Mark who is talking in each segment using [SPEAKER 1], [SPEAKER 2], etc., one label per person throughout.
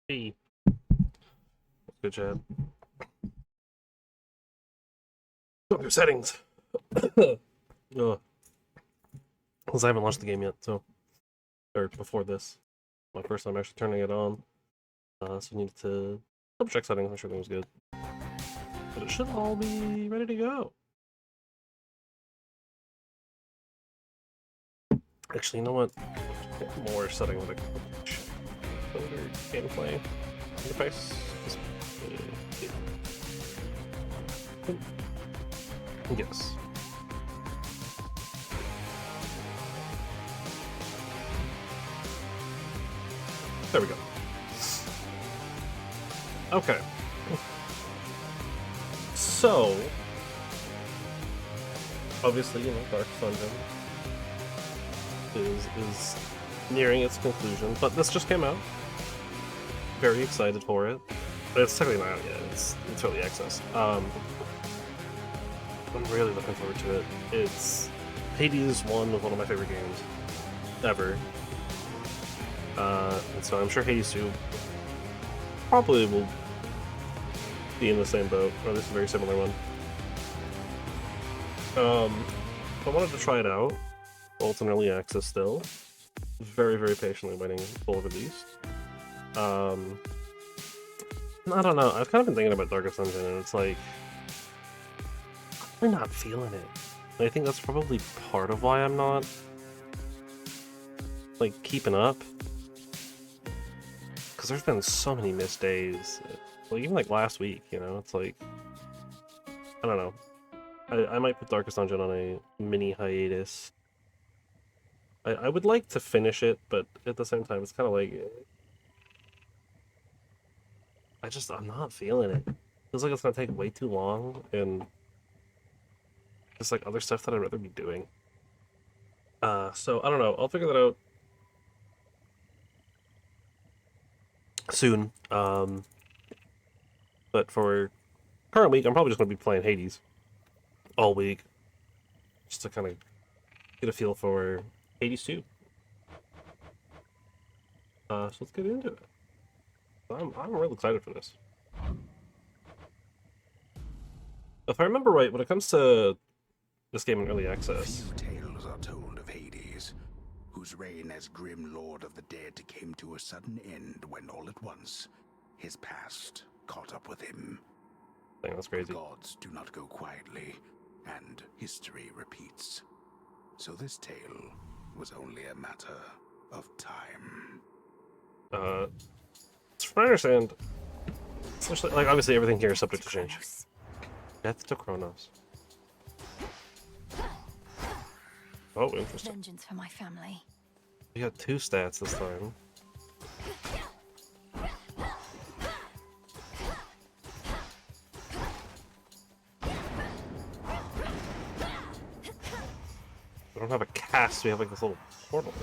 [SPEAKER 1] Hey, good chat. Go to settings. Ugh. Because I haven't launched the game yet, so or before this, my first time actually turning it on. So I needed to double check settings, make sure everything was good. But it should all be ready to go. Actually, you know what? More settings like folder gameplay interface. Yes. There we go. Okay. So, obviously, Dark Dungeon is nearing its conclusion, but this just came out. Very excited for it. It's technically not out yet. It's early access. I'm really looking forward to it. It's Hades 1 was one of my favorite games ever. And so I'm sure Hades 2 probably will be in the same boat, or at least a very similar one. I wanted to try it out. Well, it's in early access still. Very, very patiently waiting full release. I don't know. I've kind of been thinking about Darkest Dungeon, and it's like I'm not feeling it. And I think that's probably part of why I'm not like keeping up. Because there's been so many missed days. Like even like last week, it's like I don't know. I might put Darkest Dungeon on a mini hiatus. I would like to finish it, but at the same time, it's kind of like I'm not feeling it. Feels like it's gonna take way too long, and just like other stuff that I'd rather be doing. So I don't know. I'll figure that out soon. But for current week, I'm probably just gonna be playing Hades all week, just to kind of get a feel for Hades 2. So let's get into it. I'm really excited for this. If I remember right, when it comes to this game in early access,
[SPEAKER 2] few tales are told of Hades, whose reign as grim lord of the dead came to a sudden end when all at once his past caught up with him.
[SPEAKER 1] dang, that's crazy.
[SPEAKER 2] The gods do not go quietly, and history repeats. So this tale was only a matter of time.
[SPEAKER 1] From what I understand, especially like obviously everything here is subject to change. Death to Kronos. Oh, interesting.
[SPEAKER 3] Vengeance for my family.
[SPEAKER 1] We got 2 stats this time. We don't have a cast, we have like this little portal.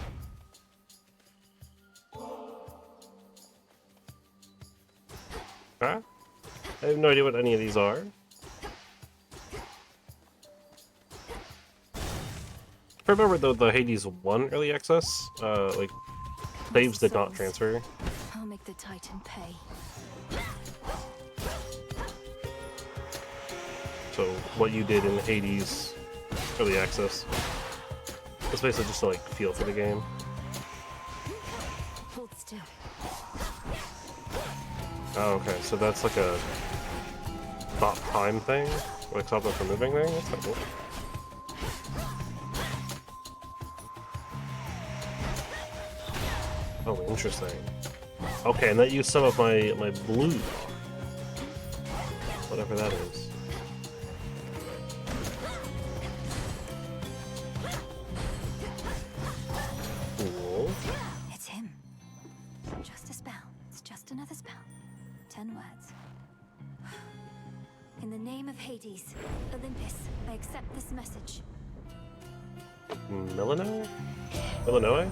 [SPEAKER 1] Huh? I have no idea what any of these are. If I remember though, the Hades 1 early access, like, saves did not transfer.
[SPEAKER 3] I'll make the Titan pay.
[SPEAKER 1] So what you did in Hades early access was basically just to like feel for the game.
[SPEAKER 3] Hold still.
[SPEAKER 1] Oh, okay, so that's like a stop time thing? Like stop them from moving thing? That's kind of cool. Oh, interesting. Okay, and that used some of my blue. Whatever that is. Cool.
[SPEAKER 3] It's him. Just a spell. It's just another spell. 10 words. In the name of Hades, Olympus, I accept this message.
[SPEAKER 1] Illinois? Illinois?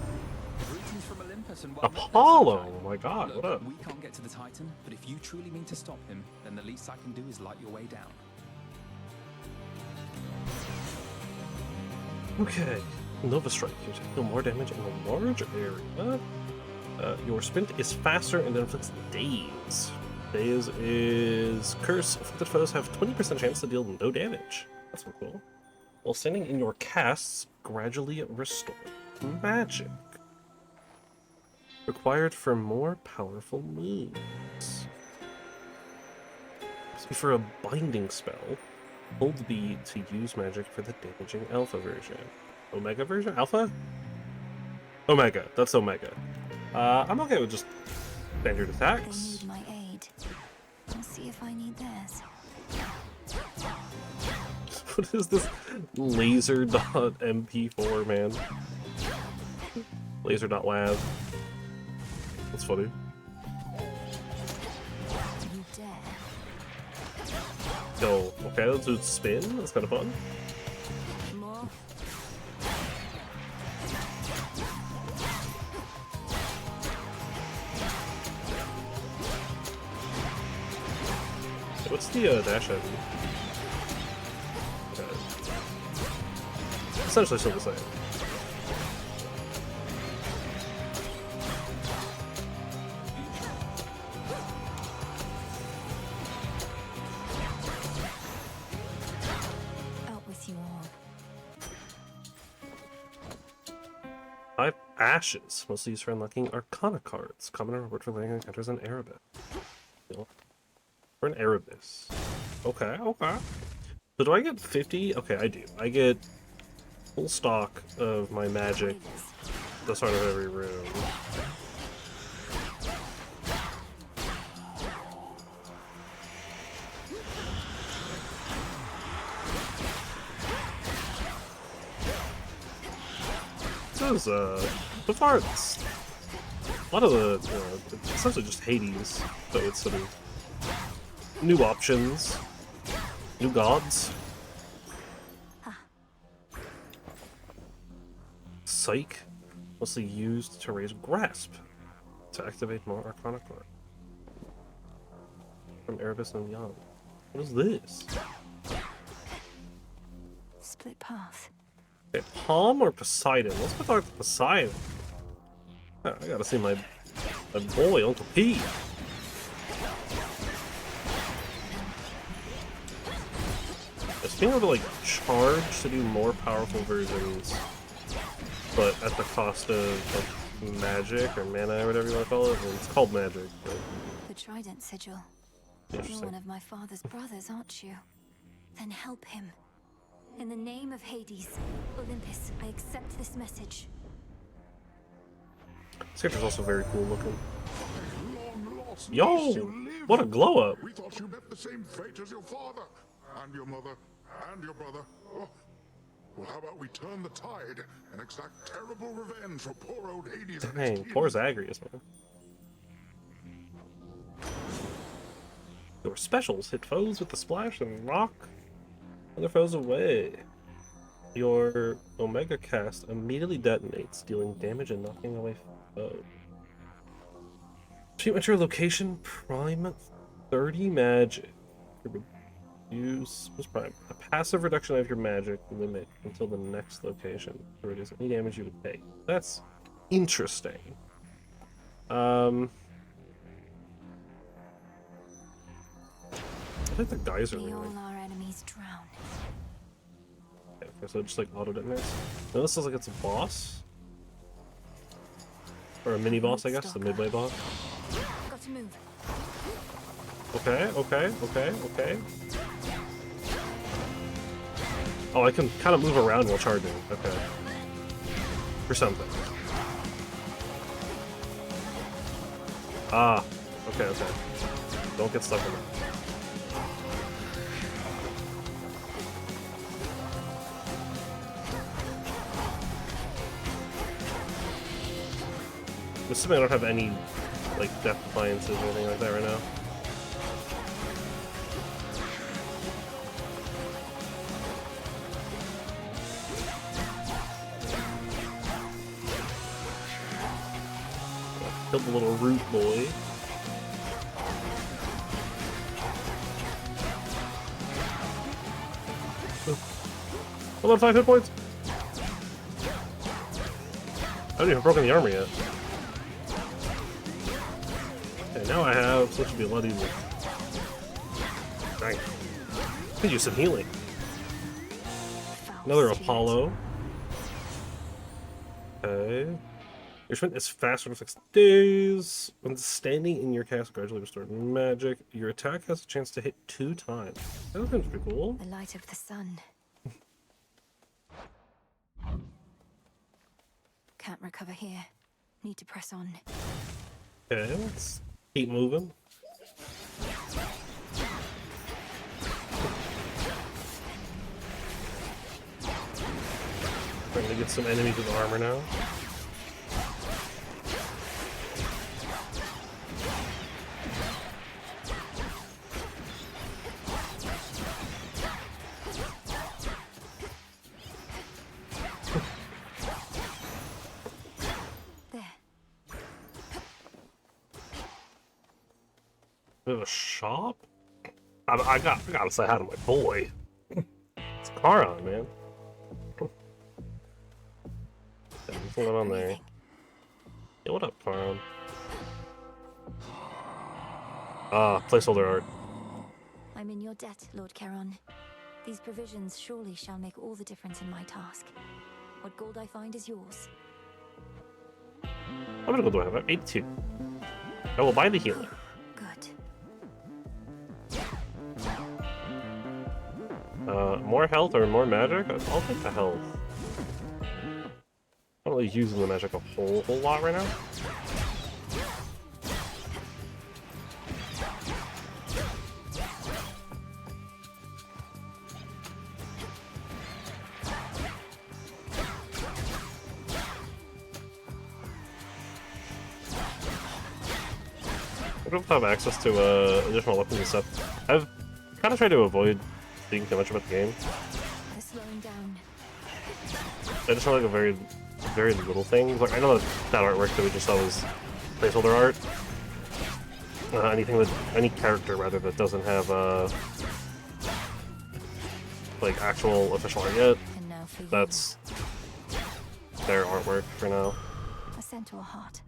[SPEAKER 4] Greetings from Olympus and welcome.
[SPEAKER 1] Apollo! Oh my god,
[SPEAKER 4] Look,
[SPEAKER 1] what up?
[SPEAKER 4] we can't get to the Titan, but if you truly mean to stop him, then the least I can do is light your way down.
[SPEAKER 1] Okay. Nova Strike. You deal more damage in a large area. Your sprint is faster and inflicts daze. Daze is curse. Afflicted foes have 20% chance to deal no damage. That's so cool. While standing in your casts, gradually restore magic. Required for more powerful moves. So for a binding spell, hold B to use magic for the damaging alpha version. Omega version? Alpha? Omega. That's Omega. I'm okay with just standard
[SPEAKER 3] They
[SPEAKER 1] attacks.
[SPEAKER 3] need my aid. I'll see if I need theirs.
[SPEAKER 1] What is this laser.mp4, man? Laser.lav. That's funny.
[SPEAKER 3] You dare.
[SPEAKER 1] Oh, okay, let's do spin. That's kind of fun.
[SPEAKER 3] More?
[SPEAKER 1] What's the dash heavy? Okay. Essentially still the same.
[SPEAKER 3] Out with you all.
[SPEAKER 1] 5 ashes, mostly used for unlocking Arcana cards. Common and reward for landing encounters in Erebus. For an Erebus. Okay, okay. So do I get 50? Okay, I do. I get full stock of my magic at the start of every room. This is, so far it's a lot of the, it's essentially just Hades, so it's sort of new options, new gods. Psych, mostly used to raise grasp to activate more Arcana card from Erebus and beyond. What is this?
[SPEAKER 3] Split path.
[SPEAKER 1] Okay, Palm or Poseidon? Let's go talk to Poseidon. I gotta see my boy, Uncle P. Just being able to like charge to do more powerful versions, but at the cost of like, magic or mana or whatever you want to call it. Well, it's called magic, but
[SPEAKER 3] The Trident Sigil. You're
[SPEAKER 1] interesting.
[SPEAKER 3] one of my father's brothers, aren't you? Then help him. In the name of Hades, Olympus, I accept this message.
[SPEAKER 1] This character's also very cool looking.
[SPEAKER 2] Long lost
[SPEAKER 1] Yo,
[SPEAKER 2] niece, you live.
[SPEAKER 1] what a glow up!
[SPEAKER 2] We thought you met the same fate as your father, and your mother, and your brother. Oh. Well, how about we turn the tide and exact terrible revenge for poor old Hades and his
[SPEAKER 1] Dang,
[SPEAKER 2] kin?
[SPEAKER 1] poor Zagreus, man. Your specials hit foes with the splash and knock other foes away. Your Omega cast immediately detonates, dealing damage and knocking away foes. Treatment your location, prime 30 magic. Use was prime. A passive reduction of your magic limit until the next location to reduce any damage you would take. That's interesting. I think the guys are
[SPEAKER 3] May
[SPEAKER 1] really.
[SPEAKER 3] all our enemies drown.
[SPEAKER 1] Okay, so it just like auto detonates. Now this looks like it's a boss. Or a mini boss, I guess, the midway boss.
[SPEAKER 3] Got to move.
[SPEAKER 1] Okay, okay, okay, okay. Oh, I can kind of move around while charging. Okay. For something. Ah, okay, okay. Don't get stuck in that. I'm assuming I don't have any, like, death appliances or anything like that right now. Killed the little root boy. I'm on 5 hit points. I haven't even broken the armor yet. And now I have, so it should be a lot easier. Dang. Could use some healing.
[SPEAKER 3] Foul
[SPEAKER 1] Another
[SPEAKER 3] spirit.
[SPEAKER 1] Apollo. Okay. Your sprint is faster for 6 days. When standing in your cast, gradually restored magic. Your attack has a chance to hit 2 times. That seems pretty cool.
[SPEAKER 3] The light of the sun. Can't recover here. Need to press on.
[SPEAKER 1] Okay, let's keep moving. Trying to get some enemies with armor now.
[SPEAKER 3] There.
[SPEAKER 1] We have a shop? I gotta say hi to my boy. It's Charon, man. There's a lot on there.
[SPEAKER 3] Breathing.
[SPEAKER 1] Yeah, what up, Charon? Ah, placeholder art.
[SPEAKER 3] I'm in your debt, Lord Charon. These provisions surely shall make all the difference in my task. What gold I find is yours.
[SPEAKER 1] How much gold do I have? I have 82. I will buy the healer.
[SPEAKER 3] Good.
[SPEAKER 1] More health or more magic? I'll take the health. I'm not really using the magic a whole lot right now. I don't have access to additional weapons and stuff. I've kind of tried to avoid thinking too much about the game.
[SPEAKER 3] They're slowing down.
[SPEAKER 1] I just want like a very little things. Like I know that artwork that we just saw was placeholder art. Anything that any character rather that doesn't have like actual official art yet.
[SPEAKER 3] And now for you.
[SPEAKER 1] That's their artwork for now.
[SPEAKER 3] A centaur heart.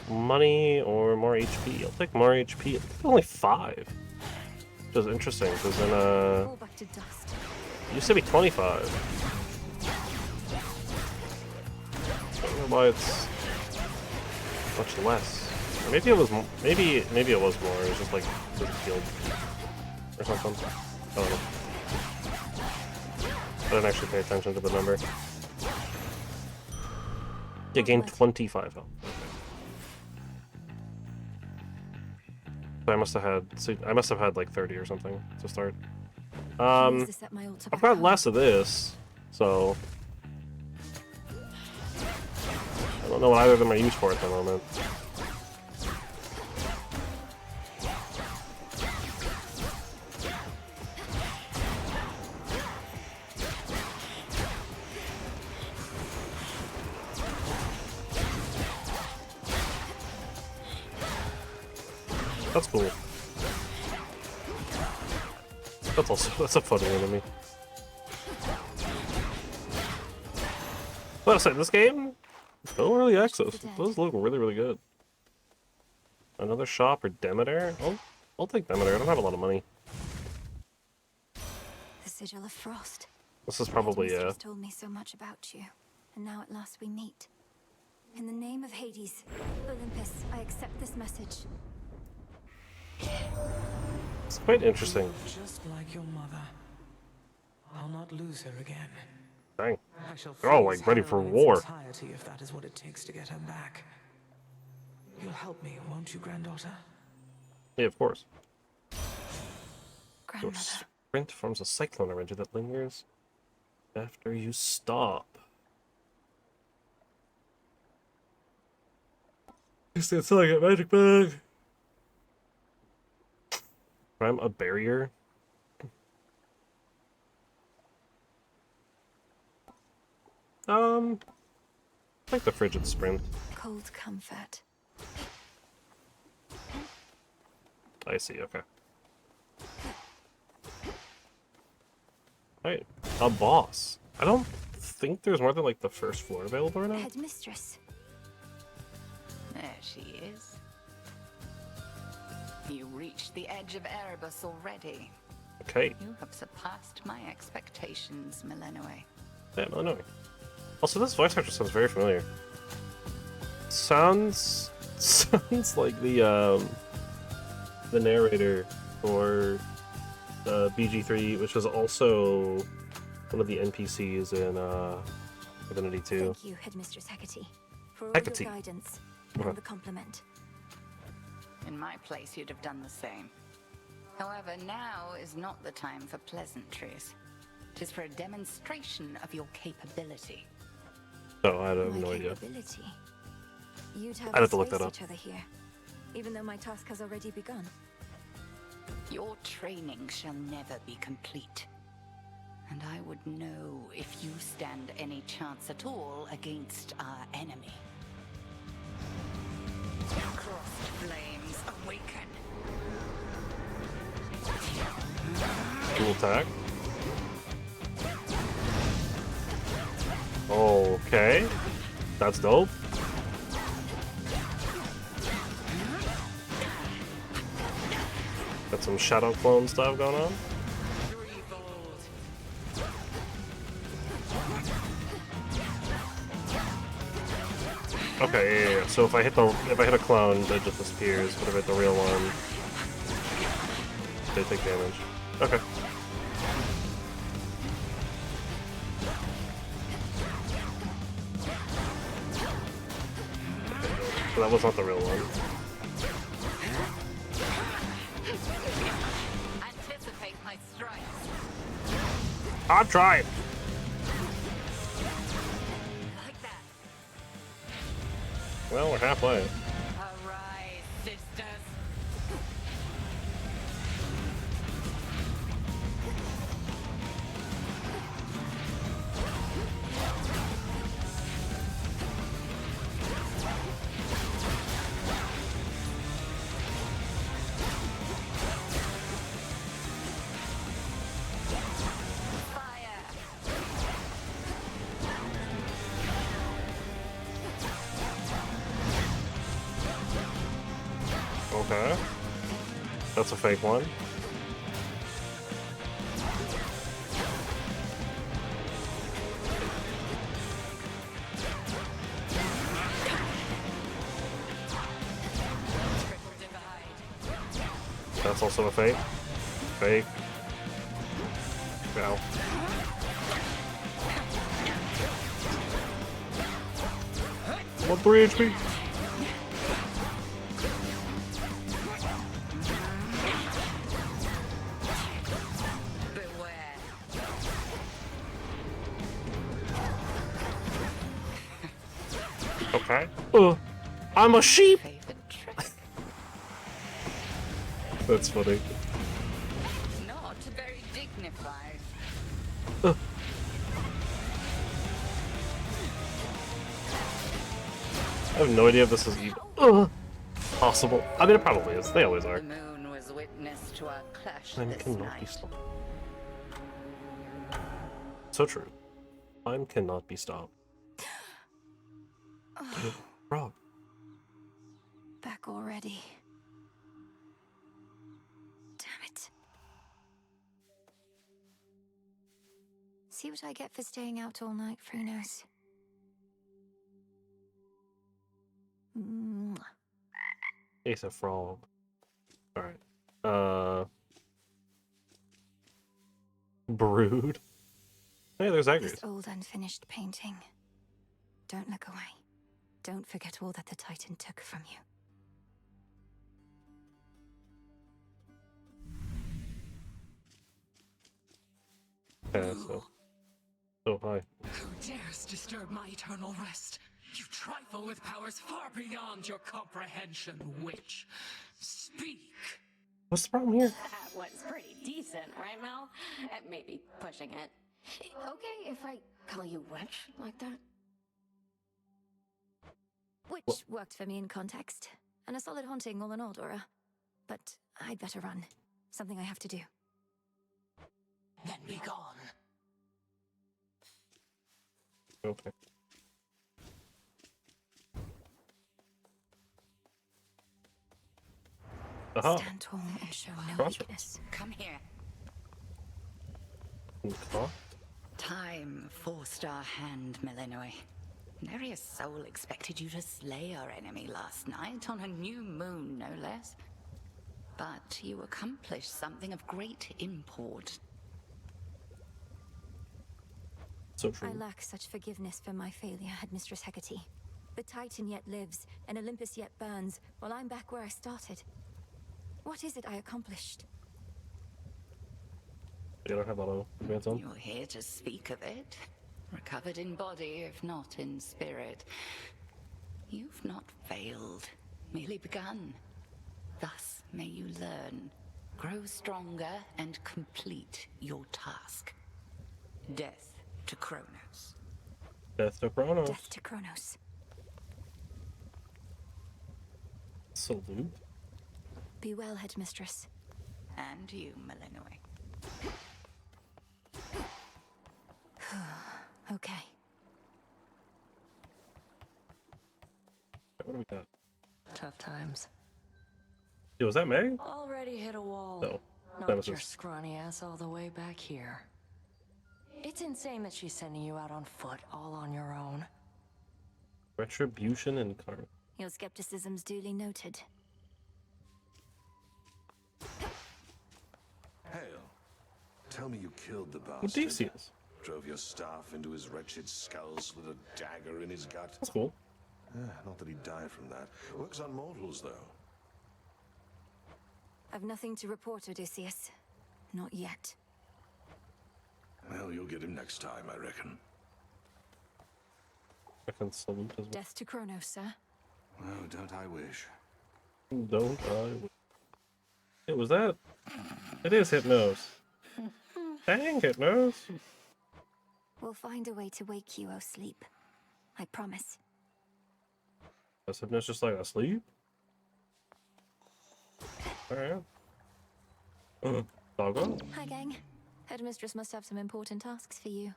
[SPEAKER 1] Money or more HP? I'll take more HP. It's only 5. Which is interesting because then
[SPEAKER 3] Fall back to dust.
[SPEAKER 1] it used to be 25. I don't know why it's much less. Or maybe it was maybe it was more. It was just like the field or something. I don't know. I didn't actually pay attention to the number. You gained 25 health. Okay. So I must have had like 30 or something to start.
[SPEAKER 3] Use this at my altar
[SPEAKER 1] I've
[SPEAKER 3] back
[SPEAKER 1] got
[SPEAKER 3] home.
[SPEAKER 1] less of this, so I don't know what either of them are used for at the moment. That's cool. That's a funny enemy. But I said this game, still early access. It does look really good. Another shop or Demeter? I'll take Demeter. I don't have a lot of money.
[SPEAKER 3] The sigil of frost.
[SPEAKER 1] This is probably
[SPEAKER 3] Headmistress told me so much about you, and now at last we meet. In the name of Hades, Olympus, I accept this message.
[SPEAKER 1] it's quite interesting.
[SPEAKER 5] Just like your mother. I'll not lose her again.
[SPEAKER 1] Dang.
[SPEAKER 5] I shall
[SPEAKER 1] They're all
[SPEAKER 5] freeze
[SPEAKER 1] like ready for
[SPEAKER 5] Harrow in
[SPEAKER 1] war.
[SPEAKER 5] its entirety if that is what it takes to get her back. You'll help me, won't you, granddaughter?
[SPEAKER 1] Yeah, of course. Your
[SPEAKER 3] Grandmother.
[SPEAKER 1] sprint forms a cyclone energy that lingers after you stop. It's like a magic bag. I'm a barrier. Like the frigid sprint.
[SPEAKER 3] Cold comfort.
[SPEAKER 1] I see, okay. Alright, a boss. I don't think there's more than like the first floor available right now.
[SPEAKER 3] Headmistress.
[SPEAKER 6] There she is. You reached the edge of Erebus already.
[SPEAKER 1] Okay.
[SPEAKER 6] You have surpassed my expectations, Millenoi.
[SPEAKER 1] Yeah, Illinois. Also, this voice actor sounds very familiar. Sounds like the narrator for BG3, which was also one of the NPCs in Divinity 2.
[SPEAKER 3] Thank you, Headmistress Hecate, for all
[SPEAKER 1] Hecate.
[SPEAKER 3] your guidance
[SPEAKER 1] Okay.
[SPEAKER 3] and the compliment.
[SPEAKER 6] In my place, you'd have done the same. However, now is not the time for pleasantries. It is for a demonstration of your capability.
[SPEAKER 1] Oh, I have
[SPEAKER 3] My
[SPEAKER 1] no idea.
[SPEAKER 3] capability. You'd have
[SPEAKER 1] I'd have
[SPEAKER 3] us
[SPEAKER 1] to look
[SPEAKER 3] face
[SPEAKER 1] that up.
[SPEAKER 3] each other here, even though my task has already begun.
[SPEAKER 6] Your training shall never be complete. And I would know if you stand any chance at all against our enemy. Crossed flames awaken.
[SPEAKER 1] Cool attack. Okay. That's dope. Got some shadow clone stuff going on.
[SPEAKER 6] Threefold.
[SPEAKER 1] Okay, yeah. So if I hit a clone, that just disappears. But if I hit the real one, they take damage. Okay. So that was not the real one.
[SPEAKER 6] Anticipate my strikes.
[SPEAKER 1] I'll try it.
[SPEAKER 6] Like that.
[SPEAKER 1] Well, we're halfway.
[SPEAKER 6] Arise, sisters. Fire.
[SPEAKER 1] Okay. That's a fake one.
[SPEAKER 6] Triple divide.
[SPEAKER 1] That's also a fake. Fake. Ow. What 3 HP?
[SPEAKER 6] Beware.
[SPEAKER 1] Okay. I'm a sheep.
[SPEAKER 6] Favorite trick.
[SPEAKER 1] That's funny.
[SPEAKER 6] Not very dignified.
[SPEAKER 1] I have no idea if this is even possible. I mean, it probably is. They always are.
[SPEAKER 6] The moon was witness to our clash
[SPEAKER 1] Time
[SPEAKER 6] this
[SPEAKER 1] cannot be
[SPEAKER 6] night.
[SPEAKER 1] stopped. So true. Time cannot be stopped. Bro,
[SPEAKER 3] Back already. Damn it. See what I get for staying out all night, Freenos. Mwah.
[SPEAKER 1] Ace of Frog. Alright. Brood. Hey, there's Agres.
[SPEAKER 3] This old unfinished painting. Don't look away. Don't forget all that the Titan took from you.
[SPEAKER 1] Yeah, so hi.
[SPEAKER 7] Who dares disturb my eternal rest? You trifle with powers far beyond your comprehension, witch. Speak!
[SPEAKER 1] What's the problem here?
[SPEAKER 8] That was pretty decent, right, Mel? Maybe pushing it. Okay if I call you witch like that?
[SPEAKER 3] Which worked for me in context. And a solid haunting all in all, Dora. But I'd better run. Something I have to do.
[SPEAKER 7] Then be gone.
[SPEAKER 1] Okay. Aha.
[SPEAKER 3] Stand tall and show no
[SPEAKER 1] Crossroads.
[SPEAKER 3] weakness.
[SPEAKER 6] Come here.
[SPEAKER 1] Huh?
[SPEAKER 6] Time forced our hand, Millenoi. Nary a soul expected you to slay our enemy last night, on a new moon, no less. But you accomplished something of great import.
[SPEAKER 1] So true.
[SPEAKER 3] I lack such forgiveness for my failure, Headmistress Hecate. The Titan yet lives, and Olympus yet burns, while I'm back where I started. What is it I accomplished?
[SPEAKER 1] You don't have auto advance on?
[SPEAKER 6] You're here to speak of it. Recovered in body, if not in spirit. You've not failed, merely begun. Thus may you learn, grow stronger, and complete your task. Death to Kronos.
[SPEAKER 1] Death to Chronos.
[SPEAKER 3] Death to Kronos.
[SPEAKER 1] Salute.
[SPEAKER 3] Be well, Headmistress.
[SPEAKER 6] And you, Millenoi.
[SPEAKER 3] Okay.
[SPEAKER 1] What do we got?
[SPEAKER 9] Tough times.
[SPEAKER 1] Yo, was that Meg?
[SPEAKER 9] Already hit a wall.
[SPEAKER 1] No.
[SPEAKER 9] Knocked
[SPEAKER 1] That was
[SPEAKER 9] your
[SPEAKER 1] just-
[SPEAKER 9] scrawny ass all the way back here. It's insane that she's sending you out on foot, all on your own.
[SPEAKER 1] Retribution and karma.
[SPEAKER 3] Your skepticism's duly noted.
[SPEAKER 10] Hail. Tell me you killed the bastard.
[SPEAKER 1] Odysseus.
[SPEAKER 10] Drove your staff into his wretched skull, slid a dagger in his gut.
[SPEAKER 1] That's cool.
[SPEAKER 10] Not that he died from that. Works on mortals, though.
[SPEAKER 3] I've nothing to report, Odysseus. Not yet.
[SPEAKER 10] Well, you'll get him next time, I reckon.
[SPEAKER 1] I can salute as well.
[SPEAKER 3] Death to Kronos, sir.
[SPEAKER 10] Oh, don't I wish.
[SPEAKER 1] Don't I? It was that. It is Hypnos. Dang, Hypnos.
[SPEAKER 3] We'll find a way to wake you, O sleep. I promise.
[SPEAKER 1] Is Hypnos just like asleep? Alright. Doggo?
[SPEAKER 3] Hi, gang. Headmistress must have some important tasks for you.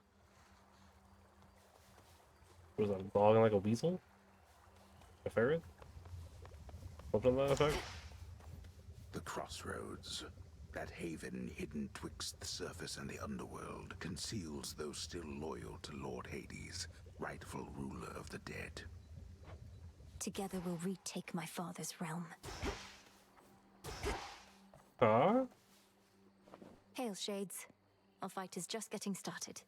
[SPEAKER 1] Was that dog like a weasel? A ferret? Something to that effect?
[SPEAKER 11] The crossroads. That haven hidden twixt the surface and the underworld conceals those still loyal to Lord Hades, rightful ruler of the dead.
[SPEAKER 3] Together we'll retake my father's realm.
[SPEAKER 1] Huh?
[SPEAKER 3] Hail, Shades. Our fight is just getting started.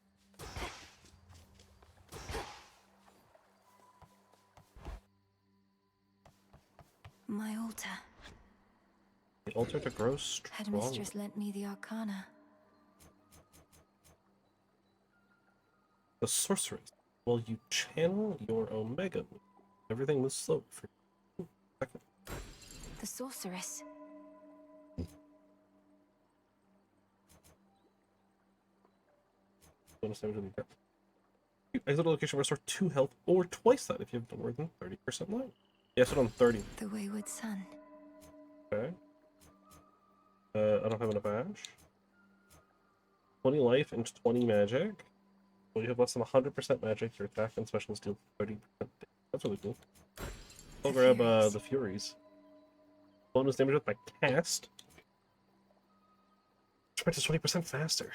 [SPEAKER 3] My altar.
[SPEAKER 1] The altar to grow strong.
[SPEAKER 3] Headmistress lent me the Arcana.
[SPEAKER 1] The sorceress. Will you channel your Omega? Everything was slow for a second.
[SPEAKER 3] The sorceress.
[SPEAKER 1] Bonus damage to the attack. Exit a location, restore 2 health or twice that if you have more than 30% life. Yes, on 30.
[SPEAKER 3] The wayward son.
[SPEAKER 1] Okay. I don't have enough ash. 20 life and 20 magic. Well, you have less than 100% magic, your attack and special deal 30%. That's really cool. I'll grab the Furies. Bonus damage with my cast. Which is 20% faster.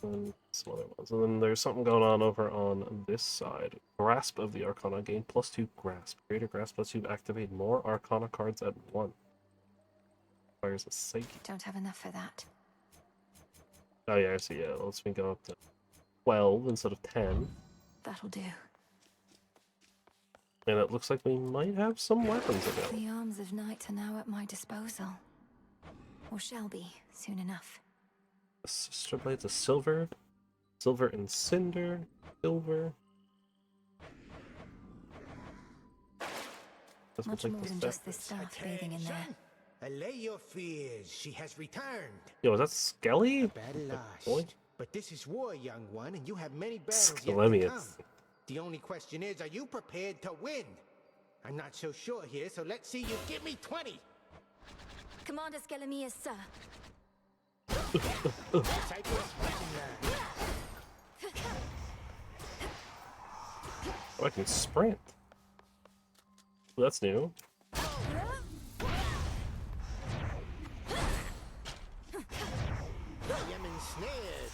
[SPEAKER 1] And some other ones. And then there's something going on over on this side. Grasp of the Arcana. Gain +2 grasp. Greater grasp lets you activate more Arcana cards at once. Fires a psyche.
[SPEAKER 3] Don't have enough for that.
[SPEAKER 1] Oh yeah, I see. Yeah, let's me go up to 12 instead of 10.
[SPEAKER 3] That'll do.
[SPEAKER 1] And it looks like we might have some weapons available.
[SPEAKER 3] The arms of night are now at my disposal. Or shall be, soon enough.
[SPEAKER 1] The sister blades of silver. Silver and cinder. Silver. Let's
[SPEAKER 3] Much
[SPEAKER 1] take
[SPEAKER 3] more
[SPEAKER 1] this
[SPEAKER 3] than
[SPEAKER 1] back.
[SPEAKER 3] just this staff bathing in there.
[SPEAKER 12] Allay your fears. She has returned.
[SPEAKER 1] Yo, is that Skelly?
[SPEAKER 12] Battle
[SPEAKER 1] boy?
[SPEAKER 12] lost. But this is war, young one, and you have many battles yet to
[SPEAKER 1] Skelemius.
[SPEAKER 12] come. The only question is, are you prepared to win? I'm not so sure here, so let's see you give me 20.
[SPEAKER 3] Commander Skelemius, sir.
[SPEAKER 12] Cypress watching that.
[SPEAKER 1] Oh, I can sprint. Well, that's new.
[SPEAKER 12] snares.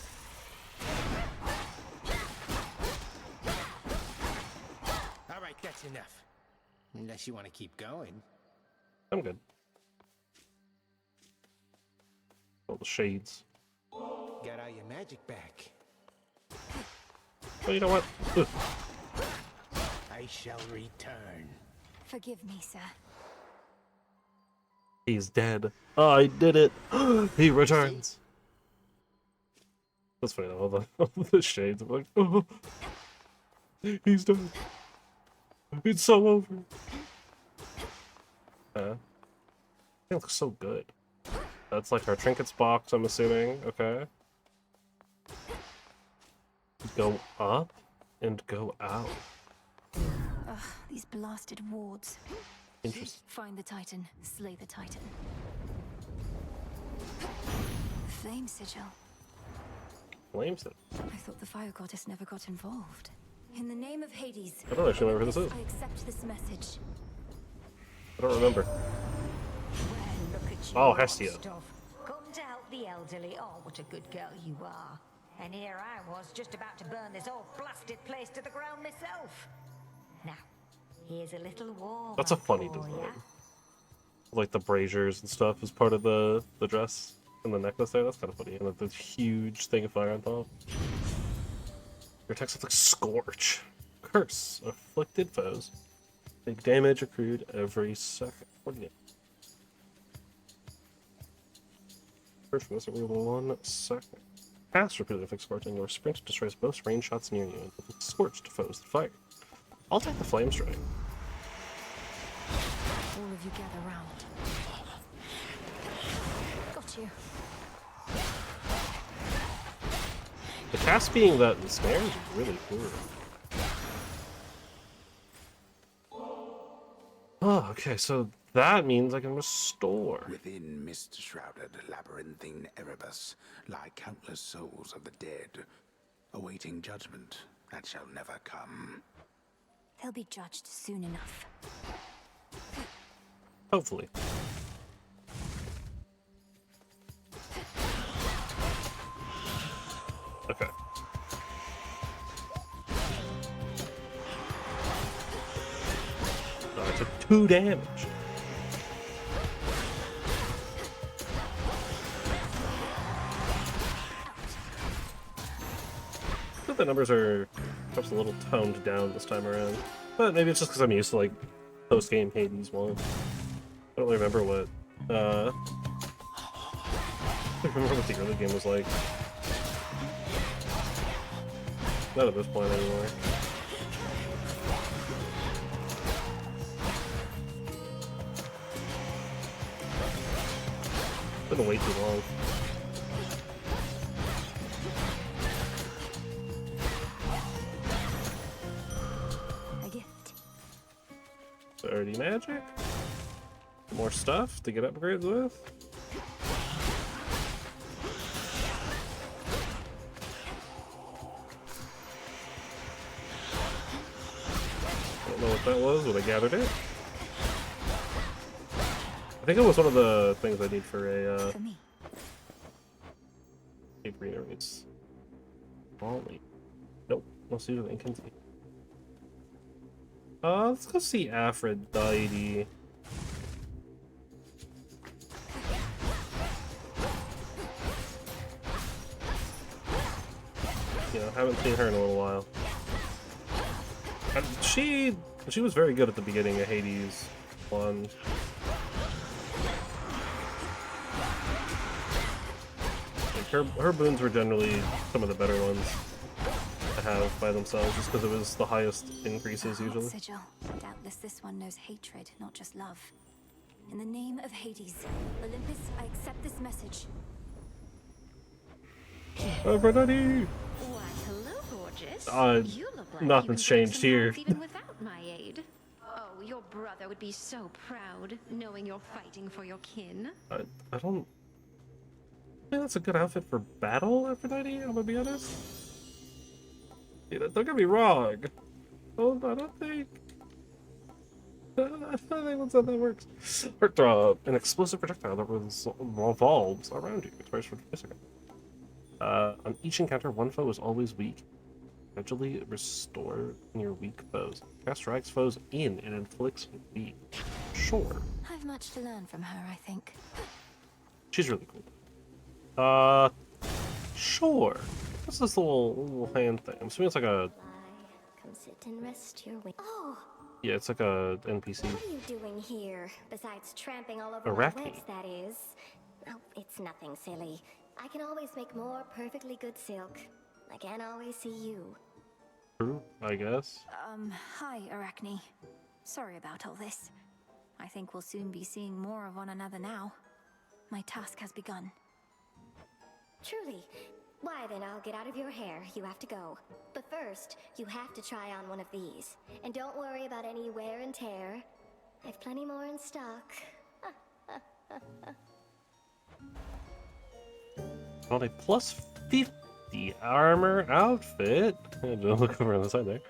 [SPEAKER 12] All right, that's enough. Unless you want to keep going.
[SPEAKER 1] I'm good. All the shades.
[SPEAKER 12] Got all your magic back.
[SPEAKER 1] Oh, you know what? Ugh.
[SPEAKER 12] I shall return.
[SPEAKER 3] Forgive me, sir.
[SPEAKER 1] He's dead. I did it. He returns. That's funny though. All the shades are like, oh, he's dead. It's so over. It looks so good. That's like our trinkets box, I'm assuming. Okay. Go up and go out.
[SPEAKER 3] Ugh, these blasted wards.
[SPEAKER 1] Interesting.
[SPEAKER 3] Find the Titan, slay the Titan. Flame sigil.
[SPEAKER 1] Flames it.
[SPEAKER 3] I thought the fire goddess never got involved. In the name of Hades,
[SPEAKER 1] I don't actually remember who this is.
[SPEAKER 3] I accept this message.
[SPEAKER 1] I don't remember.
[SPEAKER 13] Look at you,
[SPEAKER 1] Oh,
[SPEAKER 13] old
[SPEAKER 1] Hestia.
[SPEAKER 13] stuff. Come to help the elderly. Oh, what a good girl you are. And here I was, just about to burn this whole blasted place to the ground myself. Now, here's a little warm.
[SPEAKER 1] That's a funny design. Like the braziers and stuff is part of the dress and the necklace there. That's kind of funny. And like this huge thing of fire on top. Your text looks like Scorch. Curse. Afflicted foes. Take damage accrued every second. What do you get? First from this, it will 1 second. Cast repeatedly afflicts scorching or sprint destroys most range shots near you. Scorched foes that fire. I'll take the flame strike.
[SPEAKER 3] All of you gather round. Got you.
[SPEAKER 1] The cast being that ensnare is really cool. Oh, okay, so that means I can restore.
[SPEAKER 11] Within mist-shrouded labyrinthine Erebus lie countless souls of the dead, awaiting judgment that shall never come.
[SPEAKER 3] They'll be judged soon enough.
[SPEAKER 1] Hopefully. Okay. Oh, I took 2 damage. I think the numbers are perhaps a little toned down this time around. But maybe it's just because I'm used to like post-game Hades 1. I don't really remember what I don't remember what the early game was like. Not at this point anymore. It's been way too long.
[SPEAKER 3] A gift.
[SPEAKER 1] 30 magic. More stuff to get upgrades with. I don't know what that was, but I gathered it. I think it was one of the things I need for a green areas. Molly. Nope, let's do the incantation. Let's go see Aphrodite. You know, haven't seen her in a little while. And she was very good at the beginning of Hades 1. Like her boons were generally some of the better ones to have by themselves, just because it was the highest increases usually.
[SPEAKER 3] Sigil. Doubtless this one knows hatred, not just love. In the name of Hades, Olympus, I accept this message.
[SPEAKER 1] Aphrodite!
[SPEAKER 14] Why, hello, gorgeous. You look like
[SPEAKER 1] nothing's changed here.
[SPEAKER 14] even without my aid. Oh, your brother would be so proud, knowing you're fighting for your kin.
[SPEAKER 1] I don't... I think that's a good outfit for battle, Aphrodite, I'm gonna be honest. Yeah, don't get me wrong. I don't think that's how that works. Heartthrob, an explosive projectile that revolves around you. It's for 2 seconds. On each encounter, one foe is always weak. Gradually restore your weak foes. Cast drags foes in and inflicts weak. Sure.
[SPEAKER 3] I've much to learn from her, I think.
[SPEAKER 1] She's really cool. Sure. What's this little hand thing? I'm assuming it's like a...
[SPEAKER 15] Come sit and rest your wings. Oh,
[SPEAKER 1] Yeah, it's like a NPC.
[SPEAKER 15] what are you doing here? Besides tramping all over
[SPEAKER 1] Arachne.
[SPEAKER 15] my webs, that is. Oh, it's nothing silly. I can always make more perfectly good silk. I can't always see you.
[SPEAKER 1] True, I guess.
[SPEAKER 3] Hi, Arachne. Sorry about all this. I think we'll soon be seeing more of one another now. My task has begun.
[SPEAKER 15] Truly. Why then, I'll get out of your hair. You have to go. But first, you have to try on one of these. And don't worry about any wear and tear. I've plenty more in stock.
[SPEAKER 1] On a plus 50 armor outfit. Don't look over on the side there.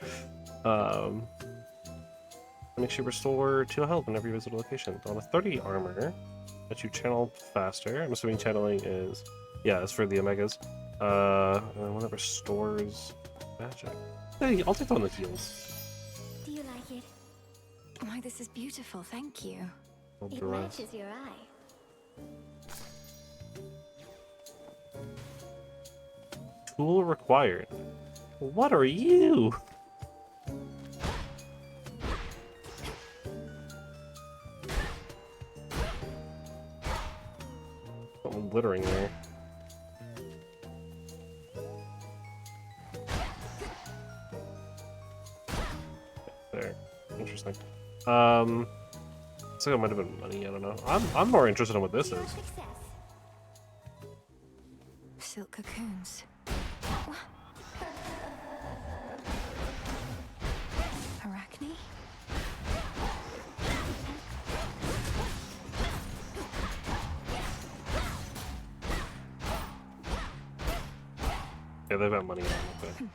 [SPEAKER 1] Makes you restore 2 health whenever you visit a location. On a 30 armor, that you channel faster. I'm assuming channeling is... Yeah, it's for the Omegas. And one that restores magic. Hey, I'll take the one that heals.
[SPEAKER 15] Do you like it?
[SPEAKER 3] Why, this is beautiful, thank you.
[SPEAKER 15] It matches your eye.
[SPEAKER 1] Tool required. What are you? Something glittering there. There. Interesting. Looks like it might have been money, I don't know. I'm more interested in what this is.
[SPEAKER 3] Silk cocoons. Arachne?
[SPEAKER 1] Yeah, they've got money on it. Okay.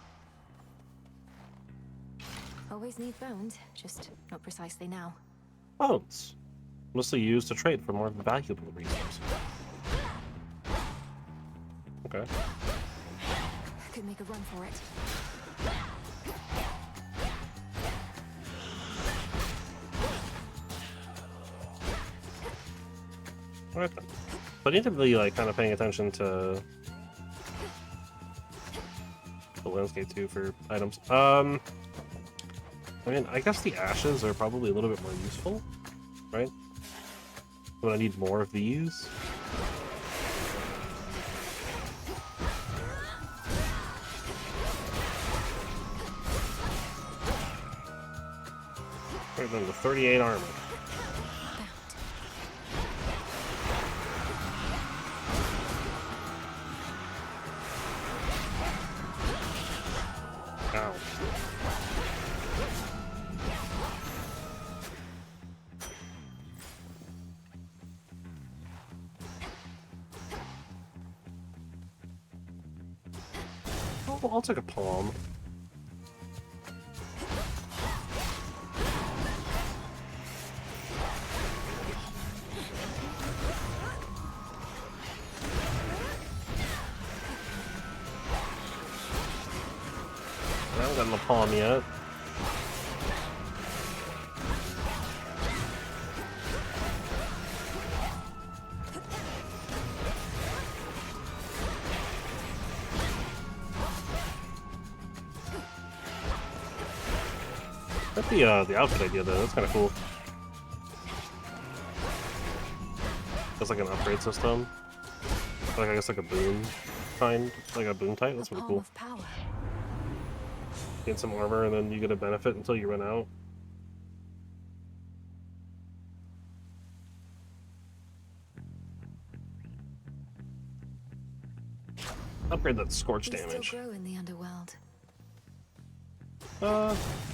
[SPEAKER 3] Always need bones, just not precisely now.
[SPEAKER 1] Bones. Mostly used to trade for more valuable resources. Okay.
[SPEAKER 3] Could make a run for it.
[SPEAKER 1] Alright then. But I need to be like kind of paying attention to the landscape too for items. I mean, I guess the ashes are probably a little bit more useful, right? When I need more of these. Right then, the 38 armor. Ow. Oh, I'll take a palm. I haven't gotten the palm yet. The outfit idea though, that's kind of cool. That's like an upgrade system. Like I guess like a boon kind, like a boon type. That's really cool. Gain some armor and then you get a benefit until you run out. Upgrade that scorch damage.
[SPEAKER 3] Still grow in the underworld.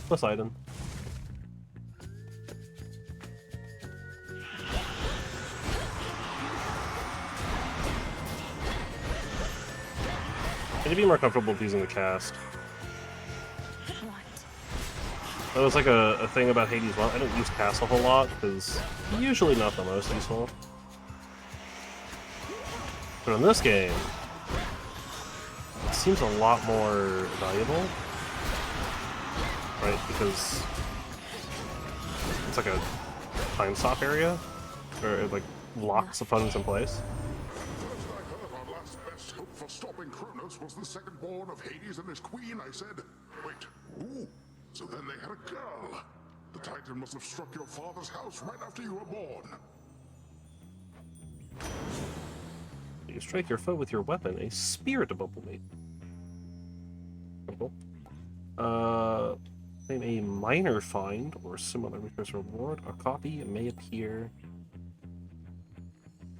[SPEAKER 1] Poseidon. I need to be more comfortable with using the cast. That was like a thing about Hades. Well, I don't use cast a whole lot because usually not the most useful. But in this game, seems a lot more valuable, right? Because it's like a time stop area, or it like locks opponents in place.
[SPEAKER 2] First I heard our last best hope for stopping Kronos was the second born of Hades and his queen. I said, wait, who? So then they had a girl. The Titan must have struck your father's house right after you were born.
[SPEAKER 1] You strike your foe with your weapon, a spirit bubble mate. Cool. Claim a minor find or similar resource reward. A copy may appear.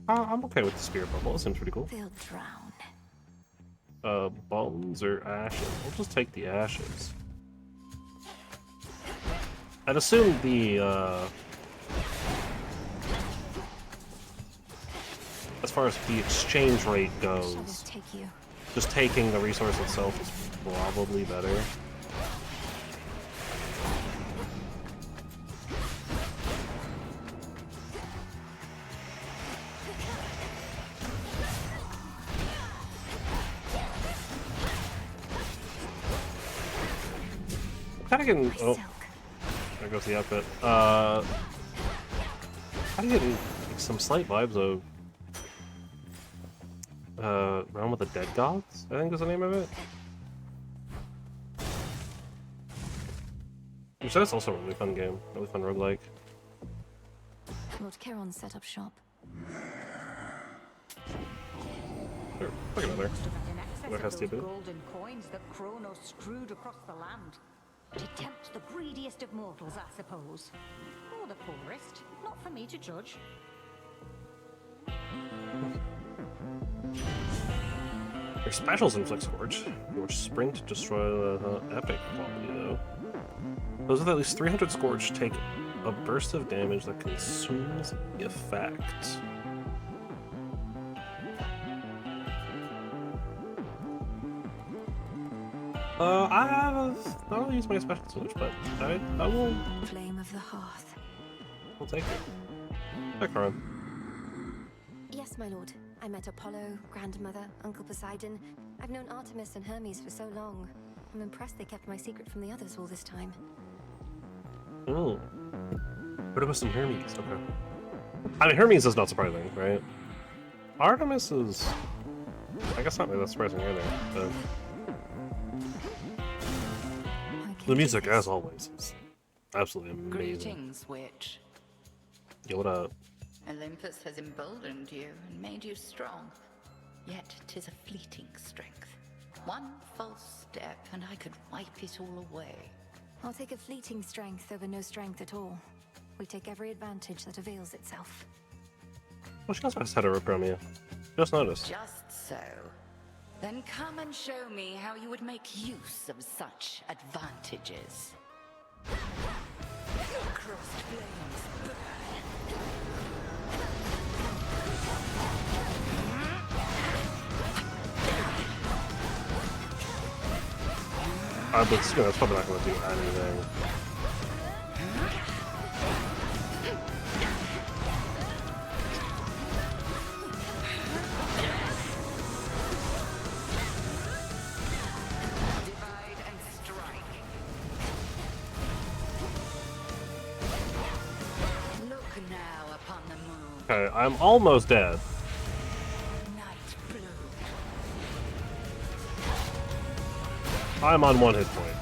[SPEAKER 1] I'm okay with the spirit bubble. It seems pretty cool.
[SPEAKER 3] They'll drown.
[SPEAKER 1] Bones or ashes? We'll just take the ashes. I'd assume the as far as the exchange rate goes, just taking the resource itself is probably better. Kind of getting. Oh, there goes the outfit. Kind of getting like, some slight vibes of Realm of the Dead Gods, I think is the name of it. Which that's also a really fun game, really fun roguelike.
[SPEAKER 3] Lord Charon set up shop.
[SPEAKER 1] Sure, look at there.
[SPEAKER 13] There has to be golden coins that Kronos strewed across the land. To tempt the greediest of mortals, I suppose. Or the poorest. Not for me to judge.
[SPEAKER 1] Your specials inflict Scorch. Your Sprint destroy epic quality though. Those with at least 300 Scorch take a burst of damage that consumes the effect. I don't use my special switch, but I will.
[SPEAKER 3] Flame of the hearth.
[SPEAKER 1] I'll take it. Hi, Karan.
[SPEAKER 3] Yes, my lord. I met Apollo, Grandmother, Uncle Poseidon. I've known Artemis and Hermes for so long. I'm impressed they kept my secret from the others all this time.
[SPEAKER 1] Oh. Artemis and Hermes, okay. I mean, Hermes is not surprising, right? Artemis is... I guess not really that surprising either, but... The music, as always, is absolutely amazing.
[SPEAKER 6] Greetings, witch.
[SPEAKER 1] Yo, what up?
[SPEAKER 6] Olympus has emboldened you and made you strong. Yet 'tis a fleeting strength. One false step and I could wipe it all away.
[SPEAKER 3] I'll take a fleeting strength over no strength at all. We take every advantage that avails itself.
[SPEAKER 1] Well, she also has had a rip from you. Just noticed.
[SPEAKER 6] Just so. Then come and show me how you would make use of such advantages. Crossed flames burn.
[SPEAKER 1] But that's probably not going to do anything.
[SPEAKER 6] Divide and strike. Look now upon the moon.
[SPEAKER 1] Okay, I'm almost dead. I'm on 1 hit point.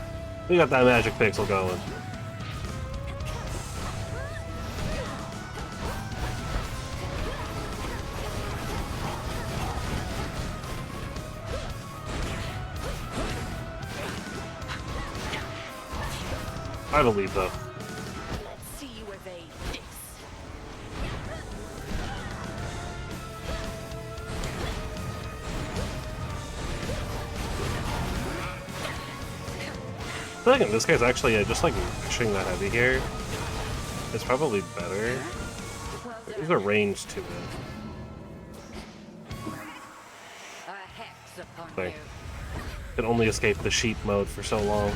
[SPEAKER 1] We got that magic pixel going. I believe though.
[SPEAKER 6] Let's see you evade this.
[SPEAKER 1] I think in this case, actually, just like pushing that heavy here is probably better. There's a range to it.
[SPEAKER 6] A hex upon
[SPEAKER 1] Like, could only escape the sheep mode for so long.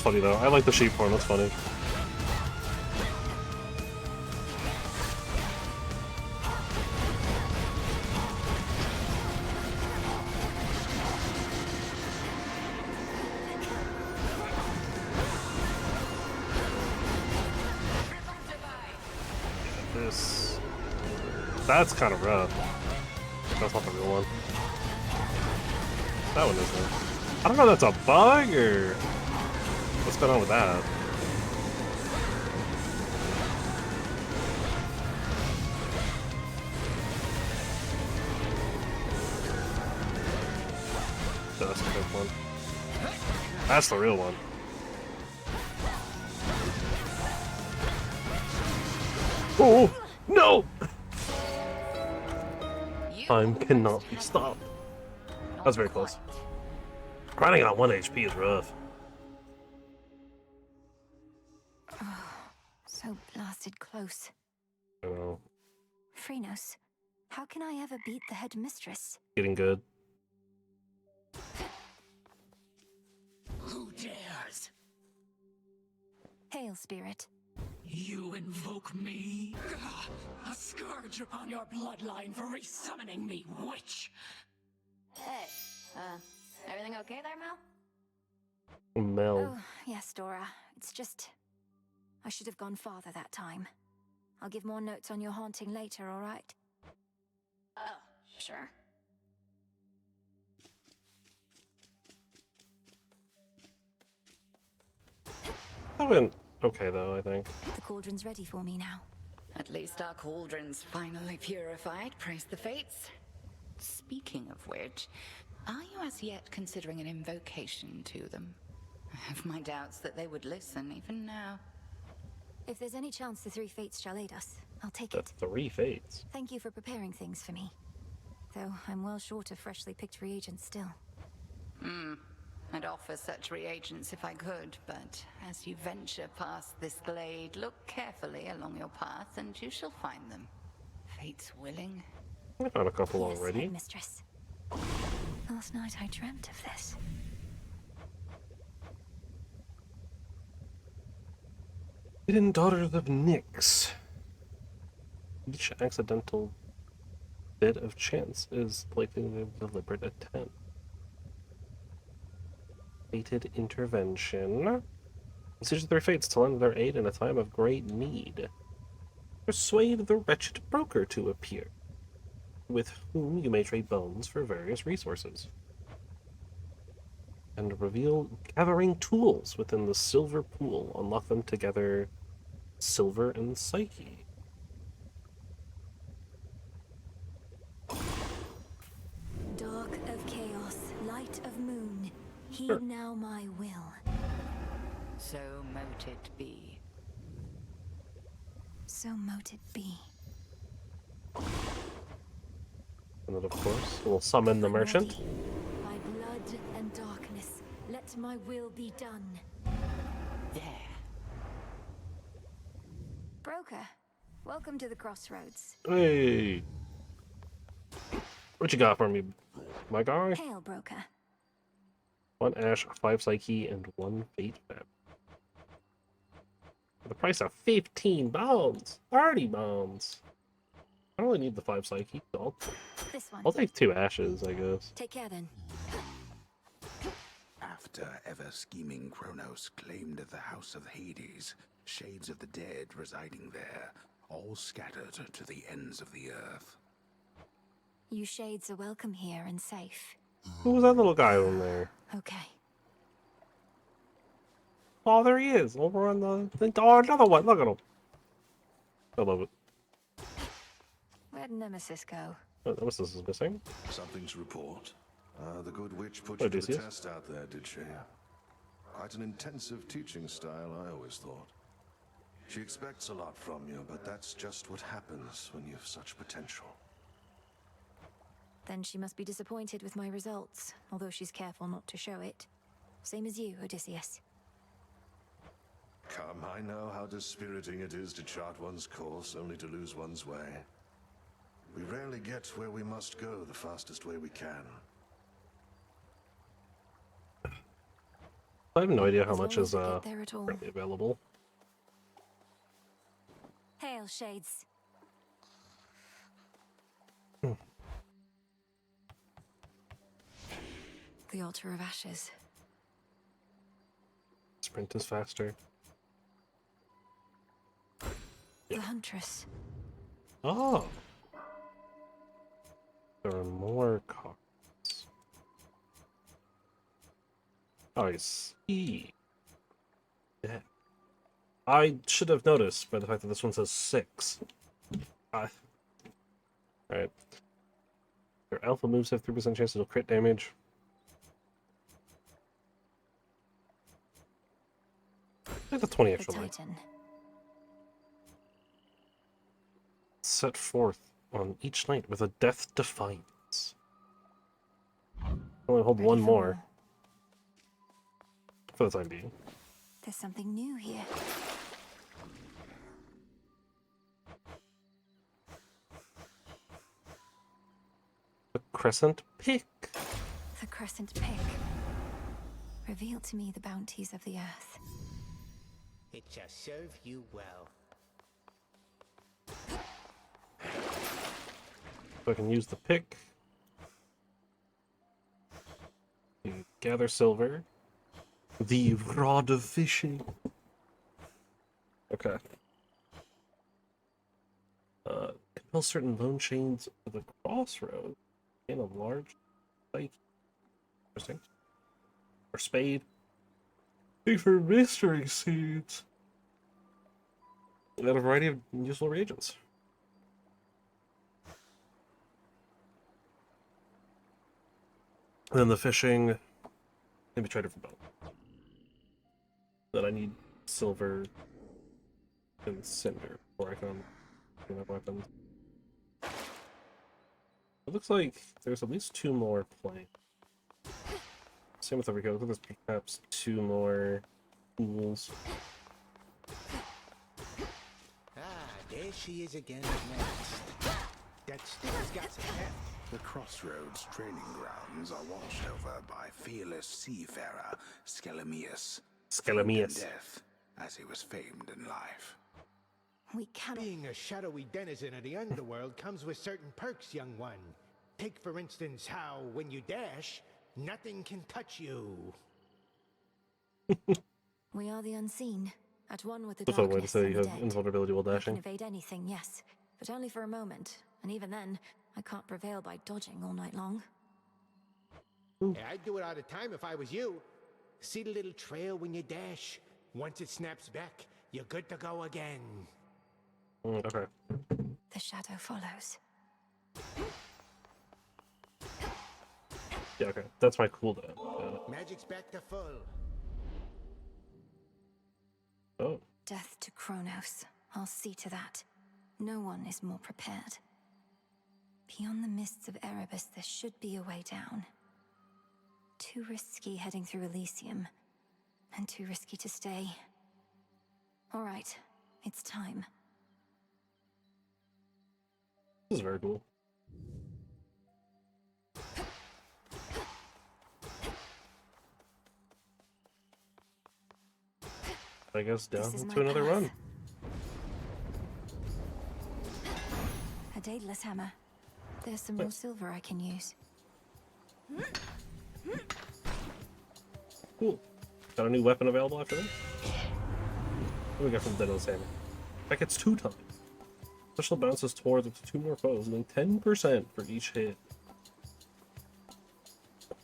[SPEAKER 1] funny though. I like the sheep horn. That's funny. That's kind of rough. That's not the real one. That one isn't. I don't know if that's a bug or what's going on with that. That's the big one. That's the real one. Oh no! Time cannot be stopped. That was very close. Grinding on 1 HP is rough.
[SPEAKER 3] Oh, so blasted close.
[SPEAKER 1] I know.
[SPEAKER 3] Phrynos, how can I ever beat the headmistress?
[SPEAKER 1] Getting good.
[SPEAKER 7] Who dares?
[SPEAKER 3] Hail, spirit.
[SPEAKER 7] You invoke me? A scourge upon your bloodline for resummoning me, witch!
[SPEAKER 8] Hey, everything okay there, Mel?
[SPEAKER 1] Mel.
[SPEAKER 3] Oh, yes, Dora. It's just... I should have gone farther that time. I'll give more notes on your haunting later, alright?
[SPEAKER 8] Oh, sure.
[SPEAKER 1] That went okay though, I think.
[SPEAKER 3] The cauldron's ready for me now.
[SPEAKER 6] At least our cauldron's finally purified, praise the fates. Speaking of which, are you as yet considering an invocation to them? I have my doubts that they would listen even now.
[SPEAKER 3] If there's any chance the three fates shall aid us, I'll take
[SPEAKER 1] The
[SPEAKER 3] it.
[SPEAKER 1] three fates.
[SPEAKER 3] Thank you for preparing things for me. Though I'm well short of freshly picked reagents still.
[SPEAKER 6] I'd offer such reagents if I could, but as you venture past this glade, look carefully along your path and you shall find them. Fate's willing.
[SPEAKER 1] I found a couple
[SPEAKER 3] Yes,
[SPEAKER 1] already.
[SPEAKER 3] Headmistress. Last night I dreamt of this.
[SPEAKER 1] Hidden Daughters of Nyx. Each accidental bit of chance is likely a deliberate attempt. Fated intervention. Beseech the three fates to lend their aid in a time of great need. Persuade the wretched broker to appear, with whom you may trade bones for various resources. And reveal gathering tools within the silver pool. Unlock them together, Silver and Psyche.
[SPEAKER 3] Dark of chaos, light of moon, heed
[SPEAKER 1] Sure.
[SPEAKER 3] now my will.
[SPEAKER 6] So mote it be.
[SPEAKER 3] So mote it be.
[SPEAKER 1] And then, of course, we'll summon the merchant.
[SPEAKER 3] Ready. By blood and darkness, let my will be done.
[SPEAKER 6] There.
[SPEAKER 3] Broker, welcome to the crossroads.
[SPEAKER 1] Hey! What you got for me, my guy?
[SPEAKER 3] Hail, broker.
[SPEAKER 1] 1 ash, 5 psyche, and 1 fate map. For the price of 15 bones! 30 bones! I don't really need the 5 psyche, so
[SPEAKER 3] This one.
[SPEAKER 1] I'll take 2 ashes, I guess.
[SPEAKER 3] Take care then.
[SPEAKER 11] After ever-scheming Kronos claimed the House of Hades, shades of the dead residing there, all scattered to the ends of the earth.
[SPEAKER 3] You shades are welcome here and safe.
[SPEAKER 1] Who was that little guy on there?
[SPEAKER 3] Okay.
[SPEAKER 1] Oh, there he is, over on the oh, another one, look at him. I love it.
[SPEAKER 3] Where'd Nemesis go?
[SPEAKER 1] Oh, Nemesis is missing.
[SPEAKER 10] Something to report. The good witch put
[SPEAKER 1] Oh,
[SPEAKER 10] you to the
[SPEAKER 1] Odysseus?
[SPEAKER 10] test out there, did she? Quite an intensive teaching style, I always thought. She expects a lot from you, but that's just what happens when you've such potential.
[SPEAKER 3] Then she must be disappointed with my results, although she's careful not to show it. Same as you, Odysseus.
[SPEAKER 10] Come, I know how dispiriting it is to chart one's course only to lose one's way. We rarely get where we must go the fastest way we can.
[SPEAKER 1] I have no idea how
[SPEAKER 3] As
[SPEAKER 1] much
[SPEAKER 3] long
[SPEAKER 1] is
[SPEAKER 3] as we get there at all.
[SPEAKER 1] currently available.
[SPEAKER 3] Hail, Shades. The altar of ashes.
[SPEAKER 1] Sprint is faster.
[SPEAKER 3] The Huntress.
[SPEAKER 1] Oh! There are more cards. I see. Yeah. I should have noticed by the fact that this one says 6. Alright. Your alpha moves have 3% chance to crit damage. I think that's 20 extra life. Set forth on each night with a death defiance. Only hold one more. For the time being.
[SPEAKER 3] There's something new here.
[SPEAKER 1] The Crescent Pick.
[SPEAKER 3] The Crescent Pick. Reveal to me the bounties of the earth.
[SPEAKER 12] It shall serve you well.
[SPEAKER 1] So I can use the pick to gather silver. The rod of fishing. Okay. Compel certain lone chains to the crossroad in a large site. Interesting. Or spade. Dig for mystery seeds. And a variety of useful reagents. And then the fishing can be traded for both. Then I need silver and cinder before I can clean up weapons. It looks like there's at least 2 more playing. Same with over here. There's perhaps 2 more tools.
[SPEAKER 12] Ah, there she is again at last. That stick's got some heft.
[SPEAKER 11] The Crossroads training grounds are watched over by fearless seafarer Skelemius.
[SPEAKER 1] Skelemius.
[SPEAKER 11] Death, as he was famed in life.
[SPEAKER 3] We cannot.
[SPEAKER 12] Being a shadowy denizen of the underworld comes with certain perks, young one. Take, for instance, how, when you dash, nothing can touch you.
[SPEAKER 3] We are the unseen, at one with the
[SPEAKER 1] The fun way to
[SPEAKER 3] darkness
[SPEAKER 1] say
[SPEAKER 3] and
[SPEAKER 1] you
[SPEAKER 3] the
[SPEAKER 1] have
[SPEAKER 3] dead.
[SPEAKER 1] invulnerability while
[SPEAKER 3] I
[SPEAKER 1] dashing.
[SPEAKER 3] can evade anything, yes, but only for a moment, and even then, I can't prevail by dodging all night long.
[SPEAKER 12] Yeah, I'd do it all the time if I was you. See the little trail when you dash? Once it snaps back, you're good to go again.
[SPEAKER 1] Okay.
[SPEAKER 3] The shadow follows.
[SPEAKER 1] Yeah, okay. That's my cooldown.
[SPEAKER 12] Magic's back to full.
[SPEAKER 1] Oh.
[SPEAKER 3] Death to Kronos. I'll see to that. No one is more prepared. Beyond the mists of Erebus, there should be a way down. Too risky heading through Elysium, and too risky to stay. All right, it's time.
[SPEAKER 1] This is very cool. I guess down to another run.
[SPEAKER 3] A daedalus hammer. There's some more silver I can use.
[SPEAKER 1] Cool. Got a new weapon available after this? What do we got from Daedalus Hammer? That gets 2 times. Special bounces towards up to 2 more foes, doing 10% for each hit.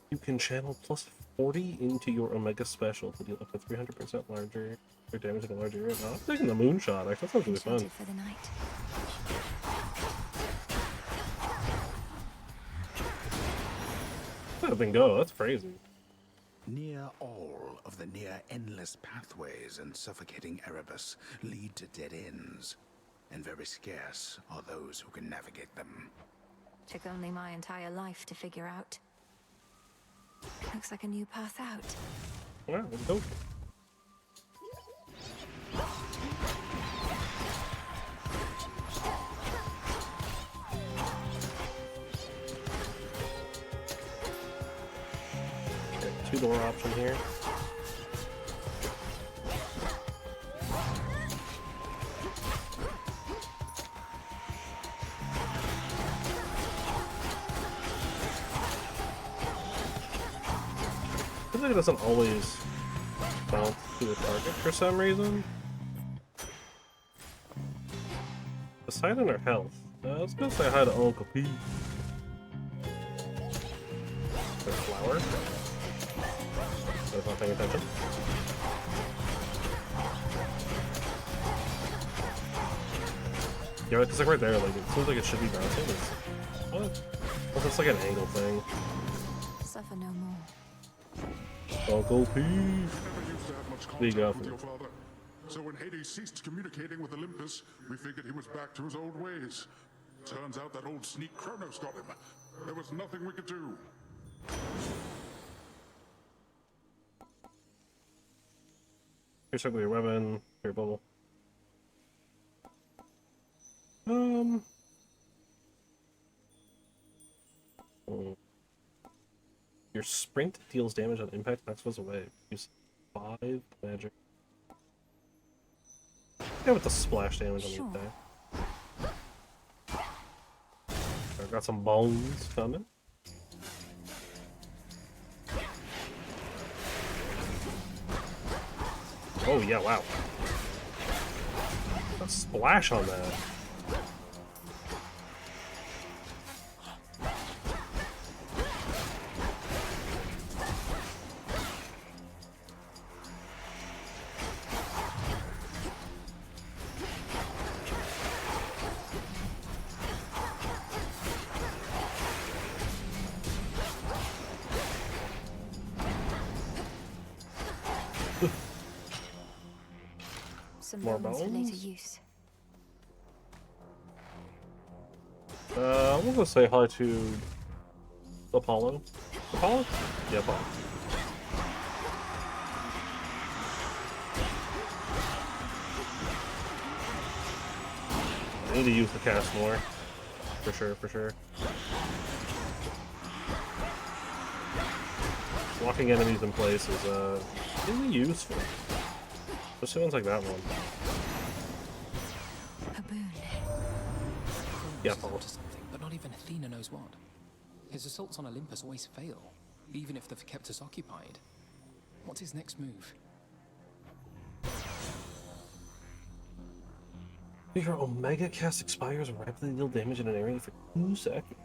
[SPEAKER 1] You can channel plus 40 into your Omega Special to deal up to 300% larger or damage in a larger area. No, I'm taking the moonshot, actually. That sounds really fun.
[SPEAKER 3] For the night.
[SPEAKER 1] That thing go, that's crazy.
[SPEAKER 11] Near all of the near-endless pathways in suffocating Erebus lead to dead ends, and very scarce are those who can navigate them.
[SPEAKER 3] Took only my entire life to figure out. Looks like a new path out.
[SPEAKER 1] Yeah, let's go. Okay, 2-door option here. seems like it doesn't always bounce to the target for some reason. Poseidon or health? I was gonna say hi to Uncle Pete. There's flower. I was not paying attention. Yeah, because like right there, like it seems like it should be bouncing. It's, what? Well, it's like an angle thing.
[SPEAKER 3] Suffer no more.
[SPEAKER 1] Uncle Pete.
[SPEAKER 2] I never used to have much
[SPEAKER 1] Big
[SPEAKER 2] contact
[SPEAKER 1] up.
[SPEAKER 2] with your father. So when Hades ceased communicating with Olympus, we figured he was back to his old ways. Turns out that old sneak Kronos got him. There was nothing we could do.
[SPEAKER 1] Here's your weapon. Here, bubble. Your sprint deals damage on impact, knocks foes away. Use 5 magic. Yeah, with the splash damage on the attack. I've got some bones coming. Oh yeah, wow. A splash on that.
[SPEAKER 3] Some
[SPEAKER 1] More
[SPEAKER 3] bones for later
[SPEAKER 1] bones?
[SPEAKER 3] use.
[SPEAKER 1] I'm gonna say hi to Apollo. Apollo? Yeah, Apollo. I need to use the cast more. For sure, for sure. Locking enemies in place is really useful. Especially ones like that one.
[SPEAKER 3] A boon.
[SPEAKER 1] Yeah,
[SPEAKER 4] Kronos is up to something, but not even Athena knows what. His assaults on Olympus always fail, even if they've kept us occupied. What's his next move?
[SPEAKER 1] Your Omega cast expires and rapidly deal damage in an area for 2 seconds.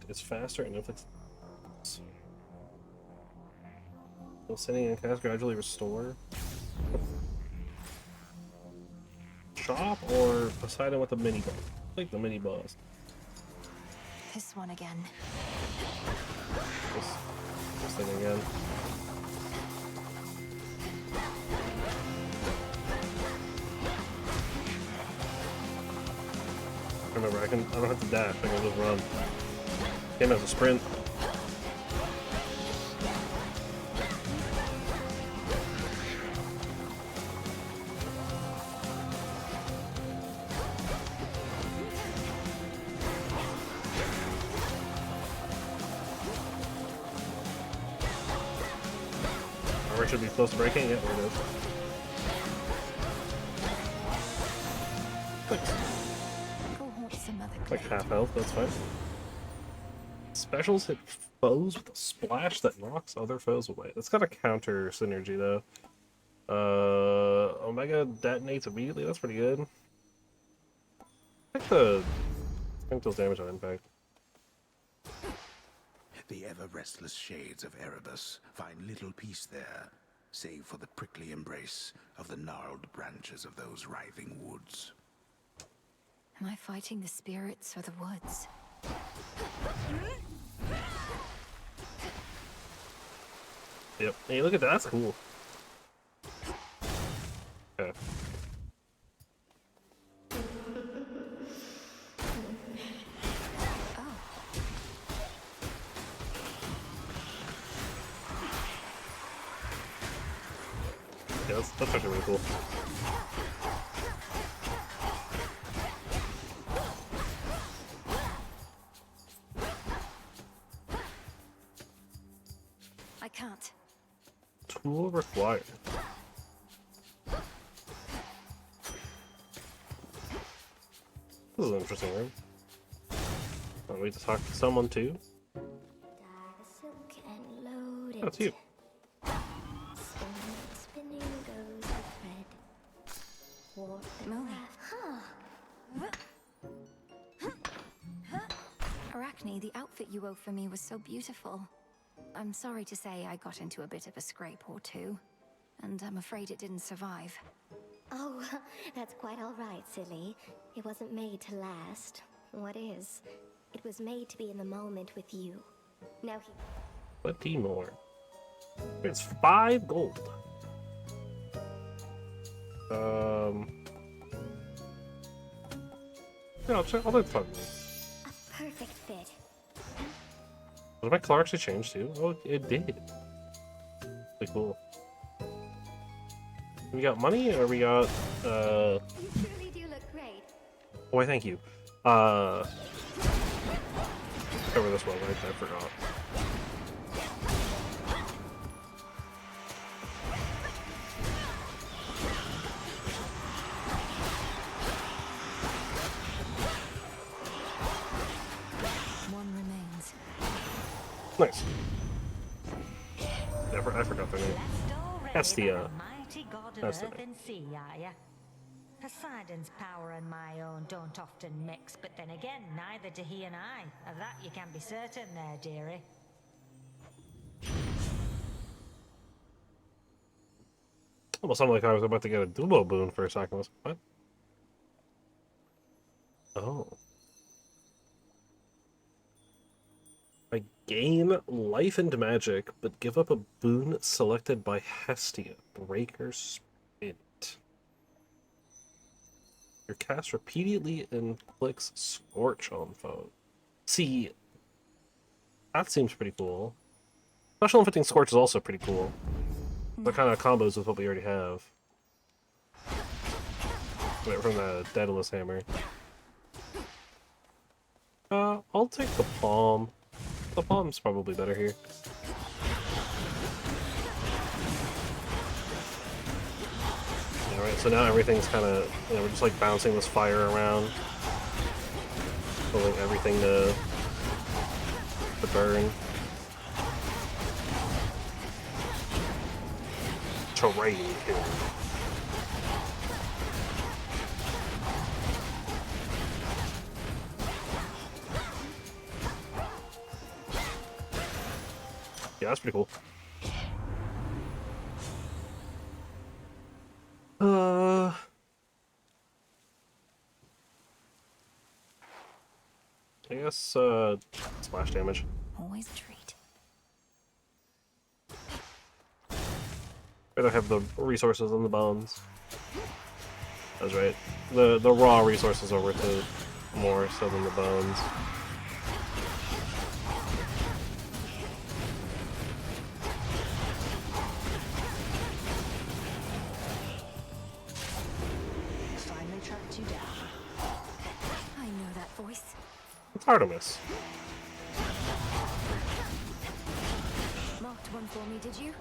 [SPEAKER 1] It's faster and inflicts. Will sending and cast gradually restore? Chop or Poseidon with a mini boss? I think the mini boss.
[SPEAKER 3] This one again.
[SPEAKER 1] This thing again. Remember, I don't have to dash. I can just run. Game has a sprint. Armor should be close to breaking. Yeah, there it is. Thanks.
[SPEAKER 3] Go haunt some other
[SPEAKER 1] Like half health, that's fine. Specials hit foes with a splash that knocks other foes away. That's got a counter synergy though. Omega detonates immediately, that's pretty good. I think deals damage on impact.
[SPEAKER 11] The ever-restless shades of Erebus find little peace there, save for the prickly embrace of the gnarled branches of those writhing woods.
[SPEAKER 3] Am I fighting the spirits or the woods?
[SPEAKER 1] Yep. Hey, look at that, that's cool. Okay. Yeah, that's actually really cool.
[SPEAKER 3] I can't.
[SPEAKER 1] Tool required. This is an interesting room. I'll wait to talk to someone too.
[SPEAKER 15] Dye the silk and load it.
[SPEAKER 1] That's you.
[SPEAKER 3] Arachne, the outfit you wove for me was so beautiful. I'm sorry to say I got into a bit of a scrape or two, and I'm afraid it didn't survive.
[SPEAKER 15] Oh, that's quite all right, silly. It wasn't made to last. What is? It was made to be in the moment with you. Now he...
[SPEAKER 1] 20 more. It's 5 gold. Yeah, I'll do fun.
[SPEAKER 15] Perfect fit.
[SPEAKER 1] Did my color actually change too? Oh, it did. Pretty cool. We got money, or we got,
[SPEAKER 15] You truly do look great.
[SPEAKER 1] Boy, thank you. Cover this one, right? I forgot.
[SPEAKER 3] One remains.
[SPEAKER 1] Nice. Yeah, I forgot their name. Hestia.
[SPEAKER 13] Mighty god of
[SPEAKER 1] That's the
[SPEAKER 13] earth and sea, are ya? Poseidon's power and my own don't often mix, but then again, neither do he and I. Of that you can be certain there, dearie.
[SPEAKER 1] Almost sounded like I was about to get a Dubo boon for a second. I was like, what? Oh. I gain life and magic, but give up a boon selected by Hestia. Breaker's Spirit. Your cast repeatedly inflicts Scorch on foe. See, that seems pretty cool. Special inflicting Scorch is also pretty cool. They're kind of combos with what we already have. Wait, from the Daedalus Hammer. I'll take the Palm. The Palm's probably better here. Alright, so now everything's kind of, you know, we're just like bouncing this fire around. Pulling everything to burn. Terrain kill. Yeah, that's pretty cool. I guess, splash damage.
[SPEAKER 3] Always a treat.
[SPEAKER 1] I don't have the resources and the bones. That's right. The raw resources are worth it more so than the bones.
[SPEAKER 9] Finally tracked you down.
[SPEAKER 3] I know that voice.
[SPEAKER 1] It's Artemis.
[SPEAKER 3] Marked one for me, did you?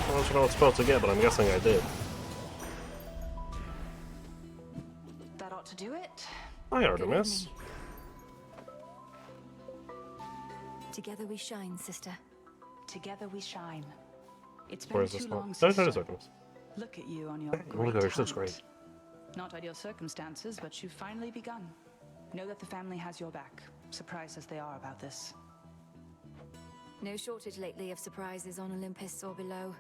[SPEAKER 1] I don't know what spell to get, but I'm guessing I did.
[SPEAKER 9] That ought to do it.
[SPEAKER 1] Hi, Artemis.
[SPEAKER 3] Together we shine, sister.
[SPEAKER 16] Together we shine. It's
[SPEAKER 1] Where
[SPEAKER 16] been
[SPEAKER 1] is this
[SPEAKER 16] too
[SPEAKER 1] one?
[SPEAKER 16] long,
[SPEAKER 1] No, that is
[SPEAKER 16] sister.
[SPEAKER 1] Artemis.
[SPEAKER 16] Look at you on your
[SPEAKER 1] Oh my
[SPEAKER 16] great
[SPEAKER 1] gosh, that's
[SPEAKER 16] hunt.
[SPEAKER 1] great.
[SPEAKER 16] Not ideal circumstances, but you've finally begun. Know that the family has your back, surprised as they are about this.
[SPEAKER 3] No shortage lately of surprises on Olympus or below.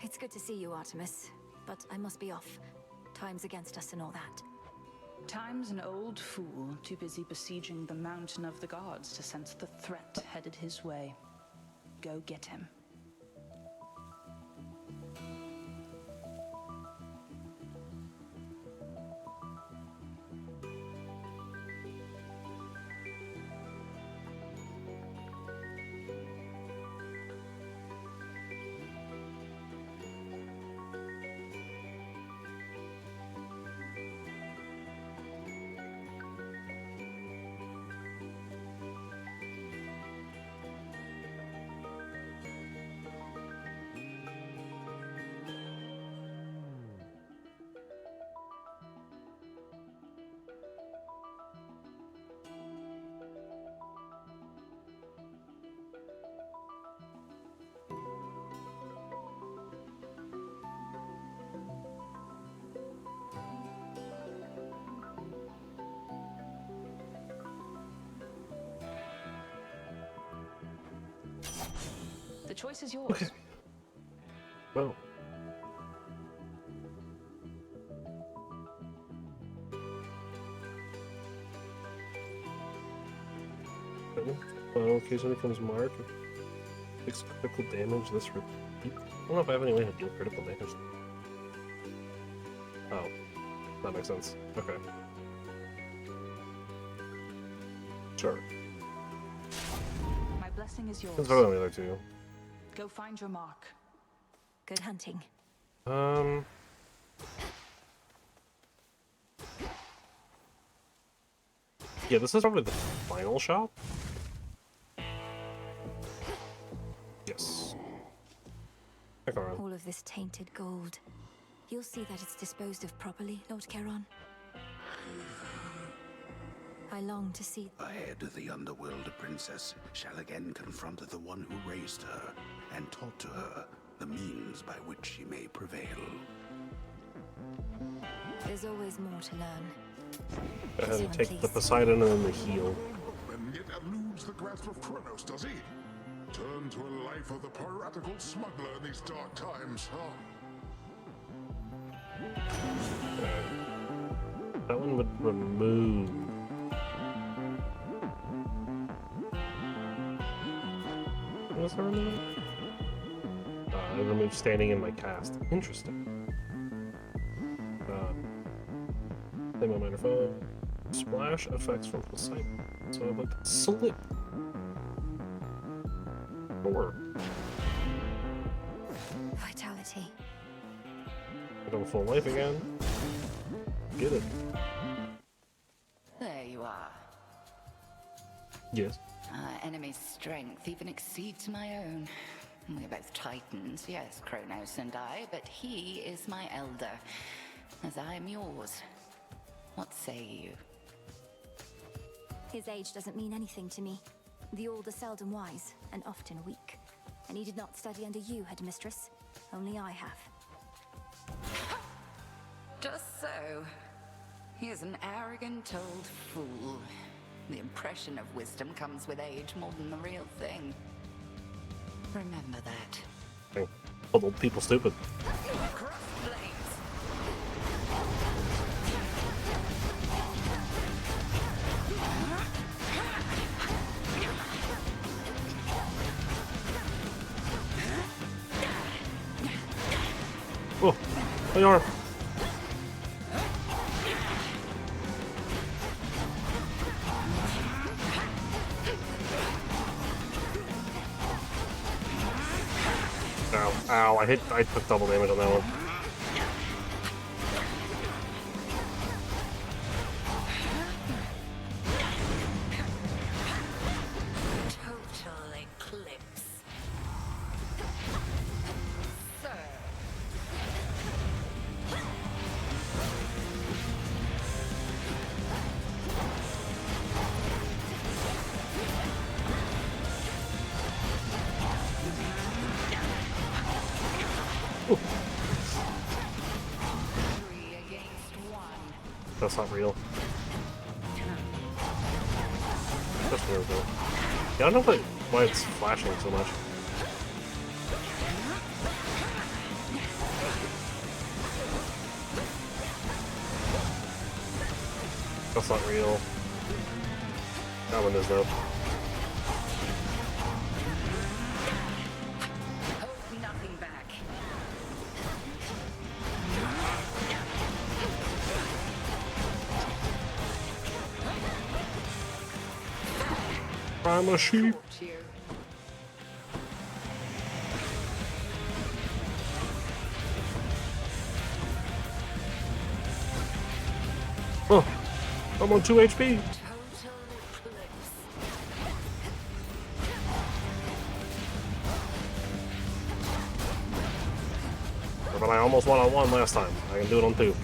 [SPEAKER 3] It's good to see you, Artemis, but I must be off. Time's against us and all that.
[SPEAKER 16] Time's an old fool, too busy besieging the mountain of the gods to sense the threat headed his way. Go get him. The choice is yours.
[SPEAKER 1] Okay. Well. Well, occasionally becomes marked. Takes critical damage. This repeat. I don't know if I have any way to deal critical damage. Oh, that makes sense. Okay. Sure.
[SPEAKER 16] My blessing is yours.
[SPEAKER 1] Let's vote on the other two.
[SPEAKER 16] Go find your mark.
[SPEAKER 3] Good hunting.
[SPEAKER 1] Yeah, this is probably the final shop. Yes.
[SPEAKER 3] All of this tainted gold. You'll see that it's disposed of properly, Lord Charon. I long to see...
[SPEAKER 11] Ahead of the underworld, a princess shall again confront the one who raised her, and taught to her the means by which she may prevail.
[SPEAKER 3] There's always more to learn.
[SPEAKER 1] Go ahead and take the Poseidon and then the heal.
[SPEAKER 2] And yet eludes the grasp of Kronos, does he? Turn to a life of the piratical smuggler in these dark times, huh?
[SPEAKER 1] That one would remove. What does that remove? It removes standing in my cast. Interesting. Name on minor foe. Splash effects from Poseidon. So I have like slip. Or
[SPEAKER 3] vitality.
[SPEAKER 1] I go full life again. Get it.
[SPEAKER 6] There you are.
[SPEAKER 1] Yes.
[SPEAKER 6] Our enemy's strength even exceeds my own. We're both titans, yes, Kronos and I, but he is my elder, as I am yours. What say you?
[SPEAKER 3] His age doesn't mean anything to me. The old are seldom wise, and often weak. And he did not study under you, headmistress. Only I have.
[SPEAKER 6] Just so. He is an arrogant old fool. The impression of wisdom comes with age more than the real thing. Remember that.
[SPEAKER 1] Hey, old people stupid. Oh, they are. Ow, ow, I took double damage on that one.
[SPEAKER 6] Total eclipse. Sir.
[SPEAKER 1] That's not real. That's real though. Yeah, I don't know why it's flashing so much. That's not real. That one is though.
[SPEAKER 6] Hold nothing back.
[SPEAKER 1] I'm a sheep. Oh, I'm on 2 HP. But I almost won on 1 last time. I can do it on 2.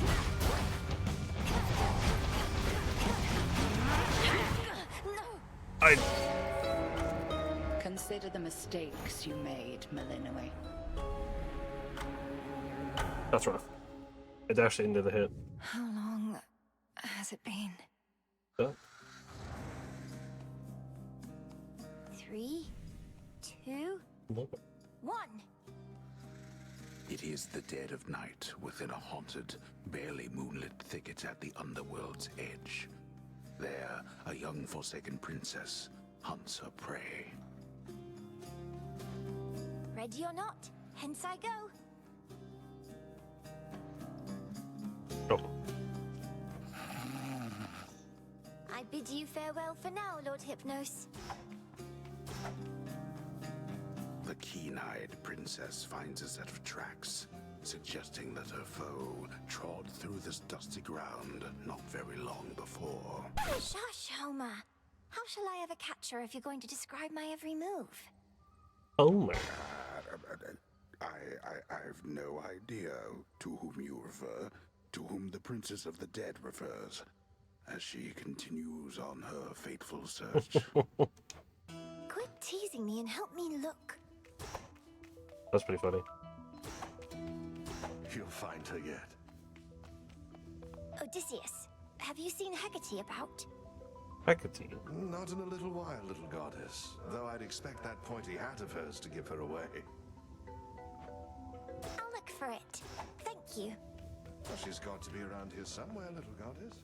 [SPEAKER 6] Consider the mistakes you made, Malinoi.
[SPEAKER 1] That's rough. I dashed into the hit.
[SPEAKER 3] How long has it been?
[SPEAKER 1] Huh?
[SPEAKER 3] 3, 2. One.
[SPEAKER 11] It is the dead of night within a haunted, barely moonlit thicket at the underworld's edge. There, a young forsaken princess hunts her prey.
[SPEAKER 3] Ready or not, hence I go.
[SPEAKER 1] Oh.
[SPEAKER 3] I bid you farewell for now, Lord Hypnos.
[SPEAKER 11] The keen-eyed princess finds a set of tracks, suggesting that her foe trod through this dusty ground not very long before.
[SPEAKER 3] Shush, Homer. How shall I ever catch her if you're going to describe my every move?
[SPEAKER 1] Homer.
[SPEAKER 11] I've no idea to whom you refer, to whom the Princess of the Dead refers, as she continues on her fateful search.
[SPEAKER 3] Quit teasing me and help me look.
[SPEAKER 1] That's pretty funny.
[SPEAKER 10] You'll find her yet.
[SPEAKER 3] Odysseus, have you seen Hecate about?
[SPEAKER 1] Hecate?
[SPEAKER 10] Not in a little while, little goddess. Though I'd expect that pointy hat of hers to give her away.
[SPEAKER 3] I'll look for it. Thank you.
[SPEAKER 10] Well, she's got to be around here somewhere, little goddess.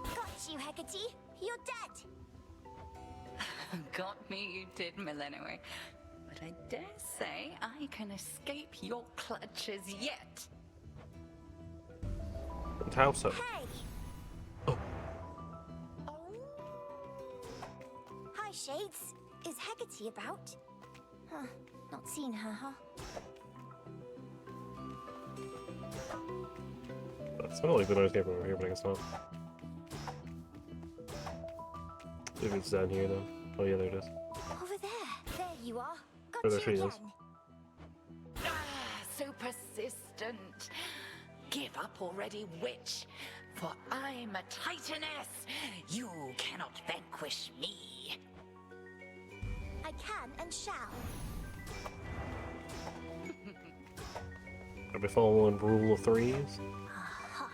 [SPEAKER 3] Got you, Hecate. You're dead.
[SPEAKER 6] Got me, you did, Millennium. But I dare say I can escape your clutches yet.
[SPEAKER 1] And how so?
[SPEAKER 3] Hey!
[SPEAKER 1] Oh.
[SPEAKER 3] Hi, Shades. Is Hecate about? Huh. Not seen her, huh?
[SPEAKER 1] That sounded like the noise came from over here, but I guess not. If it's down here, though. Oh, yeah, there it is.
[SPEAKER 3] Over there. There you are. Got
[SPEAKER 1] Oh, there
[SPEAKER 3] you
[SPEAKER 1] she
[SPEAKER 3] again.
[SPEAKER 1] is.
[SPEAKER 6] So persistent. Give up already, witch. For I'm a titaness. You cannot vanquish me.
[SPEAKER 3] I can and shall.
[SPEAKER 1] Are we following rule of threes?
[SPEAKER 3] Aha.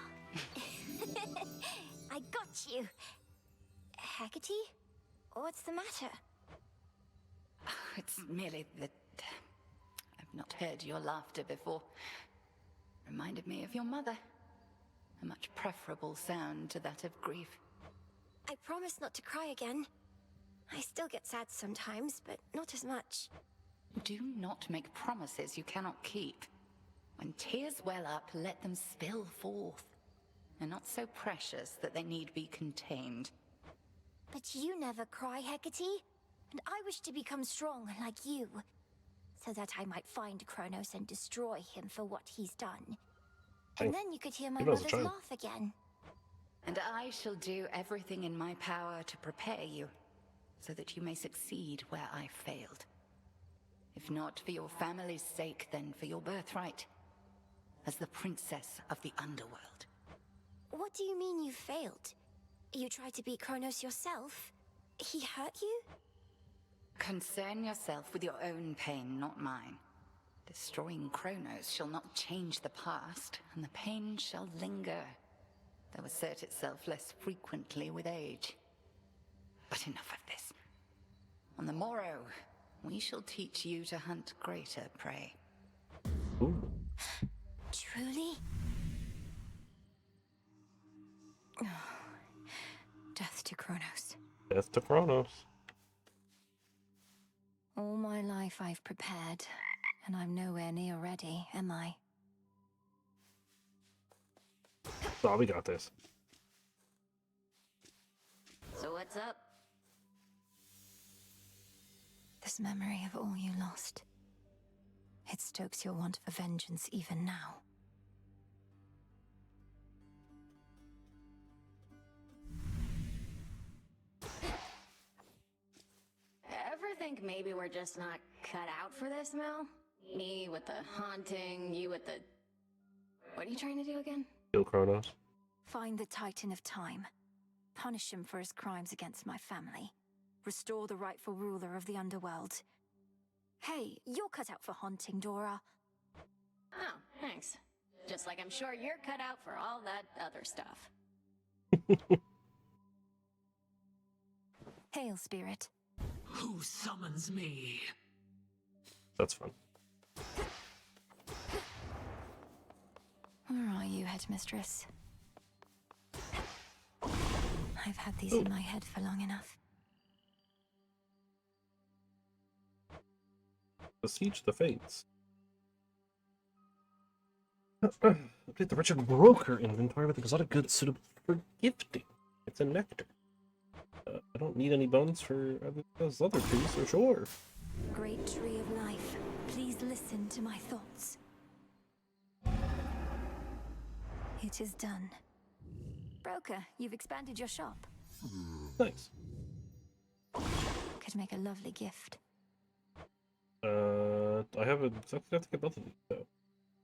[SPEAKER 3] I got you. Hecate? What's the matter?
[SPEAKER 6] It's merely that I've not heard your laughter before. Reminded me of your mother. A much preferable sound to that of grief.
[SPEAKER 3] I promise not to cry again. I still get sad sometimes, but not as much.
[SPEAKER 6] Do not make promises you cannot keep. When tears well up, let them spill forth. They're not so precious that they need be contained.
[SPEAKER 3] But you never cry, Hecate. And I wish to become strong like you. So that I might find Kronos and destroy him for what he's done. And then you could hear my mother's laugh again.
[SPEAKER 6] And I shall do everything in my power to prepare you, so that you may succeed where I failed. If not for your family's sake, then for your birthright, as the princess of the underworld.
[SPEAKER 3] What do you mean you failed? You tried to beat Kronos yourself? He hurt you?
[SPEAKER 6] Concern yourself with your own pain, not mine. Destroying Kronos shall not change the past, and the pain shall linger, though assert itself less frequently with age. But enough of this. On the morrow, we shall teach you to hunt greater prey.
[SPEAKER 1] Ooh.
[SPEAKER 3] Truly? Death to Kronos.
[SPEAKER 1] Death to Kronos.
[SPEAKER 3] All my life I've prepared, and I'm nowhere near ready, am I?
[SPEAKER 1] Oh, we got this.
[SPEAKER 8] So what's up?
[SPEAKER 3] This memory of all you lost. It stokes your want for vengeance even now.
[SPEAKER 8] Ever think maybe we're just not cut out for this, Mel? Me with the haunting, you with the... What are you trying to do again?
[SPEAKER 1] Kill Kronos.
[SPEAKER 3] Find the Titan of Time. Punish him for his crimes against my family. Restore the rightful ruler of the underworld. Hey, you're cut out for haunting, Dora.
[SPEAKER 8] Oh, thanks. Just like I'm sure you're cut out for all that other stuff.
[SPEAKER 3] Hail, spirit.
[SPEAKER 7] Who summons me?
[SPEAKER 1] That's fun.
[SPEAKER 3] Where are you, headmistress? I've had these in my head for long enough.
[SPEAKER 1] Besiege the Fates. Update the Wretched Broker inventory with exotic goods suitable for gifting. It's a nectar. I don't need any bones for those other two, so sure.
[SPEAKER 3] Great tree of life, please listen to my thoughts. It is done. Broker, you've expanded your shop.
[SPEAKER 1] Nice.
[SPEAKER 3] Could make a lovely gift.
[SPEAKER 1] I have to get both of these, though.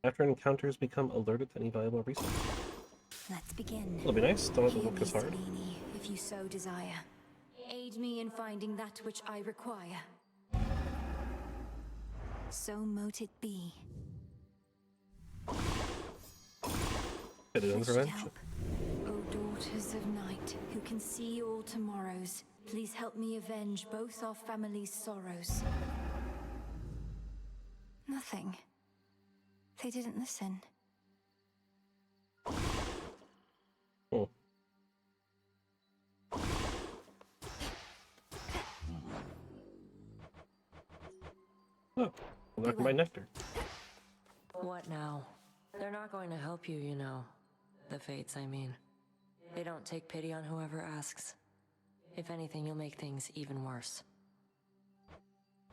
[SPEAKER 1] After encounters become alerted to any valuable resource.
[SPEAKER 3] Let's begin.
[SPEAKER 1] That'll be nice. Don't have to
[SPEAKER 3] Hear
[SPEAKER 1] look
[SPEAKER 3] me,
[SPEAKER 1] as hard.
[SPEAKER 3] Selene, if you so desire. Aid me in finding that which I require. So mote it be.
[SPEAKER 1] It is
[SPEAKER 3] This should
[SPEAKER 1] intervention.
[SPEAKER 3] help. O daughters of night, who can see all tomorrows, please help me avenge both our families' sorrows. Nothing. They didn't listen.
[SPEAKER 1] Oh. Oh, back my nectar.
[SPEAKER 9] What now? They're not going to help you, you know. The Fates, I mean. They don't take pity on whoever asks. If anything, you'll make things even worse.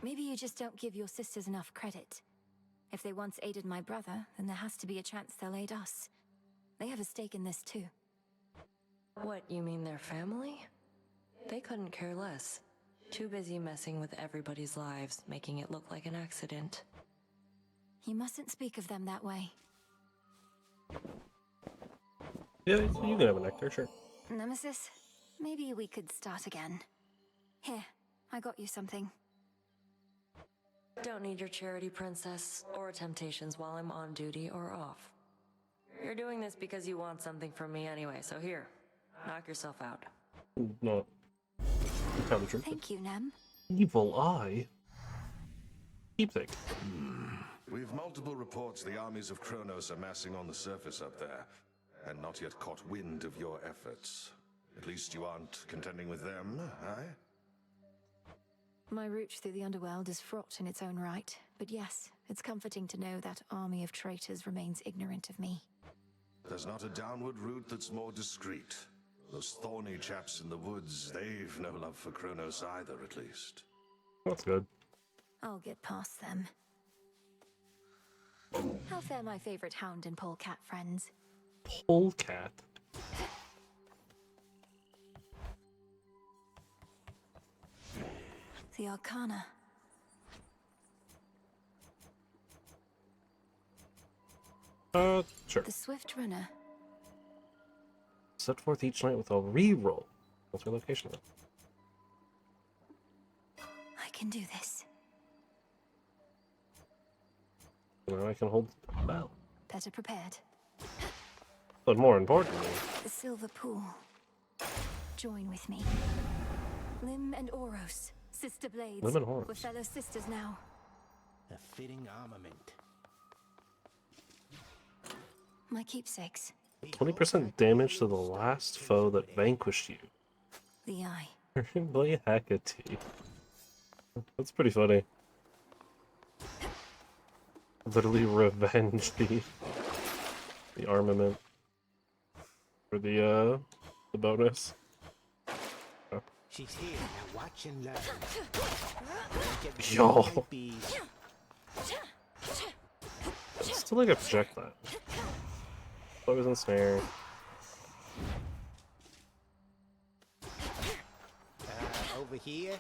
[SPEAKER 3] Maybe you just don't give your sisters enough credit. If they once aided my brother, then there has to be a chance they'll aid us. They have a stake in this too.
[SPEAKER 9] What, you mean their family? They couldn't care less. Too busy messing with everybody's lives, making it look like an accident.
[SPEAKER 3] You mustn't speak of them that way.
[SPEAKER 1] Yeah, you can have a nectar, sure.
[SPEAKER 3] Nemesis, maybe we could start again. Here, I got you something.
[SPEAKER 9] Don't need your charity, princess, or temptations while I'm on duty or off. You're doing this because you want something from me anyway, so here, knock yourself out.
[SPEAKER 1] No.
[SPEAKER 3] Thank you, Nem.
[SPEAKER 1] Evil eye. Keepsake.
[SPEAKER 10] We've multiple reports the armies of Kronos are massing on the surface up there, and not yet caught wind of your efforts. At least you aren't contending with them, aye?
[SPEAKER 3] My route through the underworld is fraught in its own right, but yes, it's comforting to know that army of traitors remains ignorant of me.
[SPEAKER 10] There's not a downward route that's more discreet. Those thorny chaps in the woods, they've no love for Kronos either, at least.
[SPEAKER 1] That's good.
[SPEAKER 3] I'll get past them. How fare my favorite hound and polecat friends?
[SPEAKER 1] Polecat?
[SPEAKER 3] The Arcana.
[SPEAKER 1] Sure.
[SPEAKER 3] The Swift Runner.
[SPEAKER 1] Set forth each night with a reroll. What's your location then?
[SPEAKER 3] I can do this.
[SPEAKER 1] Now I can hold well.
[SPEAKER 3] Better prepared.
[SPEAKER 1] But more importantly,
[SPEAKER 3] The Silver Pool. Join with me. Lim and Oros, sister blades.
[SPEAKER 1] Lim and Oros.
[SPEAKER 3] We're fellow sisters now.
[SPEAKER 12] A fitting armament.
[SPEAKER 3] My keepsakes.
[SPEAKER 1] 20% damage to the last foe that vanquished you.
[SPEAKER 3] The Eye.
[SPEAKER 1] Play Hecate. That's pretty funny. Literally revenge the armament for the bonus. Oh.
[SPEAKER 12] She's here, now watch and learn.
[SPEAKER 1] Yo. Still like a projectile. Poison snare.
[SPEAKER 12] Over here.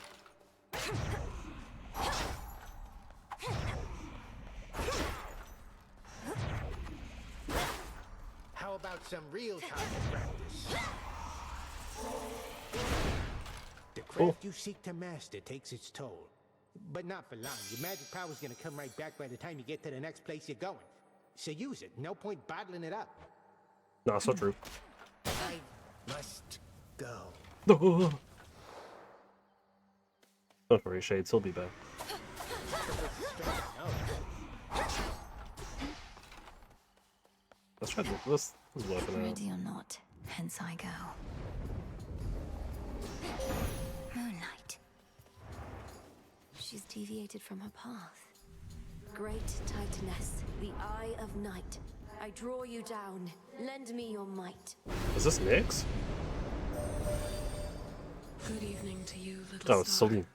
[SPEAKER 12] How about some real target practice? The craft you seek to master takes its toll. But not for long. Your magic power's gonna come right back by the time you get to the next place you're going. So use it. No point bottling it up.
[SPEAKER 1] No, so true.
[SPEAKER 12] I must go.
[SPEAKER 1] Don't worry, Shades, he'll be back. Let's try this weapon out.
[SPEAKER 3] Ready or not, hence I go. Moonlight. She's deviated from her path. Great Titaness, the Eye of Night. I draw you down. Lend me your might.
[SPEAKER 1] Is this Nyx?
[SPEAKER 7] Good evening to you, little
[SPEAKER 1] Oh, it's
[SPEAKER 7] star.
[SPEAKER 1] Celine.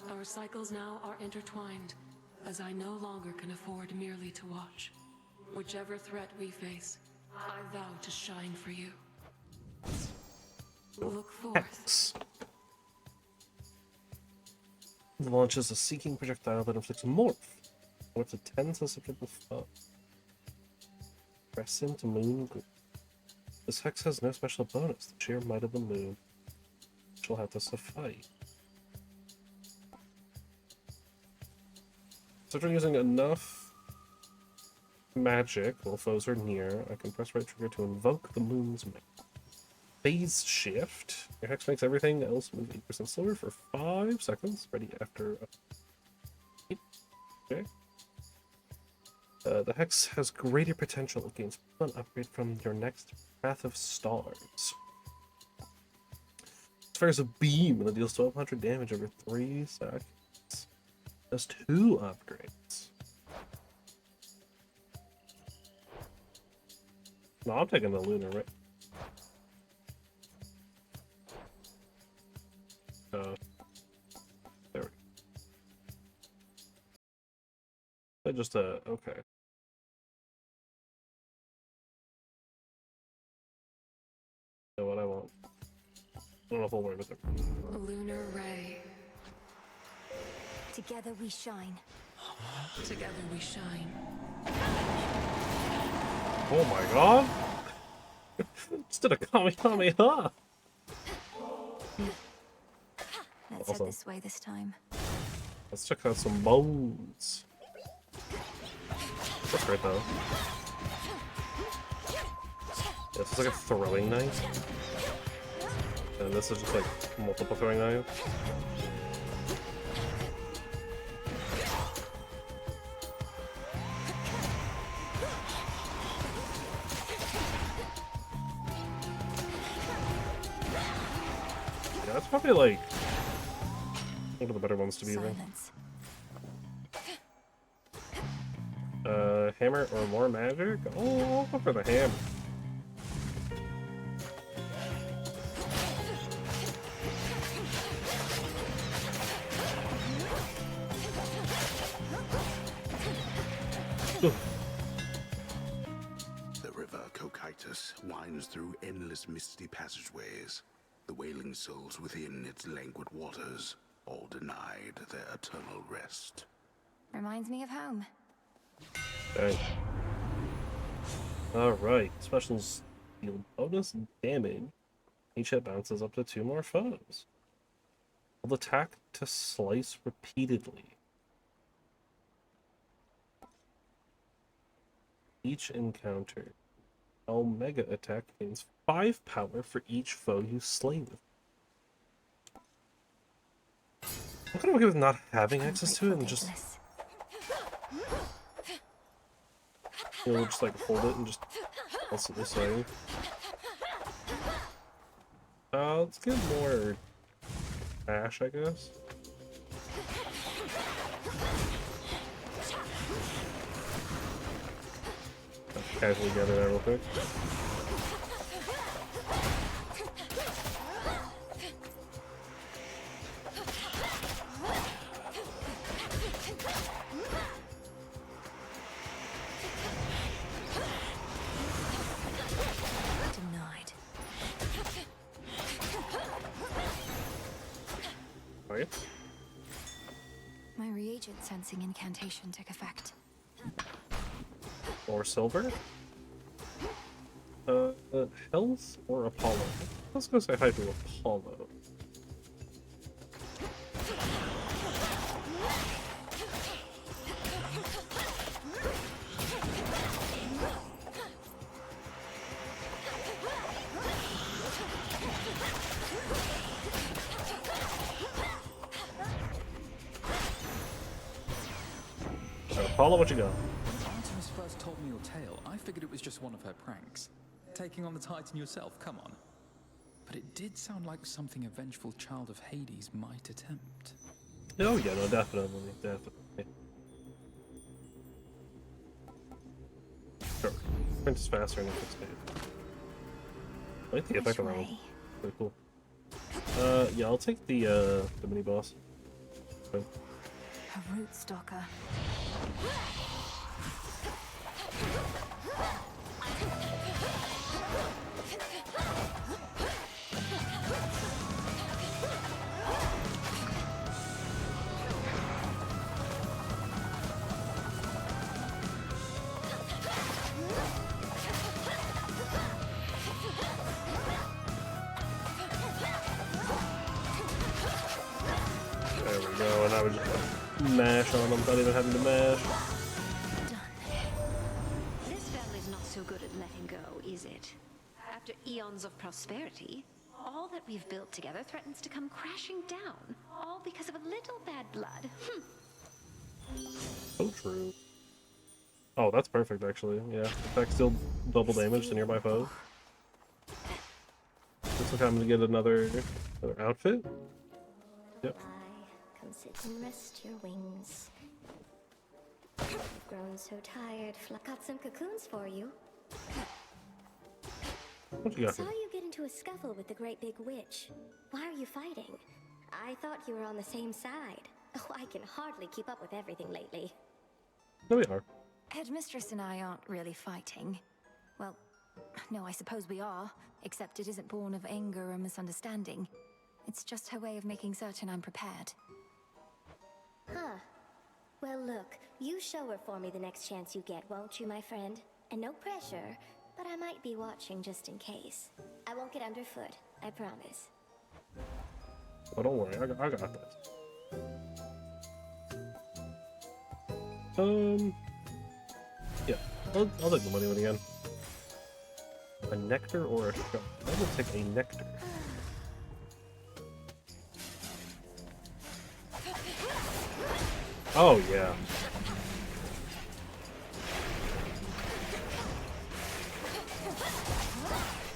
[SPEAKER 7] Our cycles now are intertwined, as I no longer can afford merely to watch. Whichever threat we face, I vow to shine for you. Look forth.
[SPEAKER 1] Hex. Launches a seeking projectile that inflicts morph. Up to 10 susceptible foe. Press into moon. This hex has no special bonus. The sheer might of the moon shall have to suffice. So after using enough magic while foes are near, I can press right trigger to invoke the moon's might. Phase shift. Your hex makes everything else move 8% slower for 5 seconds. Ready after. Okay. The hex has greater potential against one upgrade from your next Path of Stars. It fires a beam that deals 1200 damage over 3 seconds. Does 2 upgrades. No, I'm taking the lunar, right? There we go. I just, okay. Know what I want. I don't know if I'll worry with it.
[SPEAKER 7] Lunar ray.
[SPEAKER 3] Together we shine.
[SPEAKER 7] Together we shine.
[SPEAKER 1] Oh my god! Just did a Kamehameha!
[SPEAKER 3] Let's
[SPEAKER 1] Awesome.
[SPEAKER 3] head this way this time.
[SPEAKER 1] Let's check out some bones. That's great though. Yeah, this is like a throwing knife. And this is just like multiple throwing knives. Yeah, that's probably like one of the better ones to be using. Hammer or more magic? Oh, I'll go for the hammer.
[SPEAKER 11] The river Cocytus winds through endless misty passageways. The wailing souls within its languid waters, all denied their eternal rest.
[SPEAKER 3] Reminds me of home.
[SPEAKER 1] Dang. Alright, specials deal bonus damage. Each hit bounces up to 2 more foes. Will attack to slice repeatedly. Each encounter. Omega attack gains 5 power for each foe you slay with. I'm kind of okay with not having access to it and just... You'll just like hold it and just constantly slay. Let's get more ash, I guess. Casually gather that real quick.
[SPEAKER 3] Denied.
[SPEAKER 1] Right.
[SPEAKER 3] My reagent sensing incantation took effect.
[SPEAKER 1] Or silver. Health or Apollo? Let's go say hi to Apollo. Alright, Paula, what you got?
[SPEAKER 4] When Artemis first told me your tale, I figured it was just one of her pranks. Taking on the Titan yourself, come on. But it did sound like something a vengeful child of Hades might attempt.
[SPEAKER 1] Oh yeah, no, definitely, definitely. Sure. Sprint is faster in this state. I like the effect on that one. Pretty cool. Yeah, I'll take the mini boss. Okay.
[SPEAKER 3] A root stalker.
[SPEAKER 1] There we go, and I would just mash on them without even having to mash.
[SPEAKER 14] This spell is not so good at letting go, is it? After eons of prosperity, all that we've built together threatens to come crashing down, all because of a little bad blood.
[SPEAKER 1] So true. Oh, that's perfect, actually. Yeah, effect still double damage to nearby foes. Looks like I'm gonna get another outfit. Yep.
[SPEAKER 15] Come sit and rest your wings. You've grown so tired. I've got some cocoons for you.
[SPEAKER 1] What you got
[SPEAKER 15] Saw
[SPEAKER 1] here?
[SPEAKER 15] you get into a scuffle with the great big witch. Why are you fighting? I thought you were on the same side. Oh, I can hardly keep up with everything lately.
[SPEAKER 1] No, we are.
[SPEAKER 3] Headmistress and I aren't really fighting. Well, no, I suppose we are, except it isn't born of anger or misunderstanding. It's just her way of making certain I'm prepared.
[SPEAKER 15] Huh. Well, look, you show her for me the next chance you get, won't you, my friend? And no pressure, but I might be watching just in case. I won't get underfoot, I promise.
[SPEAKER 1] Oh, don't worry, I got this. Yeah, I'll take the money one again. A nectar or a shot? I will take a nectar. Oh, yeah.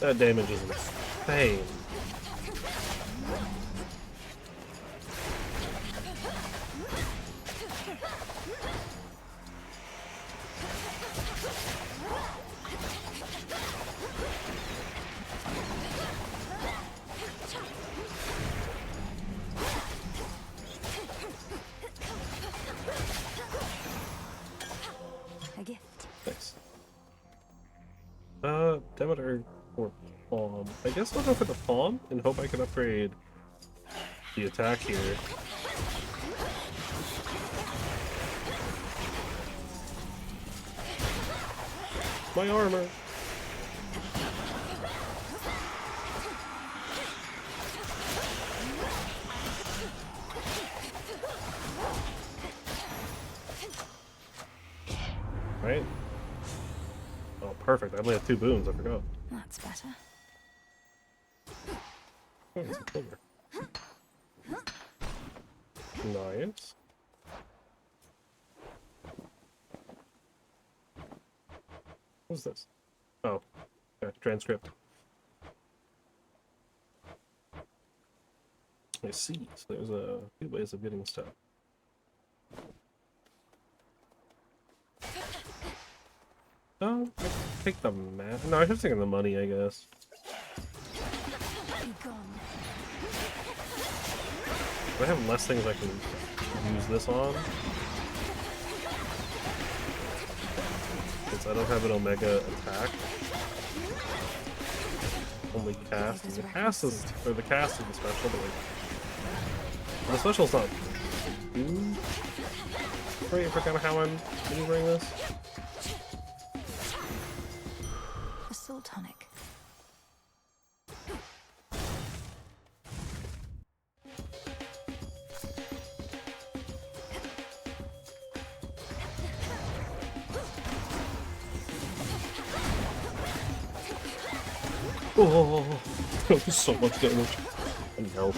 [SPEAKER 1] That damage is insane.
[SPEAKER 3] A gift.
[SPEAKER 1] Thanks. Demeter or Palm. I guess I'll go for the Palm and hope I can upgrade the attack here. My armor! Right? Oh, perfect. I only have 2 boons, I forgot.
[SPEAKER 3] That's better.
[SPEAKER 1] Oh, it's a clover. Nice. What's this? Oh, okay, transcript. I see. So there's a few ways of getting stuff. Oh, I take the mat. No, I should have taken the money, I guess. I have less things I can use this on. Since I don't have an Omega attack. Only cast. The cast is the special, but like the special's not too great for kind of how I'm maneuvering this.
[SPEAKER 3] A soul tonic.
[SPEAKER 1] Oh, that was so much damage. And health.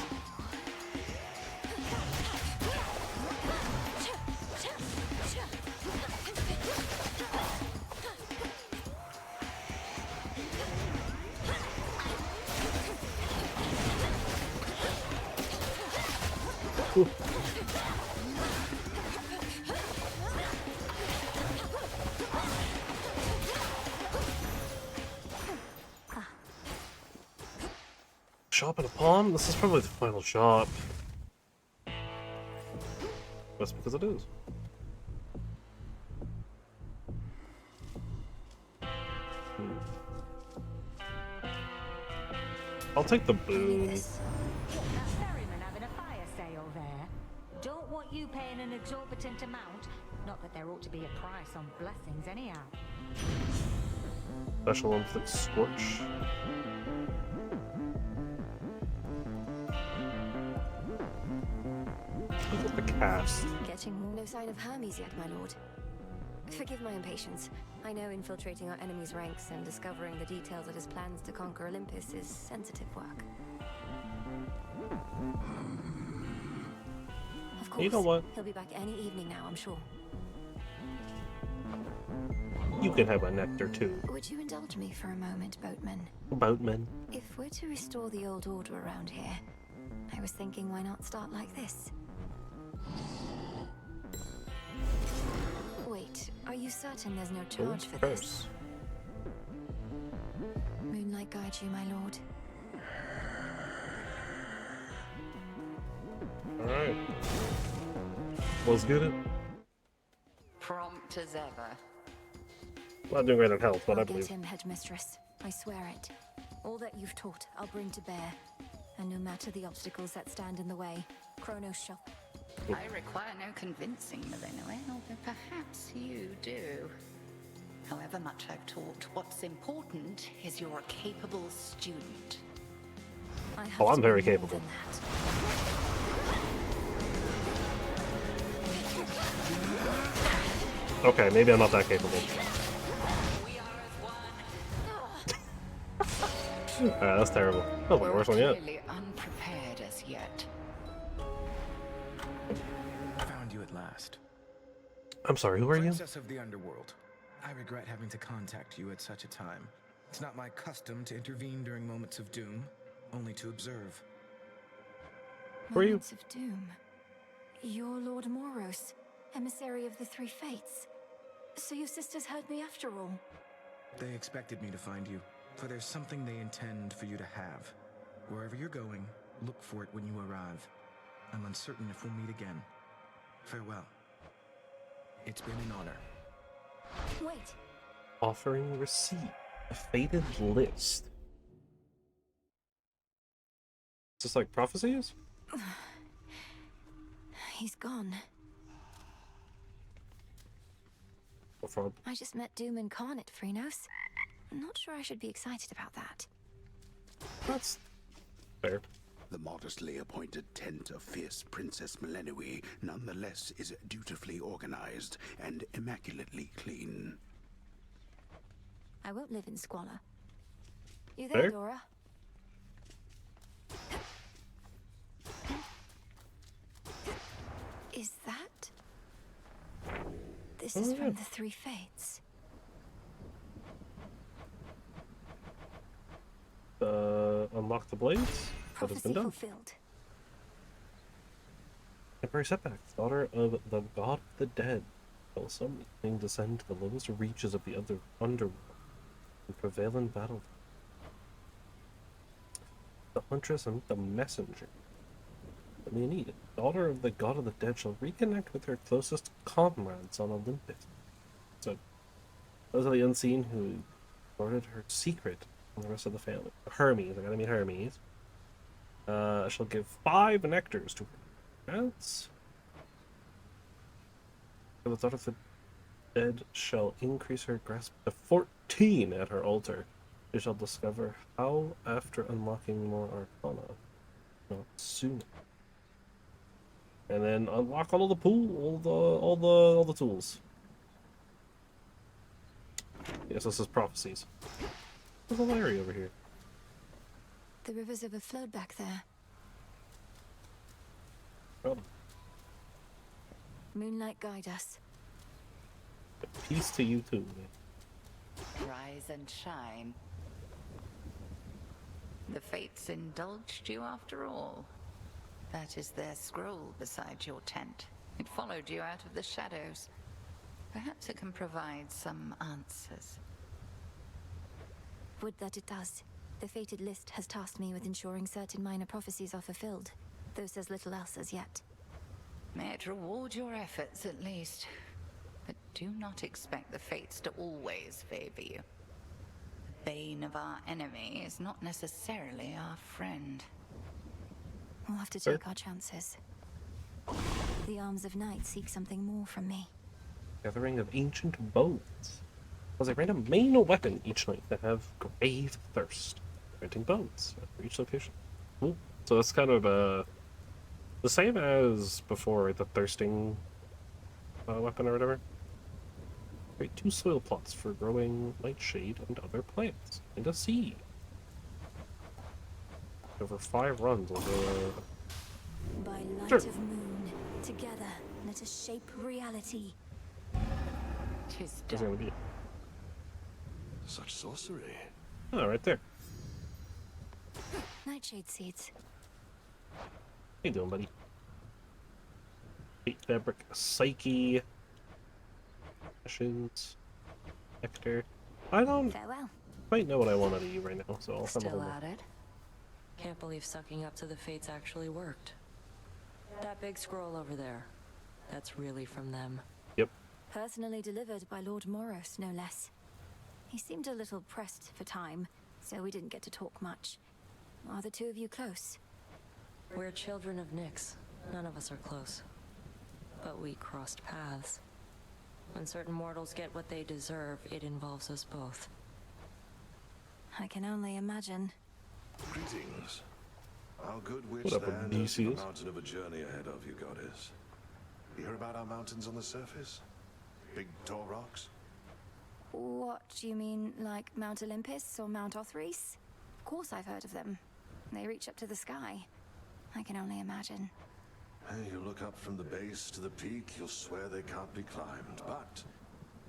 [SPEAKER 1] Shop and a palm? This is probably the final shop. That's because it is. I'll take the boon.
[SPEAKER 13] That ferryman having a fire sale there. Don't want you paying an exorbitant amount. Not that there ought to be a price on blessings anyhow.
[SPEAKER 1] Special inflict scorch. Look at the cast.
[SPEAKER 3] Getting no sign of Hermes yet, my lord. Forgive my impatience. I know infiltrating our enemy's ranks and discovering the details of his plans to conquer Olympus is sensitive work. Of course,
[SPEAKER 1] You know what?
[SPEAKER 3] He'll be back any evening now, I'm sure.
[SPEAKER 1] You can have a nectar too.
[SPEAKER 3] Would you indulge me for a moment, boatman?
[SPEAKER 1] Boatman.
[SPEAKER 3] If we're to restore the old order around here, I was thinking why not start like this? Wait, are you certain there's no charge for this? Moonlight guide you, my lord.
[SPEAKER 1] Alright. Let's get it.
[SPEAKER 6] Prompt as ever.
[SPEAKER 1] Not doing great on health, but I
[SPEAKER 3] I'll get
[SPEAKER 1] believe.
[SPEAKER 3] him, headmistress. I swear it. All that you've taught, I'll bring to bear. And no matter the obstacles that stand in the way, Kronos shall...
[SPEAKER 6] I require no convincing, Millennial, although perhaps you do. However much I've taught, what's important is you're a capable student.
[SPEAKER 1] Oh, I'm very capable. Okay, maybe I'm not that capable. That's terrible. That's my worst one yet.
[SPEAKER 6] Clearly unprepared as yet.
[SPEAKER 17] Found you at last.
[SPEAKER 1] I'm sorry, who are you?
[SPEAKER 17] Princess of the Underworld. I regret having to contact you at such a time. It's not my custom to intervene during moments of doom, only to observe.
[SPEAKER 1] Who are you?
[SPEAKER 3] Moments of doom. You're Lord Moros, emissary of the Three Fates. So your sisters heard me after all.
[SPEAKER 17] They expected me to find you, for there's something they intend for you to have. Wherever you're going, look for it when you arrive. I'm uncertain if we'll meet again. Farewell. It's been an honor.
[SPEAKER 3] Wait.
[SPEAKER 1] Offering receipt. A fated list. Is this like prophecies?
[SPEAKER 3] He's gone.
[SPEAKER 1] Or fraud?
[SPEAKER 3] I just met Doom incarnate, Phrynos. I'm not sure I should be excited about that.
[SPEAKER 1] That's fair.
[SPEAKER 11] The modestly appointed tent of fierce Princess Millennium nonetheless is dutifully organized and immaculately clean.
[SPEAKER 3] I won't live in squalor. You there,
[SPEAKER 1] Fair.
[SPEAKER 3] Dora? Is that? This is from the Three Fates.
[SPEAKER 1] Unlock the blades. That has been
[SPEAKER 3] Prophecy
[SPEAKER 1] done.
[SPEAKER 3] fulfilled.
[SPEAKER 1] Temporary setback. Daughter of the god of the dead. Shall some evening descend to the lowest reaches of the underworld and prevail in battle. The huntress and the messenger. What do you need? Daughter of the god of the dead shall reconnect with her closest comrades on Olympus. So, those are the unseen who guarded her secret from the rest of the family. Hermes, I gotta meet Hermes. Shall give 5 nectars to her. That's... The daughter of the dead shall increase her grasp to 14 at her altar. She shall discover how after unlocking more arcana. Not soon. And then unlock all of the pool, all the tools. Yes, this is prophecies. There's a Larry over here.
[SPEAKER 3] The rivers overflowed back there.
[SPEAKER 1] Oh,
[SPEAKER 3] Moonlight guide us.
[SPEAKER 1] peace to you too. Man.
[SPEAKER 6] Rise and shine. The fates indulged you after all. That is their scroll beside your tent. It followed you out of the shadows. Perhaps it can provide some answers.
[SPEAKER 3] Would that it does. The fated list has tasked me with ensuring certain minor prophecies are fulfilled, though says little else as yet.
[SPEAKER 6] May it reward your efforts at least. But do not expect the fates to always favor you. The bane of our enemy is not necessarily our friend.
[SPEAKER 3] We'll have to take our chances. The Arms of Night seek something more from me.
[SPEAKER 1] Gathering of ancient bones. Was a random main weapon each night that have grave thirst. Granting bones for each location. Cool. So that's kind of the same as before, right? The thirsting weapon or whatever. Create 2 soil plots for growing nightshade and other plants. And a seed. Over 5 runs will go.
[SPEAKER 3] By light of moon, together, let us shape reality.
[SPEAKER 6] 'Tis
[SPEAKER 1] What's it gonna be?
[SPEAKER 10] Such sorcery.
[SPEAKER 1] Oh, right there.
[SPEAKER 3] Nightshade seeds.
[SPEAKER 1] How you doing, buddy? Fate fabric, psyche, ashes, nectar. I don't
[SPEAKER 3] Farewell.
[SPEAKER 1] quite know what I want out of you right now, so I'll have a
[SPEAKER 9] Still
[SPEAKER 1] hold
[SPEAKER 9] at it? Can't believe sucking up to the fates actually worked. That big scroll over there, that's really from them.
[SPEAKER 1] Yep.
[SPEAKER 3] Personally delivered by Lord Moros, no less. He seemed a little pressed for time, so we didn't get to talk much. Are the 2 of you close?
[SPEAKER 9] We're children of Nyx. None of us are close. But we crossed paths. When certain mortals get what they deserve, it involves us both.
[SPEAKER 3] I can only imagine.
[SPEAKER 10] Greetings. Our good witch
[SPEAKER 1] What up,
[SPEAKER 10] there knows the
[SPEAKER 1] Odysseus?
[SPEAKER 10] mountain of a journey ahead of you, goddess. You hear about our mountains on the surface? Big tall rocks?
[SPEAKER 3] What, do you mean like Mount Olympus or Mount Othries? Of course I've heard of them. They reach up to the sky. I can only imagine.
[SPEAKER 10] Hey, you look up from the base to the peak, you'll swear they can't be climbed. But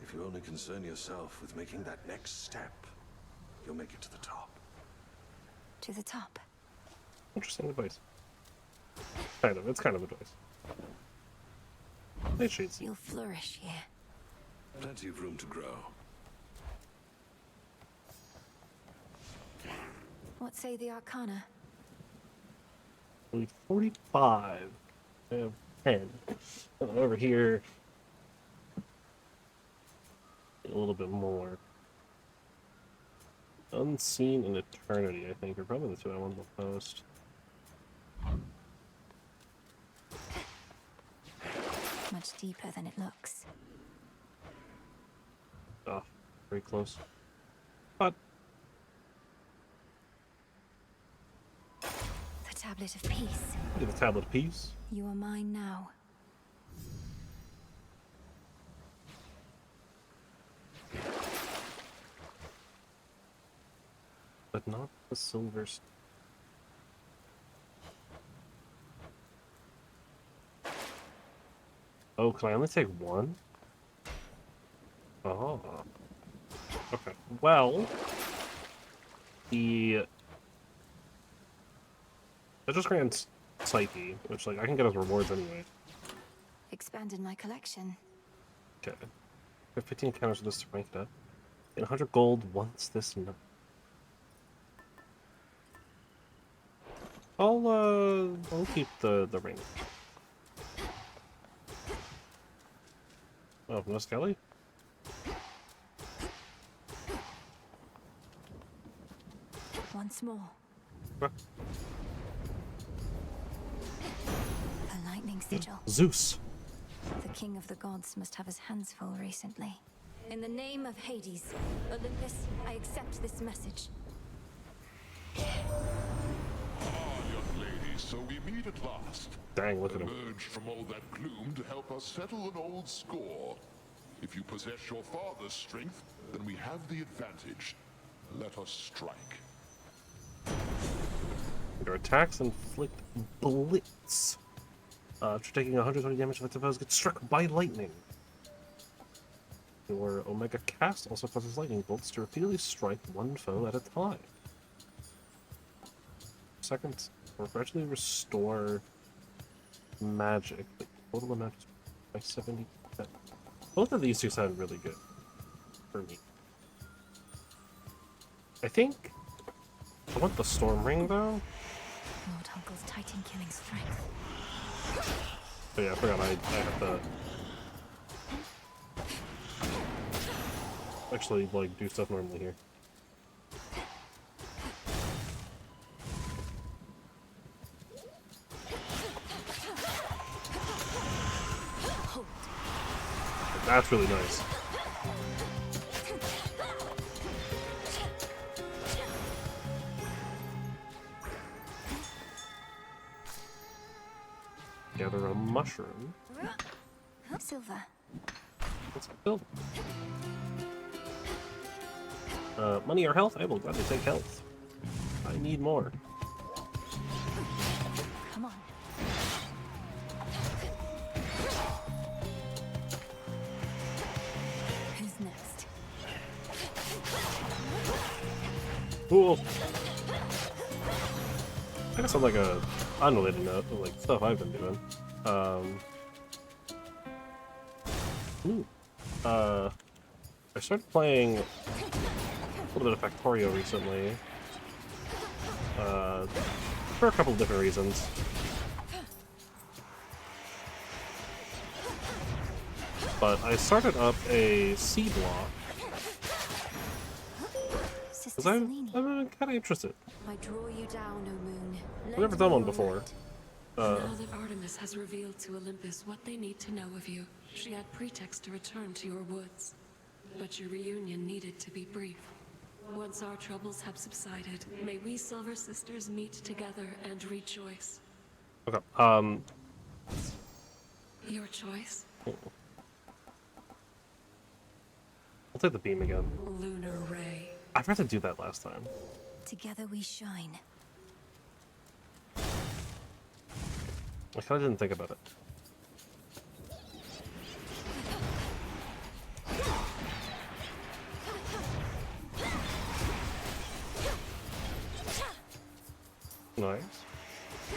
[SPEAKER 10] if you only concern yourself with making that next step, you'll make it to the top.
[SPEAKER 3] To the top.
[SPEAKER 1] Interesting advice. Kind of. It's kind of advice. Nightshade seed.
[SPEAKER 3] You'll flourish here.
[SPEAKER 10] Plenty of room to grow.
[SPEAKER 3] What say the Arcana?
[SPEAKER 1] I believe 45. I have 10. And over here, a little bit more. Unseen in Eternity, I think, are probably the 2 I want the most.
[SPEAKER 3] Much deeper than it looks.
[SPEAKER 1] Oh, very close. But
[SPEAKER 3] The Tablet of Peace.
[SPEAKER 1] get the Tablet of Peace.
[SPEAKER 3] You are mine now.
[SPEAKER 1] But not the silver. Oh, can I only take 1? Oh. Okay. Well, that just grants Psyche, which like I can get as rewards anyway.
[SPEAKER 3] Expanded my collection.
[SPEAKER 1] Okay. I have 15 counters with this to rank it up. And 100 gold once this night. I'll keep the ring. Oh, no Skelly?
[SPEAKER 3] Once more.
[SPEAKER 1] What?
[SPEAKER 3] A lightning sigil.
[SPEAKER 1] Zeus.
[SPEAKER 3] The king of the gods must have his hands full recently. In the name of Hades, Olympus, I accept this message.
[SPEAKER 2] Ah, young lady, so we meet at last.
[SPEAKER 1] Dang, look at him.
[SPEAKER 2] Emerged from all that gloom to help us settle an old score. If you possess your father's strength, then we have the advantage. Let us strike.
[SPEAKER 1] Your attacks inflict blitz. After taking 120 damage, effective foes get struck by lightning. Your Omega cast also causes lightning bolts to repeatedly strike one foe at a time. Seconds, or gradually restore magic. The total amount is by 70%. Both of these two sound really good for me. I think I want the storm ring though.
[SPEAKER 3] Lord Uncle's Titan killing strength.
[SPEAKER 1] Oh yeah, I forgot I have to actually like do stuff normally here. That's really nice. Gather a mushroom.
[SPEAKER 3] Silver.
[SPEAKER 1] Let's build. Money or health? I will gladly take health. I need more.
[SPEAKER 3] Come on. Who's next?
[SPEAKER 1] Cool. I guess I'm like a unrelated note, like stuff I've been doing. I started playing a little bit of Factorio recently. For a couple of different reasons. But I started up a C block. Because I'm kind of interested.
[SPEAKER 3] I draw you down, O moon.
[SPEAKER 1] I've never done one before.
[SPEAKER 7] Now that Artemis has revealed to Olympus what they need to know of you, she had pretext to return to your woods. But your reunion needed to be brief. Once our troubles have subsided, may we Silver Sisters meet together and rejoice.
[SPEAKER 1] Okay,
[SPEAKER 7] Your choice?
[SPEAKER 1] I'll take the beam again.
[SPEAKER 7] Lunar Ray.
[SPEAKER 1] I forgot to do that last time.
[SPEAKER 3] Together we shine.
[SPEAKER 1] I kind of didn't think about it. Nice.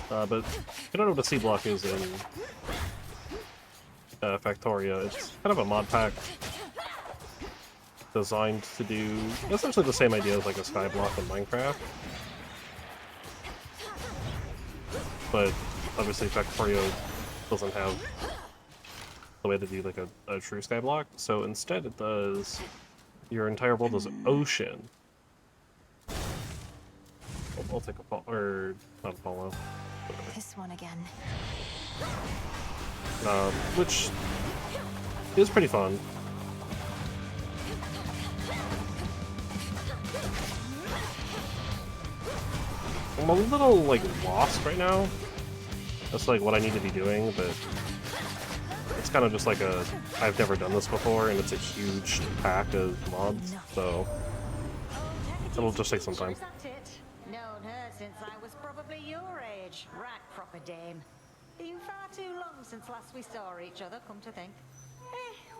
[SPEAKER 1] But if you don't know what a C block is in Factoria, it's kind of a mod pack designed to do essentially the same idea as like a sky block in Minecraft. But obviously Factorio doesn't have the way to do like a true sky block, so instead it does your entire world is ocean. I'll take a follow, or not a follow.
[SPEAKER 3] This one again.
[SPEAKER 1] Which is pretty fun. I'm a little like lost right now. That's like what I need to be doing, but it's kind of just like a I've never done this before, and it's a huge pack of mods, so it'll just take some time.
[SPEAKER 13] Known her since I was probably your age. Right proper dame. Been far too long since last we saw each other, come to think.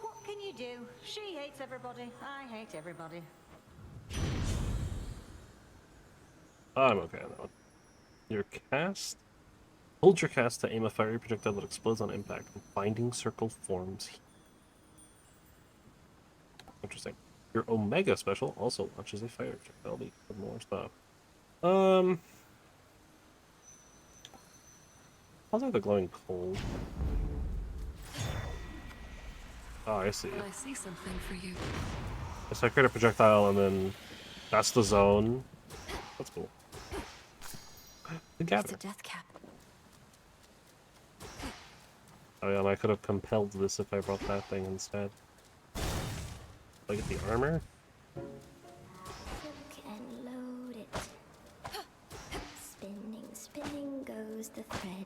[SPEAKER 13] What can you do? She hates everybody. I hate everybody.
[SPEAKER 1] I'm okay on that one. Your cast. Hold your cast to aim a fiery projectile that explodes on impact. Binding circle forms. Interesting. Your Omega special also launches a fire projectile. Need more stuff. I'll take the glowing coal. Oh, I see.
[SPEAKER 7] I see something for you.
[SPEAKER 1] So I create a projectile and then that's the zone. That's cool. The gather.
[SPEAKER 3] It's a death cap.
[SPEAKER 1] Oh yeah, and I could have compelled this if I brought that thing instead. Do I get the armor?
[SPEAKER 15] Hook and load it. Spinning, spinning goes the thread.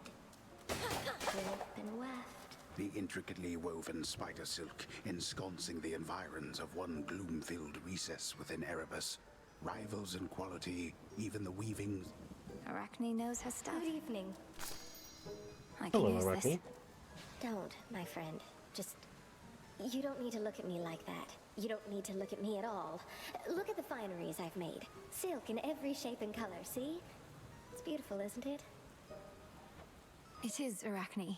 [SPEAKER 15] Whip and waft.
[SPEAKER 11] The intricately woven spider silk ensconcing the environs of one gloom-filled recess within Erebus. Rivals in quality, even the weavings.
[SPEAKER 3] Arachne knows her stuff.
[SPEAKER 15] Good evening.
[SPEAKER 3] I can
[SPEAKER 1] Hello,
[SPEAKER 3] use
[SPEAKER 1] Arachne.
[SPEAKER 3] this.
[SPEAKER 15] Don't, my friend. Just... You don't need to look at me like that. You don't need to look at me at all. Look at the fineries I've made. Silk in every shape and color, see? It's beautiful, isn't it?
[SPEAKER 3] It is Arachne.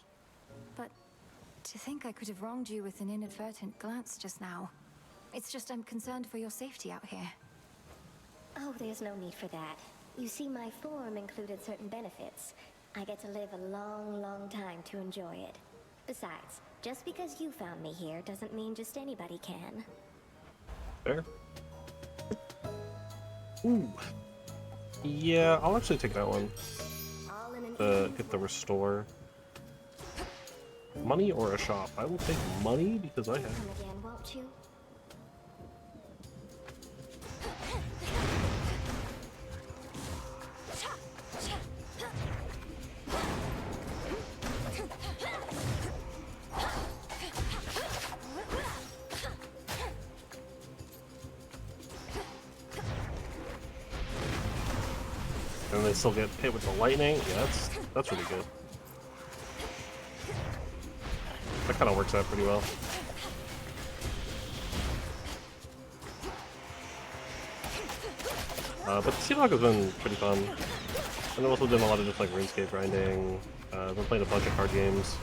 [SPEAKER 3] But to think I could have wronged you with an inadvertent glance just now. It's just I'm concerned for your safety out here.
[SPEAKER 15] Oh, there's no need for that. You see, my form included certain benefits. I get to live a long, long time to enjoy it. Besides, just because you found me here doesn't mean just anybody can.
[SPEAKER 1] Fair. Ooh. Yeah, I'll actually take that one. Get the restore. Money or a shop? I will take money because I have.
[SPEAKER 15] Come again, won't you?
[SPEAKER 1] And they still get hit with the lightning. Yeah, that's really good. That kind of works out pretty well. But Seahawk has been pretty fun. And I've also done a lot of just like RuneScape grinding. I've been playing a bunch of card games.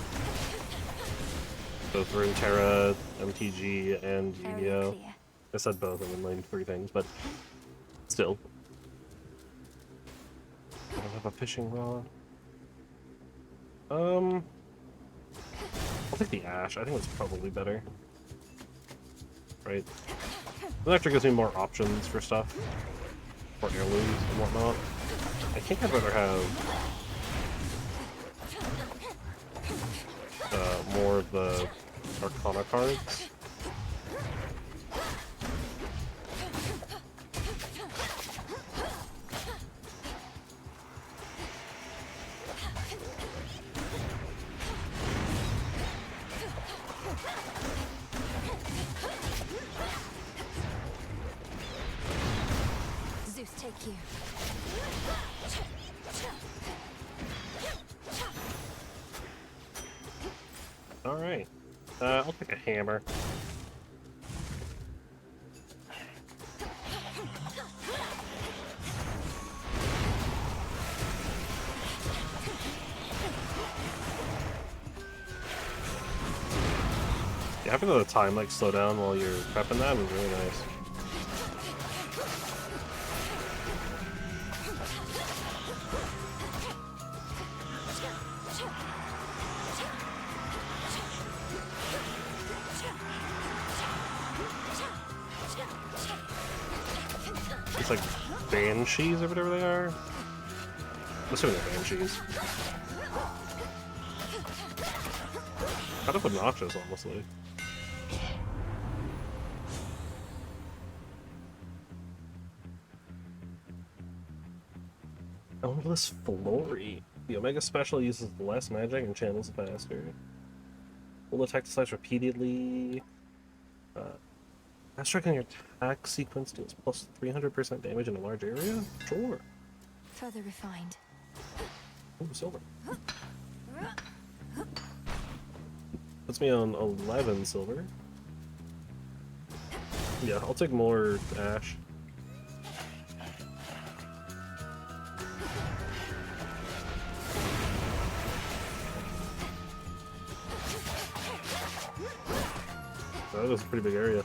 [SPEAKER 1] Both Runeterra, MTG, and Yu-Gi-Oh! I said both, I've been playing 3 things, but still. I don't have a fishing rod. I'll take the Ash. I think it's probably better. Right? The Nectar gives me more options for stuff. For heirlooms and whatnot. I think I'd rather have more of the Arcana cards.
[SPEAKER 3] Zeus, take you.
[SPEAKER 1] Alright. I'll pick a hammer. Yeah, having the time like slow down while you're prepping that is really nice. It's like banshees or whatever they are. I'm assuming they're banshees. Kind of obnoxious, honestly. Endless Flurry. The Omega Special uses less magic and channels faster. Will attack the slice repeatedly. Fast strike on your attack sequence deals plus 300% damage in a large area? Sure.
[SPEAKER 3] Further refined.
[SPEAKER 1] Ooh, silver. Puts me on 11 silver. Yeah, I'll take more ash. That was a pretty big area.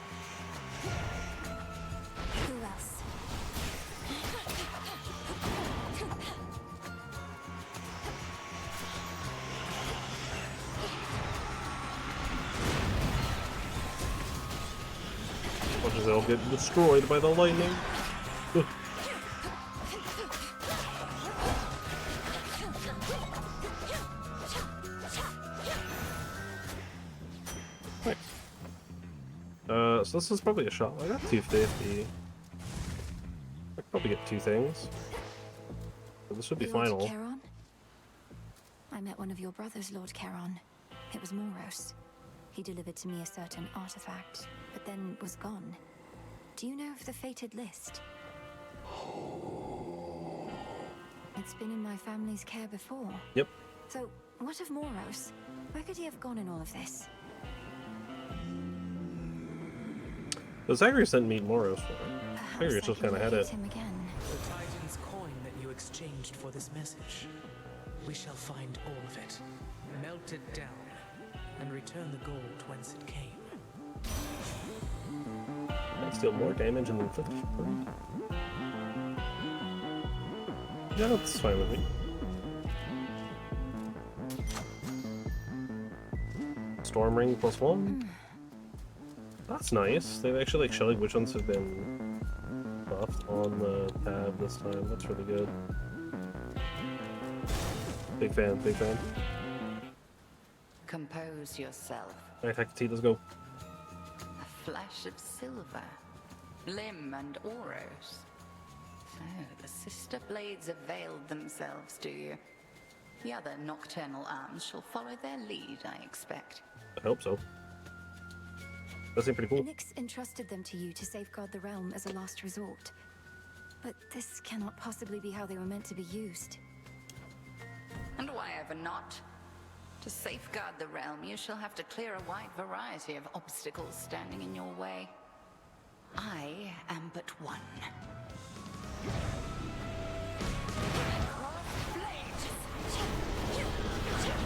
[SPEAKER 3] Who else?
[SPEAKER 1] Watch as they'll get destroyed by the lightning. Nice. So this is probably a shot. I got 250. I could probably get 2 things. But this should be
[SPEAKER 3] Lord
[SPEAKER 1] final.
[SPEAKER 3] Charon? I met one of your brothers, Lord Charon. It was Moros. He delivered to me a certain artifact, but then was gone. Do you know of the fated list? It's been in my family's care before.
[SPEAKER 1] Yep.
[SPEAKER 3] So, what of Moros? Where could he have gone in all of this?
[SPEAKER 1] The Zachary sent me Moros for it. Zachary just kind of had it.
[SPEAKER 3] Him again.
[SPEAKER 5] The Titan's coin that you exchanged for this message. we shall find all of it, melt it down, and return the gold whence it came.
[SPEAKER 1] Let's deal more damage and then flip. Yeah, that's fine with me. Storm Ring +1. That's nice. They've actually like showing which ones have been buffed on the tab this time. That's really good. Big fan, big fan.
[SPEAKER 6] Compose yourself.
[SPEAKER 1] Alright, Hecate, let's go.
[SPEAKER 6] A flash of silver, limb and auros. So, the sister blades have veiled themselves, do you? The other nocturnal arms shall follow their lead, I expect.
[SPEAKER 1] I hope so. That seems pretty cool.
[SPEAKER 3] Nyx entrusted them to you to safeguard the realm as a last resort. But this cannot possibly be how they were meant to be used.
[SPEAKER 6] And why ever not? To safeguard the realm, you shall have to clear a wide variety of obstacles standing in your way. I am but one.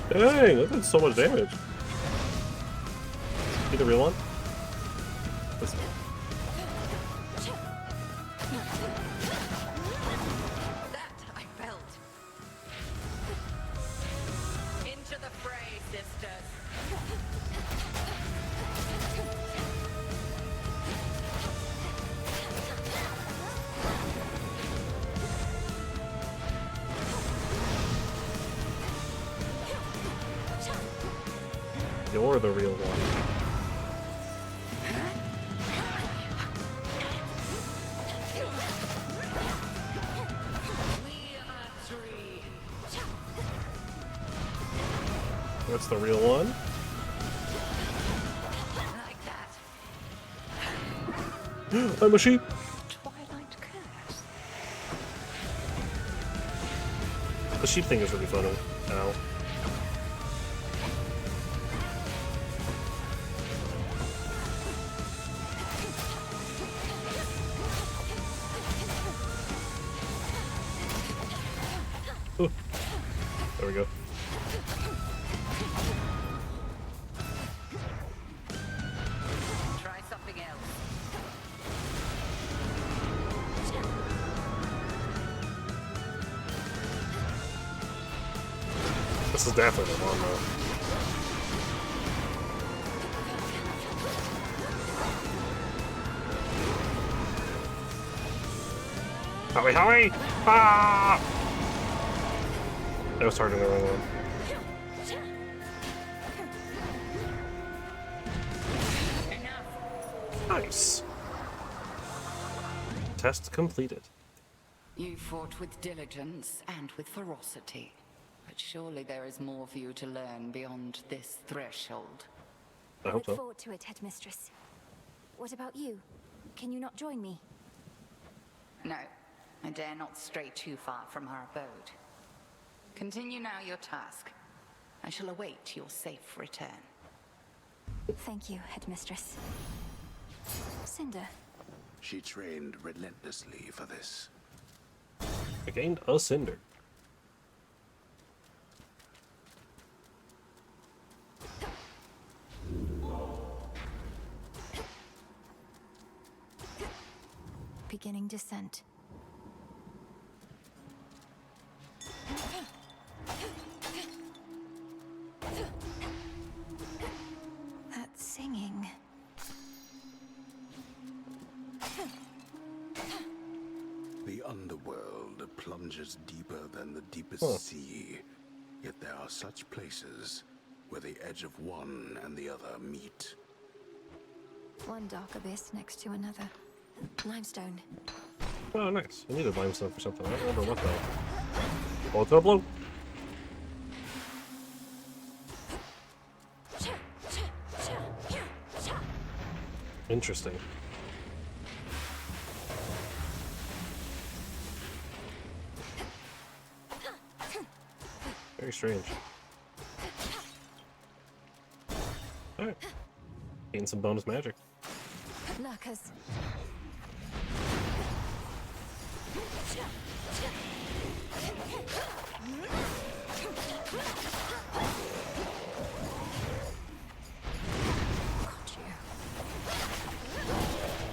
[SPEAKER 1] Dang, that did so much damage. See the real one? This
[SPEAKER 6] That I felt. Into the fray, sisters.
[SPEAKER 1] You're the real one. That's the real one.
[SPEAKER 6] Like that.
[SPEAKER 1] I'm a sheep.
[SPEAKER 6] Twilight curse.
[SPEAKER 1] The sheep thing is really funny. Ow. Ooh. There we go.
[SPEAKER 6] Try something else.
[SPEAKER 1] This is definitely the one though. Howie, Howie! Ah! I was targeting the wrong one. Nice. Test completed.
[SPEAKER 6] You fought with diligence and with ferocity. But surely there is more for you to learn beyond this threshold.
[SPEAKER 1] I hope
[SPEAKER 3] look
[SPEAKER 1] so.
[SPEAKER 3] forward to it, Headmistress. What about you? Can you not join me?
[SPEAKER 6] No, I dare not stray too far from our abode. Continue now your task. I shall await your safe return.
[SPEAKER 3] Thank you, Headmistress. Cinder.
[SPEAKER 11] She trained relentlessly for this.
[SPEAKER 1] I gained a cinder.
[SPEAKER 3] Beginning descent. That singing.
[SPEAKER 11] The underworld plunges deeper than the deepest sea. Yet there are such places where the edge of one and the other meet.
[SPEAKER 3] One dark abyss next to another. Limestone.
[SPEAKER 1] Oh, nice. I needed limestone for something. I don't remember what though. Oh, double blow. Interesting. Very strange. Alright. Gain some bonus magic.
[SPEAKER 3] Lurkers.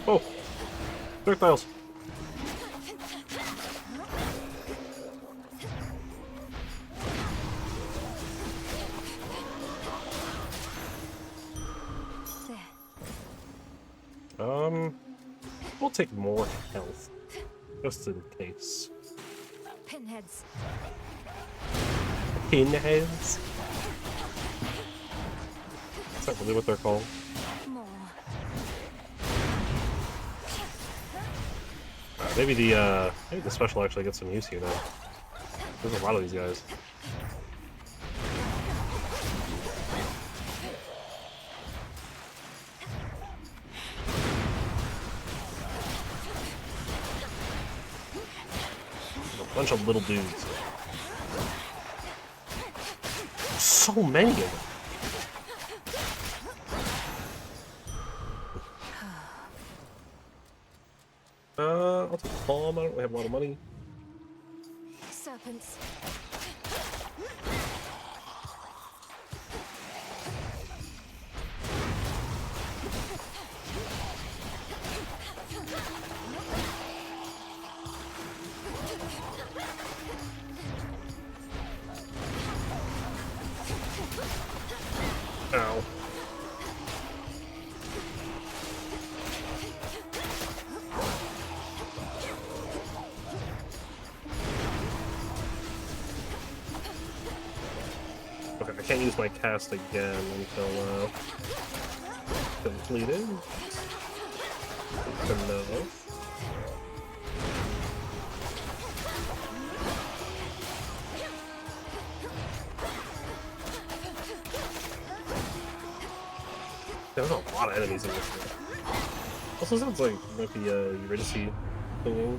[SPEAKER 1] Oh! Projectiles! We'll take more health. Just in case.
[SPEAKER 3] Pinheads.
[SPEAKER 1] Pinheads? Is that really what they're called? Maybe the special actually gets some use here now. There's a lot of these guys. A bunch of little dudes. So many of them. I'll take Palm. I don't really have a lot of money.
[SPEAKER 3] Serpents.
[SPEAKER 1] Ow. Okay, I can't use my cast again until completed. No. There's a lot of enemies in this game. Also sounds like it might be Eurydice thingy.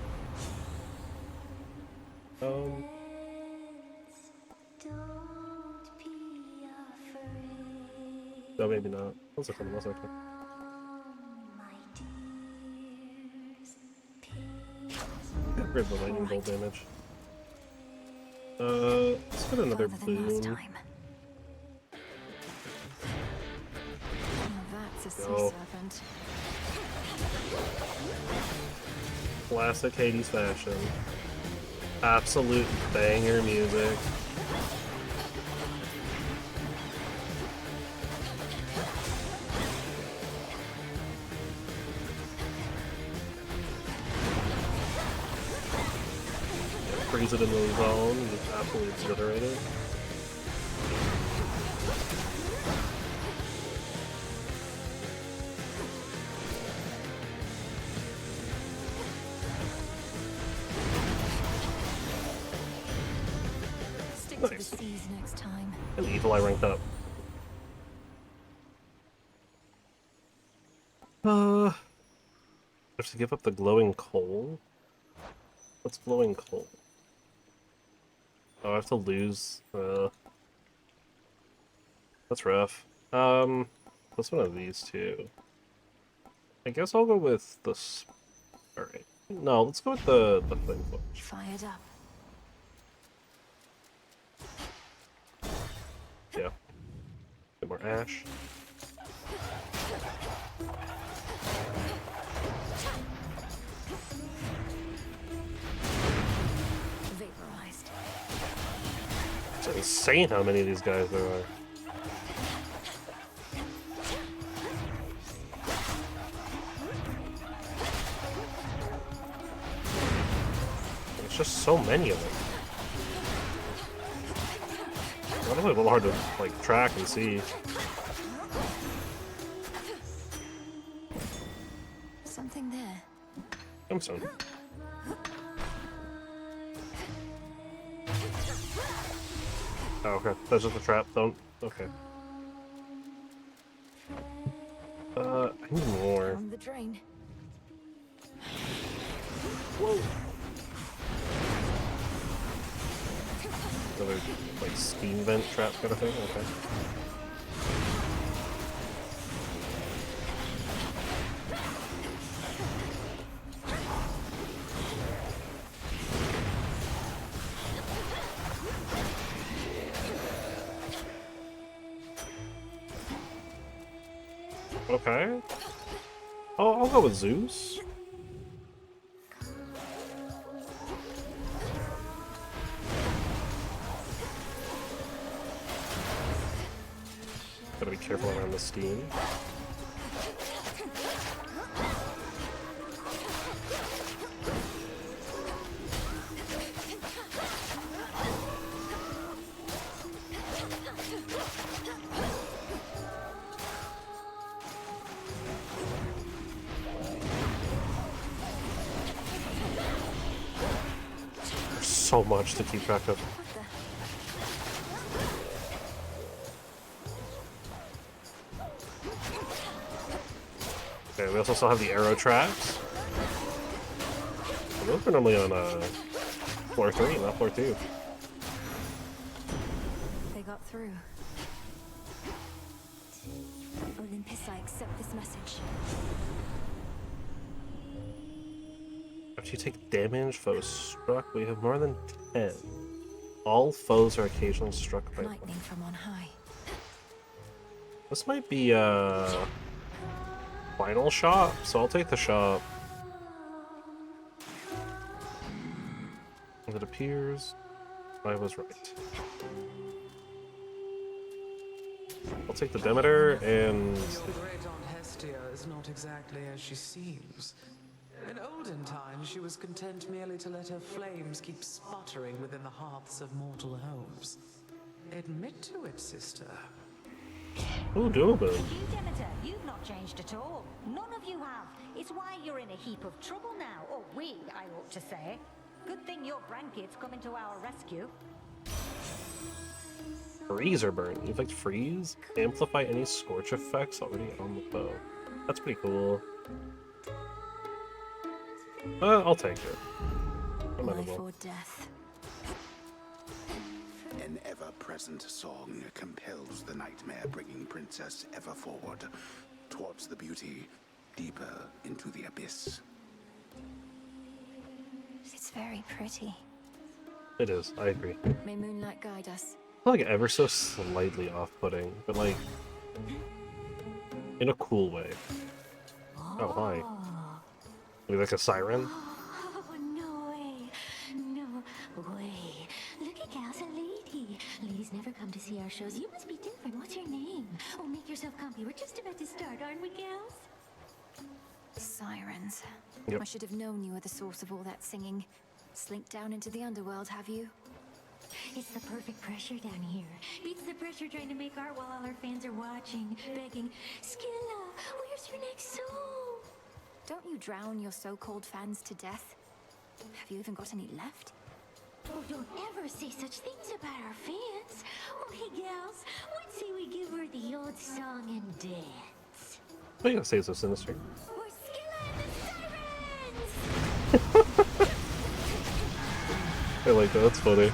[SPEAKER 1] No, maybe not. Sounds like something else actually. Get rid of the lightning bolt damage. Let's get another boon.
[SPEAKER 3] That's a sea
[SPEAKER 1] Go.
[SPEAKER 3] serpent.
[SPEAKER 1] Classic Hades fashion. Absolute banger music. Freeze it in the zone and just absolutely obliterate it.
[SPEAKER 3] Stick
[SPEAKER 1] Nice.
[SPEAKER 3] to the seas next time.
[SPEAKER 1] And Evil I ranked up. Have to give up the glowing coal? What's glowing coal? Oh, I have to lose. That's rough. What's one of these two? I guess I'll go with the. Alright. No, let's go with the flame flash.
[SPEAKER 3] Fired up.
[SPEAKER 1] Yeah. Get more ash.
[SPEAKER 3] Vaporized.
[SPEAKER 1] It's insane how many of these guys there are. There's just so many of them. It's a little hard to like track and see.
[SPEAKER 3] Something there.
[SPEAKER 1] Tombstone. Oh, okay. That's just a trap. Don't. Okay. I need more.
[SPEAKER 3] On the drain.
[SPEAKER 1] Whoa. Another like steam vent trap kind of thing. Okay. Okay. Oh, I'll go with Zeus. Gotta be careful around the steam. There's so much to keep track of. Okay, we also still have the arrow traps. Those are normally on floor 3, not floor 2.
[SPEAKER 3] They got through. Olympus, I accept this message.
[SPEAKER 1] After you take damage, foes struck, we have more than 10. All foes are occasionally struck by
[SPEAKER 3] Lightning from on high.
[SPEAKER 1] This might be final shop, so I'll take the shop. As it appears, I was right. I'll take the Demeter and...
[SPEAKER 5] Your great Aunt Hestia is not exactly as she seems. In olden times, she was content merely to let her flames keep sputtering within the hearths of mortal homes. Admit to it, sister.
[SPEAKER 1] Ooh, doable.
[SPEAKER 13] You, Demeter, you've not changed at all. None of you have. It's why you're in a heap of trouble now. Or we, I ought to say. Good thing your grandkids coming to our rescue.
[SPEAKER 1] Freeze or burn. Inflict freeze. Amplify any scorch effects already on the foe. That's pretty cool. I'll take it.
[SPEAKER 3] Life or death.
[SPEAKER 11] An ever-present song compels the nightmare-bringing princess ever forward, towards the beauty, deeper into the abyss.
[SPEAKER 3] It's very pretty.
[SPEAKER 1] It is, I agree.
[SPEAKER 3] May moonlight guide us.
[SPEAKER 1] I feel like ever so slightly off-putting, but like in a cool way. Oh, hi. Maybe like a siren?
[SPEAKER 14] Oh, no way. No way. Look at Gal's a lady. Ladies never come to see our shows. You must be different. What's your name? Oh, make yourself comfy. We're just about to start, aren't we, gals?
[SPEAKER 3] Sirens.
[SPEAKER 1] Yep.
[SPEAKER 3] I should have known you were the source of all that singing. Slinked down into the underworld, have you?
[SPEAKER 14] It's the perfect pressure down here. Beats the pressure trying to make art while all our fans are watching, begging, Skilla, where's your next song?
[SPEAKER 3] Don't you drown your so-called fans to death? Have you even got any left?
[SPEAKER 14] Oh, don't ever say such things about our fans. Oh, hey, gals, what say we give her the old song and dance?
[SPEAKER 1] What are you gonna say is so sinister?
[SPEAKER 14] We're Skilla and the Sirens!
[SPEAKER 1] I like that, that's funny.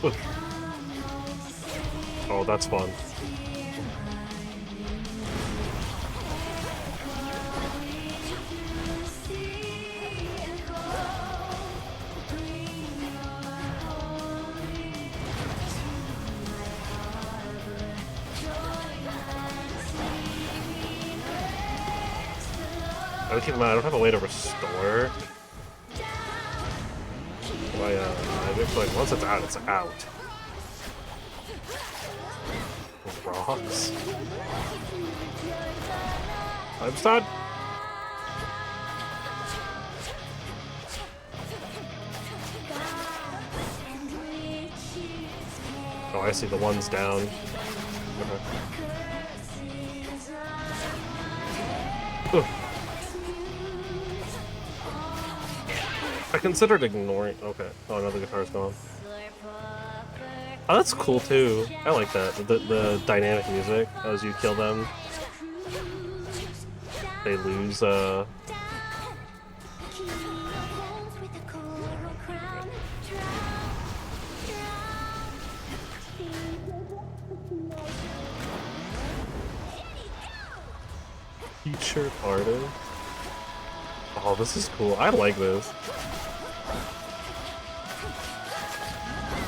[SPEAKER 1] Ooh. Oh, that's fun. I would keep in mind, I don't have a way to restore my magic, so like once it's out, it's out. Rocks. I'm stunned. Oh, I see the ones down. Okay. I considered ignoring. Okay. Oh, another guitar's gone. Oh, that's cool too. I like that. The dynamic music as you kill them. They lose. Featured artist. Oh, this is cool. I like this.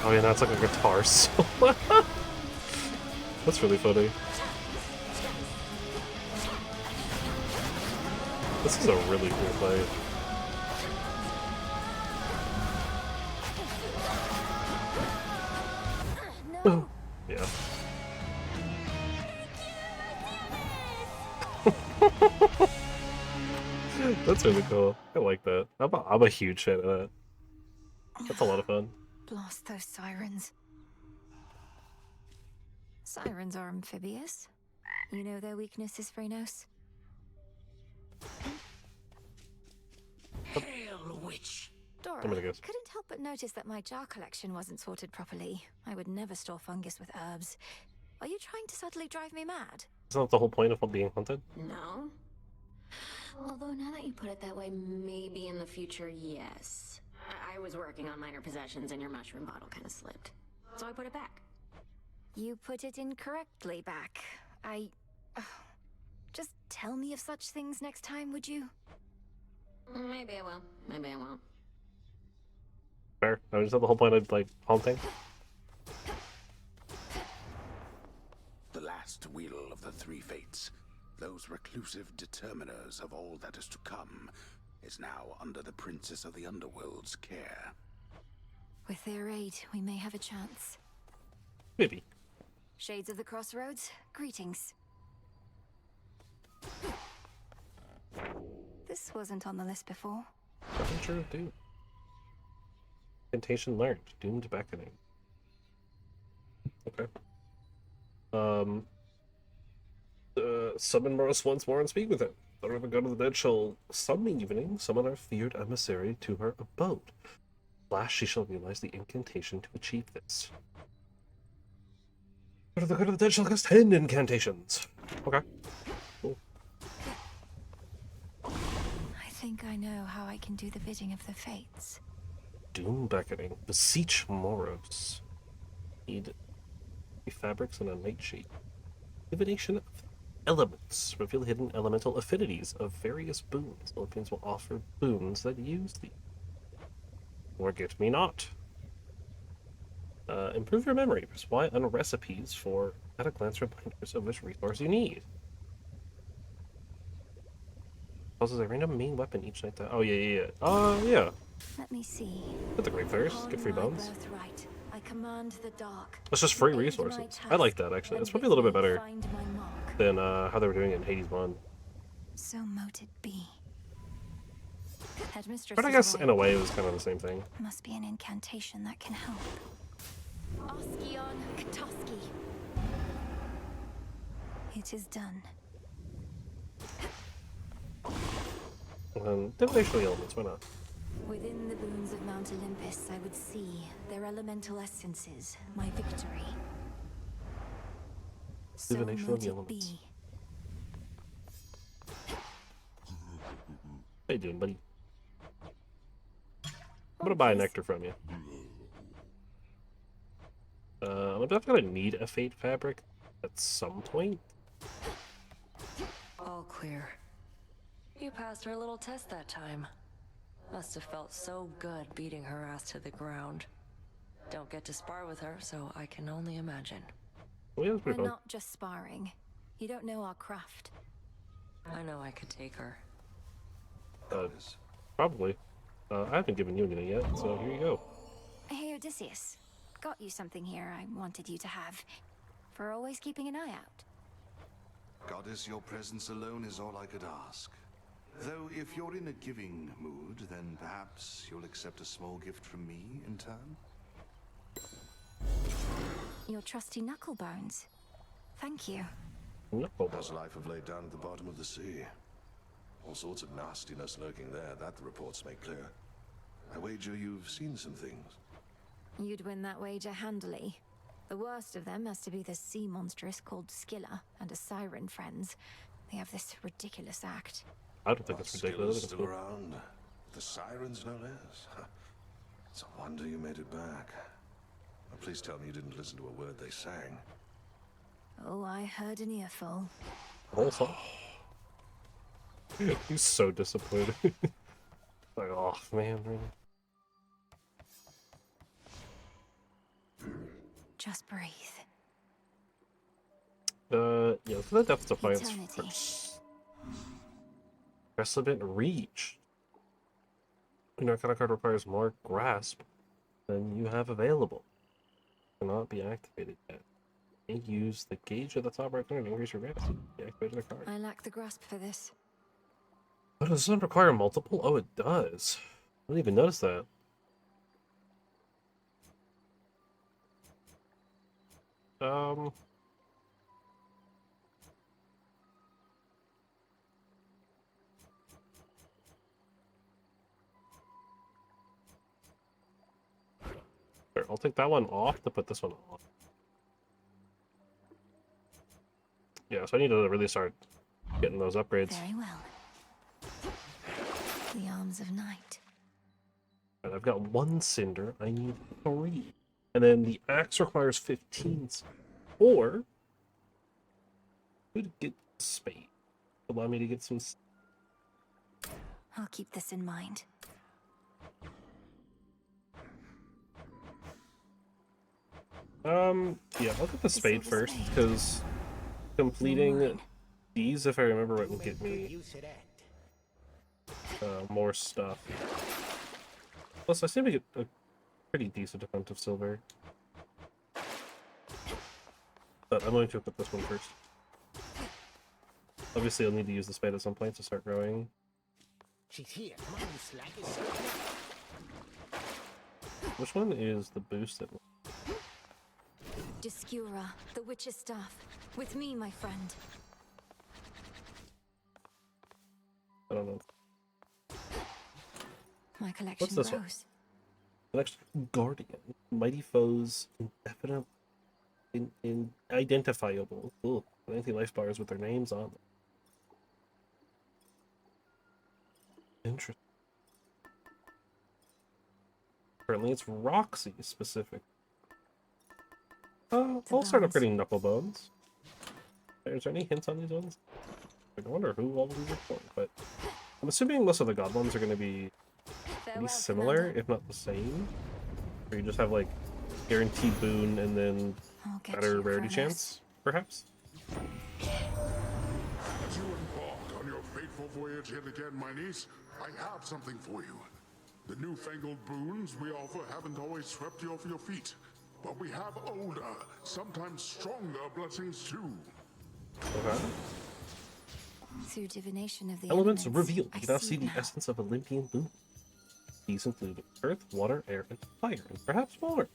[SPEAKER 1] Oh yeah, now it's like a guitar solo. That's really funny. This is a really cool fight.
[SPEAKER 3] No.
[SPEAKER 1] Yeah. That's really cool. I like that. I'm a huge fan of that. That's a lot of fun.
[SPEAKER 3] Blast those sirens. Sirens are amphibious. You know their weaknesses, Phrenos?
[SPEAKER 18] Hail, witch!
[SPEAKER 3] Dora,
[SPEAKER 1] I'm gonna guess.
[SPEAKER 3] couldn't help but notice that my jar collection wasn't sorted properly. I would never store fungus with herbs. Are you trying to subtly drive me mad?
[SPEAKER 1] Isn't that the whole point of being hunted?
[SPEAKER 8] No. Although now that you put it that way, maybe in the future, yes. I was working on minor possessions and your mushroom bottle kind of slipped. So I put it back.
[SPEAKER 3] You put it incorrectly back. Just tell me of such things next time, would you?
[SPEAKER 8] Maybe I will. Maybe I won't.
[SPEAKER 1] Fair. I was that the whole point of like haunting.
[SPEAKER 11] The last wheel of the three fates, those reclusive determiners of all that is to come, is now under the Princess of the Underworld's care.
[SPEAKER 3] With their aid, we may have a chance.
[SPEAKER 1] Maybe.
[SPEAKER 3] Shades of the Crossroads, greetings. This wasn't on the list before.
[SPEAKER 1] Adventure of Doom. Incantation learned. Doomed beckoning. Okay. Summon Morris once more and speak with him. The River God of the Dead shall some evening summon our feared emissary to her abode. Last she shall realize the incantation to achieve this. The God of the Dead shall cast 10 incantations. Okay. Cool.
[SPEAKER 3] I think I know how I can do the bidding of the fates.
[SPEAKER 1] Doom beckoning. Beseech Moros. Need fabrics and a nightsheet. Divination of elements. Reveal hidden elemental affinities of various boons. Olympians will offer boons that use these. Forget me not. Improve your memory. Press Y on recipes for at a glance reminders of which resource you need. Causes a random main weapon each night. Oh yeah. Yeah.
[SPEAKER 3] Let me see.
[SPEAKER 1] That's a great thirst. Get free bones.
[SPEAKER 3] Birthright, I command the dark.
[SPEAKER 1] That's just free resources. I like that actually. It's probably a little bit better than how they were doing it in Hades 1.
[SPEAKER 3] So mote it be. Headmistress
[SPEAKER 1] But I guess in a way it was kind of the same thing.
[SPEAKER 3] Must be an incantation that can help. Oskion Katoski. It is done.
[SPEAKER 1] Divination of the elements, why not?
[SPEAKER 3] Within the boons of Mount Olympus, I would see their elemental essences, my victory. So
[SPEAKER 1] Divination of
[SPEAKER 3] mote
[SPEAKER 1] the
[SPEAKER 3] it
[SPEAKER 1] elements.
[SPEAKER 3] be.
[SPEAKER 1] How you doing, buddy? I'm gonna buy a nectar from you. I'm definitely gonna need a fate fabric at some point.
[SPEAKER 9] All clear. You passed her little test that time. Must have felt so good beating her ass to the ground. Don't get to spar with her, so I can only imagine.
[SPEAKER 1] Oh, yeah, that's
[SPEAKER 3] We're
[SPEAKER 1] pretty fun.
[SPEAKER 3] not just sparring. You don't know our craft.
[SPEAKER 9] I know I could take her.
[SPEAKER 1] Probably. I haven't given you anything yet, so here you go.
[SPEAKER 3] Hey, Odysseus. Got you something here I wanted you to have. For always keeping an eye out.
[SPEAKER 10] Goddess, your presence alone is all I could ask. Though if you're in a giving mood, then perhaps you'll accept a small gift from me in turn?
[SPEAKER 3] Your trusty knucklebones. Thank you.
[SPEAKER 10] How's life have laid down at the bottom of the sea? All sorts of nastiness lurking there, that the reports make clear. I wager you've seen some things.
[SPEAKER 3] You'd win that wager handily. The worst of them has to be the sea monstrous called Scylla and a siren friends. They have this ridiculous act.
[SPEAKER 1] I don't think it's ridiculous.
[SPEAKER 10] Still, still around. The sirens, no less. It's a wonder you made it back. Well, please tell me you didn't listen to a word they sang.
[SPEAKER 3] Oh, I heard an earful.
[SPEAKER 1] Whole song. He's so disappointed. Like, oh man, really?
[SPEAKER 3] Just breathe.
[SPEAKER 1] Yeah, so the Depth Defiance
[SPEAKER 3] Eternity.
[SPEAKER 1] first. Precedent reach. You know, kind of card requires more grasp than you have available. Cannot be activated yet. And use the gauge at the top right corner to increase your grasp. Deactivate the card.
[SPEAKER 3] I lack the grasp for this.
[SPEAKER 1] But does this require multiple? Oh, it does. I didn't even notice that. Sure, I'll take that one off to put this one on. Yeah, so I need to really start getting those upgrades.
[SPEAKER 3] Very well. The arms of night.
[SPEAKER 1] Right, I've got 1 cinder. I need 3. And then the axe requires 15. Or could get spade. Allow me to get some.
[SPEAKER 3] I'll keep this in mind.
[SPEAKER 1] Yeah, I'll get the spade first, because completing these, if I remember right, will get me more stuff. Plus, I seem to get a pretty decent amount of silver. But I'm going to equip this one first. Obviously, I'll need to use the spade at some point to start growing.
[SPEAKER 12] She's here. Come on, you slackers.
[SPEAKER 1] Which one is the boosted one?
[SPEAKER 3] Discura, the witch's staff. With me, my friend.
[SPEAKER 1] I don't know.
[SPEAKER 3] My collection
[SPEAKER 1] What's this one?
[SPEAKER 3] grows.
[SPEAKER 1] Next, Guardian. Mighty foes, identifiable. Ugh. Anti-life bars with their names on them. Interesting. Currently, it's Roxy specific. I'll start upgrading knuckle bones. Is there any hints on these ones? I wonder who all these are for, but I'm assuming most of the god ones are going to be pretty similar, if not the same. Or you just have like guaranteed boon and then better rarity chance, perhaps.
[SPEAKER 2] As you embark on your fateful voyage yet again, my niece, I have something for you. The newfangled boons we offer haven't always swept you off your feet, but we have older, sometimes stronger blessings too.
[SPEAKER 1] Okay.
[SPEAKER 3] Through divination of the
[SPEAKER 1] Elements
[SPEAKER 3] elements
[SPEAKER 1] revealed.
[SPEAKER 3] I
[SPEAKER 1] You can now see the
[SPEAKER 3] now.
[SPEAKER 1] essence of Olympian boon. These include earth, water, air, and fire, and perhaps more.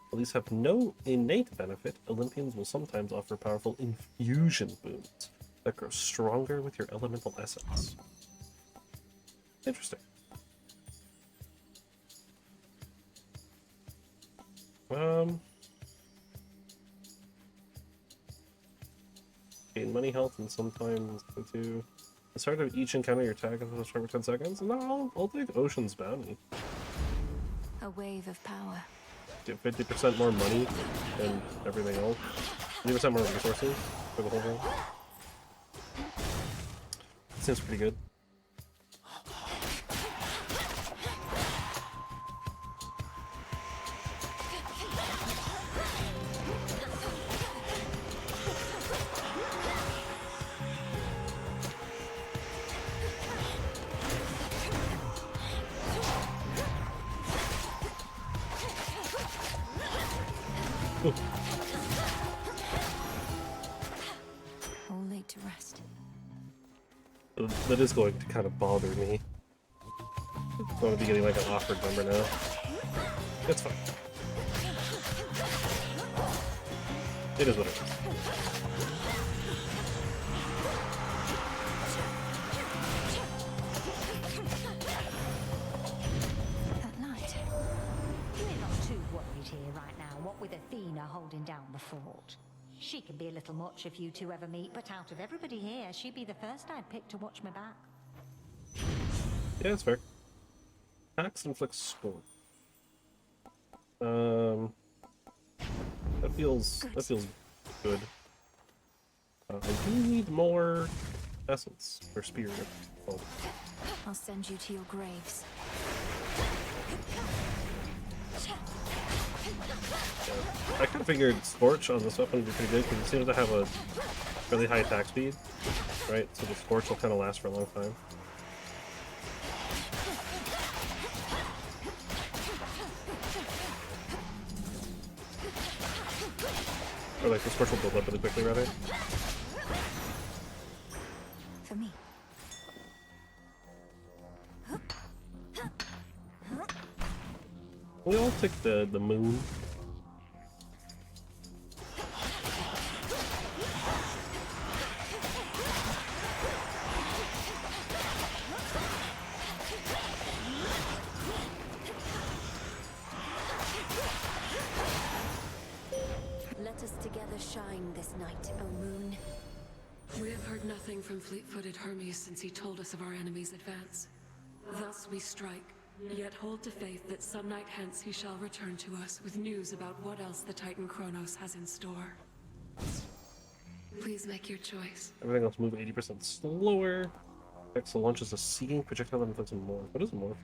[SPEAKER 1] While these have no innate benefit, Olympians will sometimes offer powerful infusion boons that grow stronger with your elemental essence. Interesting. Gain money, health, and sometimes to the start of each encounter your attack is for 10 seconds. No, I'll take Ocean's Bounty.
[SPEAKER 3] A wave of power.
[SPEAKER 1] Get 50% more money and everything else. 50% more resources for the whole thing. Seems pretty good.
[SPEAKER 3] All laid to rest.
[SPEAKER 1] That is going to kind of bother me. I'm going to be getting like an awkward number now. It's fine. It is what it is.
[SPEAKER 13] That night. We're not too worried here right now, what with Athena holding down the fort. She can be a little much if you two ever meet, but out of everybody here, she'd be the first I'd pick to watch my back.
[SPEAKER 1] Yeah, that's fair. Axe inflicts score. That feels good. I do need more essence or spirit. Oh.
[SPEAKER 3] I'll send you to your graves.
[SPEAKER 1] I kind of figured Scorch on this weapon would be pretty good because it seems to have a really high attack speed, right? So the Scorch will kind of last for a long time. Or like the Scorch will build up really quickly, rather.
[SPEAKER 3] For me.
[SPEAKER 1] We all take the moon.
[SPEAKER 3] Let us together shine this night, O moon.
[SPEAKER 7] We have heard nothing from fleet-footed Hermes since he told us of our enemy's advance. Thus we strike, yet hold to faith that some night hence he shall return to us with news about what else the Titan Kronos has in store. Please make your choice.
[SPEAKER 1] Everything else move 80% slower. Exo launches a seeing projectile that inflicts him more. What is more?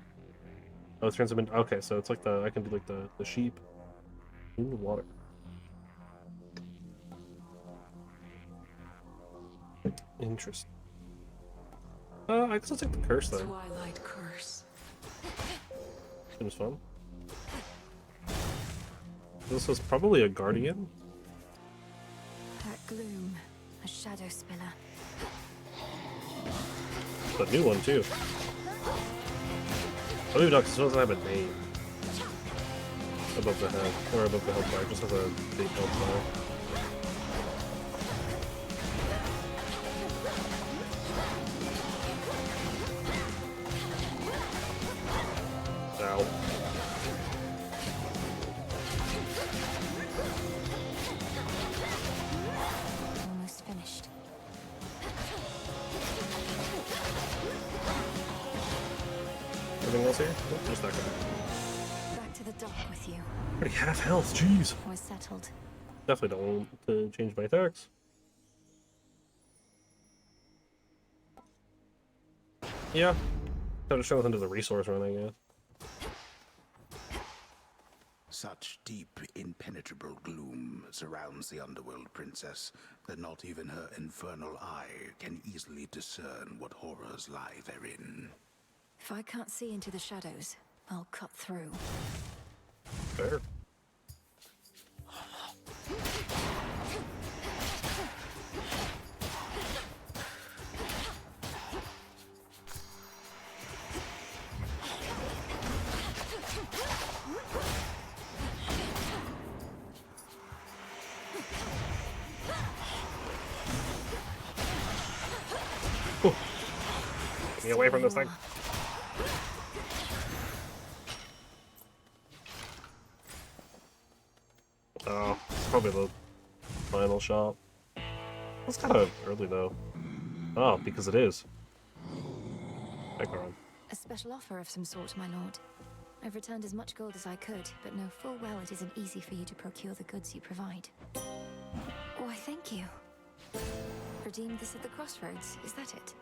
[SPEAKER 1] Oh, it turns him into. Okay, so it's like the. I can do like the sheep in the water. Interesting. I guess I'll take the curse then.
[SPEAKER 7] Twilight curse.
[SPEAKER 1] Seems fun. This was probably a guardian.
[SPEAKER 3] That gloom, a shadow spiller.
[SPEAKER 1] A new one too. I don't even know because it doesn't have a name above the head or above the health bar. It just has a big health bar. Ow.
[SPEAKER 3] Almost finished.
[SPEAKER 1] Anything else here? Nope, just that guy.
[SPEAKER 3] Back to the dock with you.
[SPEAKER 1] Already half health, jeez.
[SPEAKER 3] We're settled.
[SPEAKER 1] Definitely don't want to change my attacks. Yeah. Gotta show us into the resource run, I guess.
[SPEAKER 11] Such deep, impenetrable gloom surrounds the underworld, princess, that not even her infernal eye can easily discern what horrors lie therein.
[SPEAKER 3] If I can't see into the shadows, I'll cut through.
[SPEAKER 1] Fair. Get away from this thing. Oh, it's probably the final shot. That's kind of early though. Oh, because it is. Hi, Carl.
[SPEAKER 3] A special offer of some sort, my lord. I've returned as much gold as I could, but know full well it isn't easy for you to procure the goods you provide. Why, thank you. Redeemed this at the crossroads, is that it?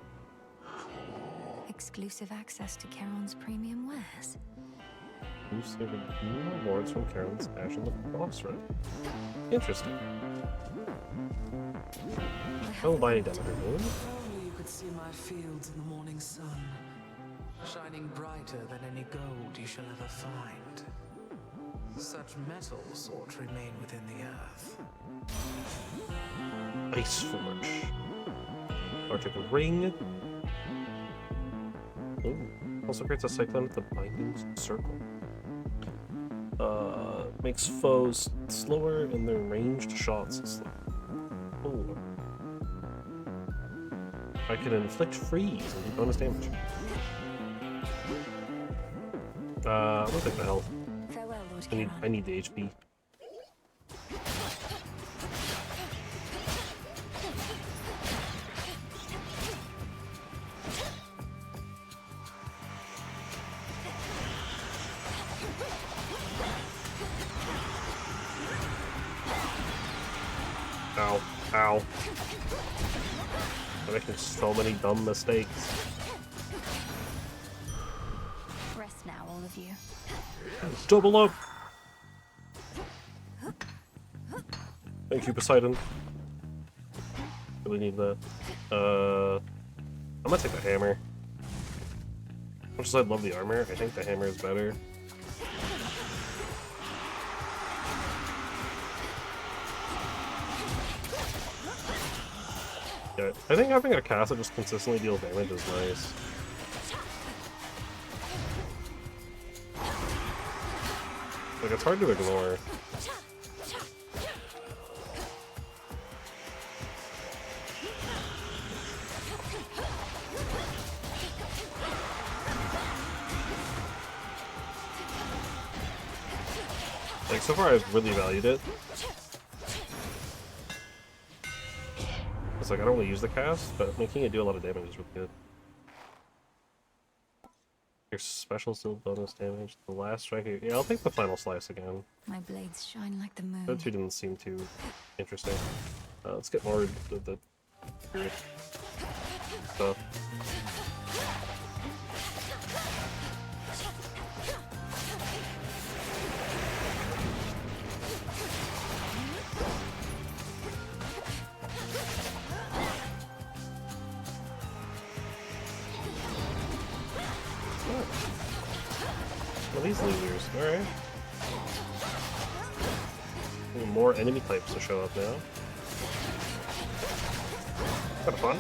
[SPEAKER 3] Exclusive access to Charon's premium wares.
[SPEAKER 1] Exclusive rewards from Karen's Ash in the Crossroad. Interesting. Oh, by Demeter Moon.
[SPEAKER 5] Only you could see my fields in the morning sun, shining brighter than any gold you shall ever find. Such metals ought to remain within the earth.
[SPEAKER 1] Ice Forge. Arctic Ring. Ooh. Also creates a cyclone with the binding circle. Makes foes slower and their ranged shots slower. Ooh. I can inflict freeze and do bonus damage. I'm gonna take the health.
[SPEAKER 3] Farewell, Lord
[SPEAKER 1] I need the HP. Ow. Ow. I'm making so many dumb mistakes.
[SPEAKER 3] Rest now, all of you.
[SPEAKER 1] Double up! Thank you, Poseidon. Really need that. I'm gonna take the hammer. As much as I love the armor, I think the hammer is better. Yeah, I think having a cast that just consistently deals damage is nice. Like, it's hard to ignore. Like, so far I've really valued it. It's like, I don't really use the cast, but making it do a lot of damage is really good. Your special still bonus damage. The last strike. Yeah, I'll take the final slice again.
[SPEAKER 3] My blades shine like the moon.
[SPEAKER 1] The two didn't seem too interesting. Let's get more of the stuff. Well, these losers, alright. More enemy types to show up now. Kind of fun.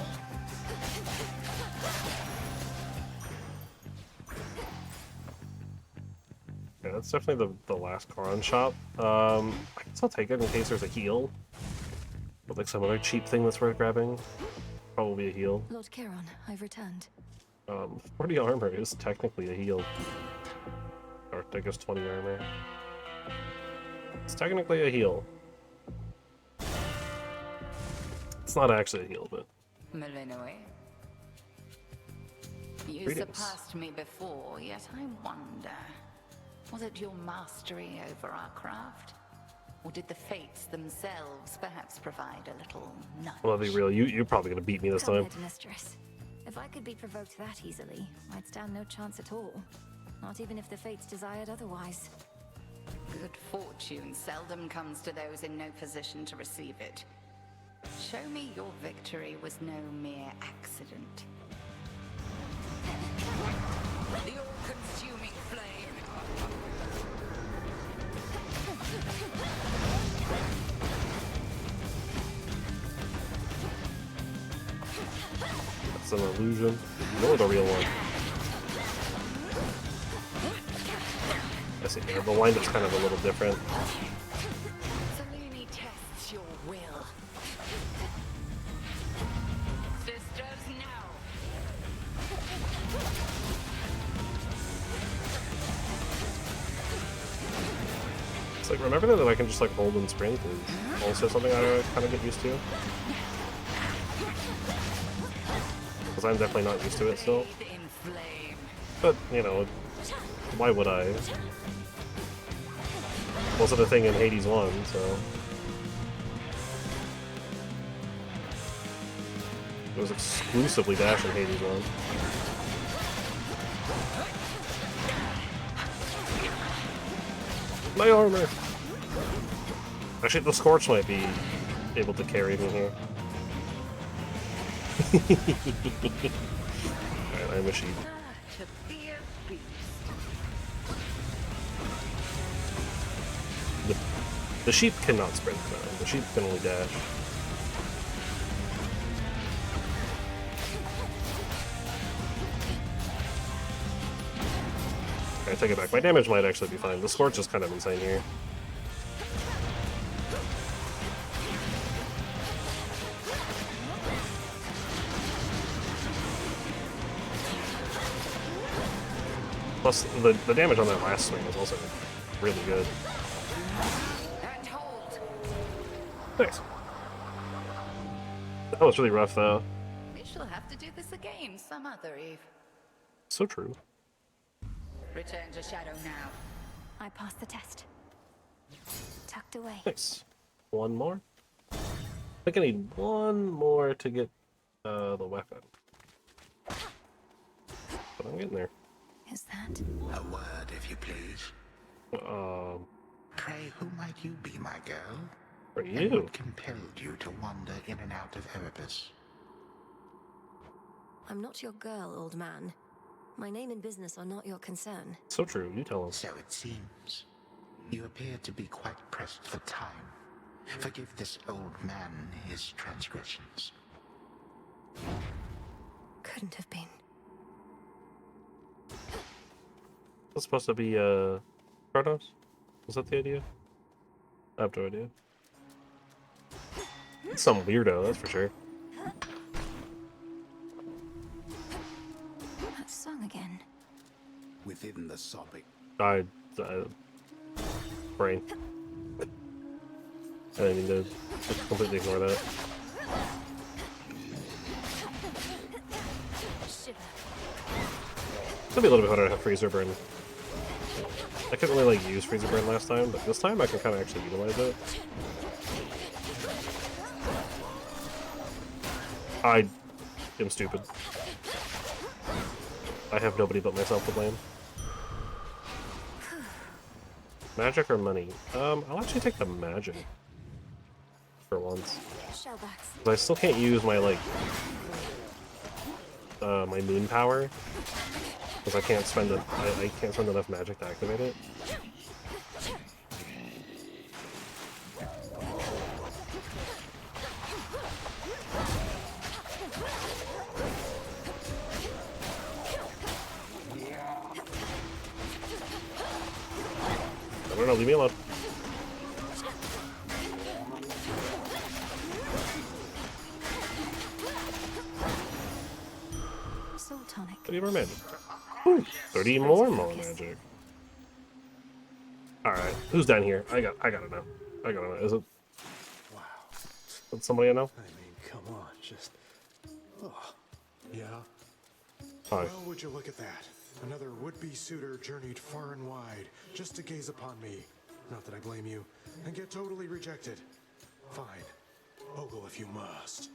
[SPEAKER 1] Yeah, that's definitely the last Charon shop. I guess I'll take it in case there's a heal. But like some other cheap thing that's worth grabbing. Probably a heal.
[SPEAKER 3] Lord Charon, I've returned.
[SPEAKER 1] 40 armor is technically a heal. Or I guess 20 armor. It's technically a heal. It's not actually a heal, but...
[SPEAKER 6] Malinoi. You
[SPEAKER 1] Greetings.
[SPEAKER 6] surpassed me before, yet I wonder. Was it your mastery over our craft? Or did the fates themselves perhaps provide a little nudge?
[SPEAKER 1] Well, I'll be real, you're probably gonna beat me this time.
[SPEAKER 3] Mistress. If I could be provoked that easily, I'd stand no chance at all. Not even if the fates desired otherwise.
[SPEAKER 6] Good fortune seldom comes to those in no position to receive it. Show me your victory was no mere accident. The all-consuming flame!
[SPEAKER 1] That's an illusion. Nor the real one. I see, yeah, the wind-up's kind of a little different.
[SPEAKER 6] Selene tests your will. Sisters, now!
[SPEAKER 1] It's like, remember that I can just like hold and sprint is also something I kind of get used to. Because I'm definitely not used to it still. But, you know, why would I? Wasn't a thing in Hades 1, so... It was exclusively dash in Hades 1. My armor! Actually, the Scorch might be able to carry me here. Alright, I'm a sheep. The sheep cannot sprint, though. The sheep can only dash. I take it back. My damage might actually be fine. The Scorch is kind of insane here. Plus, the damage on that last swing is also really good. Nice. That was really rough, though.
[SPEAKER 6] We shall have to do this again some other eve.
[SPEAKER 1] So true.
[SPEAKER 6] Return to Shadow now.
[SPEAKER 3] I passed the test. Tucked away.
[SPEAKER 1] Nice. One more. I think I need one more to get the weapon. But I'm getting there.
[SPEAKER 3] Is that?
[SPEAKER 11] A word, if you please. Pray, who might you be, my girl?
[SPEAKER 1] For
[SPEAKER 11] And
[SPEAKER 1] you.
[SPEAKER 11] what compelled you to wander in and out of Erebus?
[SPEAKER 9] I'm not your girl, old man. My name and business are not your concern.
[SPEAKER 1] So true, you tell us.
[SPEAKER 11] So it seems. You appear to be quite pressed for time. Forgive this old man his transgressions.
[SPEAKER 9] Couldn't have been.
[SPEAKER 1] That's supposed to be, Kronos? Was that the idea? I have no idea. Some weirdo, that's for sure.
[SPEAKER 3] That song again.
[SPEAKER 11] Within the sobbing.
[SPEAKER 1] Brain. I didn't mean to just completely ignore that. It'll be a little bit harder to have freezer burn. I couldn't really like use freezer burn last time, but this time I can kind of actually utilize it. I am stupid. I have nobody but myself to blame. Magic or money? I'll actually take the magic. For once. But I still can't use my, like, my moon power. Because I can't spend I can't spend enough magic to activate it. I don't know, leave me alone.
[SPEAKER 3] Soul tonic.
[SPEAKER 1] 30 more magic. Ooh, 30 more magic. Alright, who's down here? I gotta know. I gotta know. Is it?
[SPEAKER 18] Wow.
[SPEAKER 1] Is it somebody I know?
[SPEAKER 18] I mean, come on, just. Oh, yeah.
[SPEAKER 1] Hi.
[SPEAKER 18] Well, would you look at that? Another would-be suitor journeyed far and wide just to gaze upon me. Not that I blame you, and get totally rejected. Fine. Ogle if you must.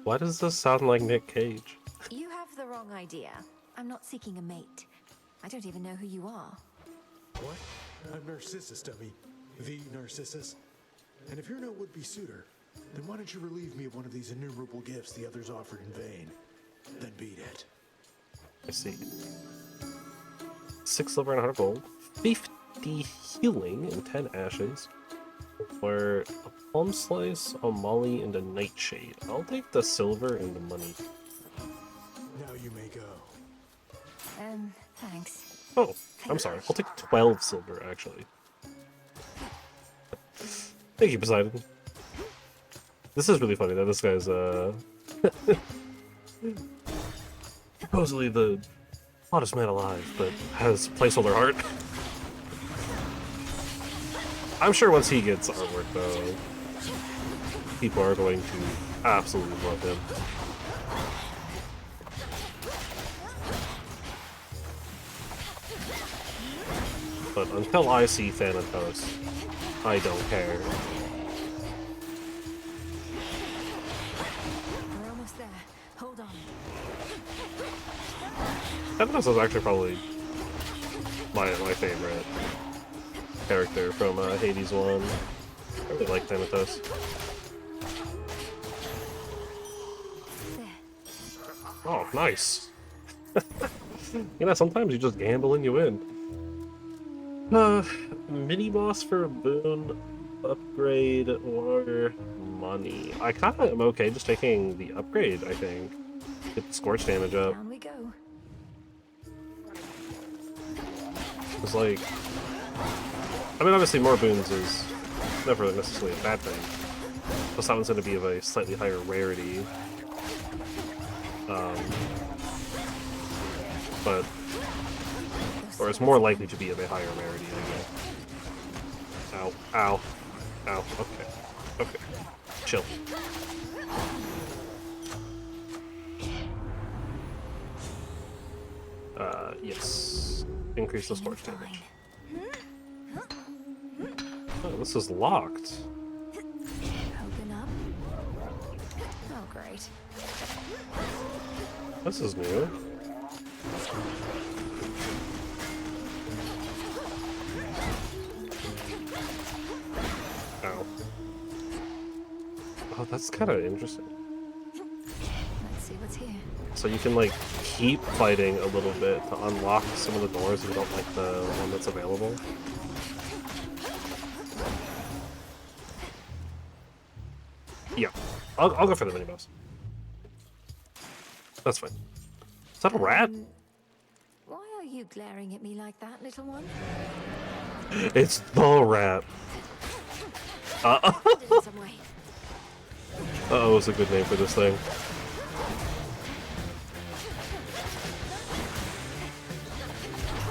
[SPEAKER 1] Why does this sound like Nick Cage?
[SPEAKER 3] You have the wrong idea. I'm not seeking a mate. I don't even know who you are.
[SPEAKER 18] What? I'm Narcissus, dummy. The Narcissus. And if you're no would-be suitor, then why don't you relieve me of one of these innumerable gifts the others offered in vain? Then beat it.
[SPEAKER 1] I see. 6 silver and 100 gold, 50 healing and 10 ashes, or a plum slice, a molly, and a nightshade. I'll take the silver and the money.
[SPEAKER 18] Now you may go.
[SPEAKER 3] Thanks.
[SPEAKER 1] Oh, I'm sorry. I'll take 12 silver, actually. Thank you, Poseidon. This is really funny that this guy's, supposedly the hottest man alive, but has placeholder heart. I'm sure once he gets artwork, though, people are going to absolutely love him. But until I see Thanatos, I don't care.
[SPEAKER 3] We're almost there. Hold on.
[SPEAKER 1] Thanatos is actually probably my favorite character from Hades 1. I really like Thanatos. Oh, nice. You know, sometimes you just gamble and you win. Mini boss for a boon, upgrade, or money. I kind of am okay just taking the upgrade, I think. Get the scorch damage up.
[SPEAKER 3] Down we go.
[SPEAKER 1] It's like, I mean, obviously more boons is never necessarily a bad thing. Plus that one's going to be of a slightly higher rarity. But, or it's more likely to be of a higher rarity, I guess. Ow, ow, ow, okay, okay, chill. Yes, increase the scorch damage. Oh, this is locked.
[SPEAKER 3] Open up. Oh, great.
[SPEAKER 1] This is new. Oh, that's kind of interesting.
[SPEAKER 3] Let's see what's here.
[SPEAKER 1] So you can like keep fighting a little bit to unlock some of the doors if you don't like the one that's available. Yeah, I'll go for the mini boss. That's fine. Is that a rat?
[SPEAKER 3] Why are you glaring at me like that, little one?
[SPEAKER 1] It's the rat. Uh-oh is a good name for this thing.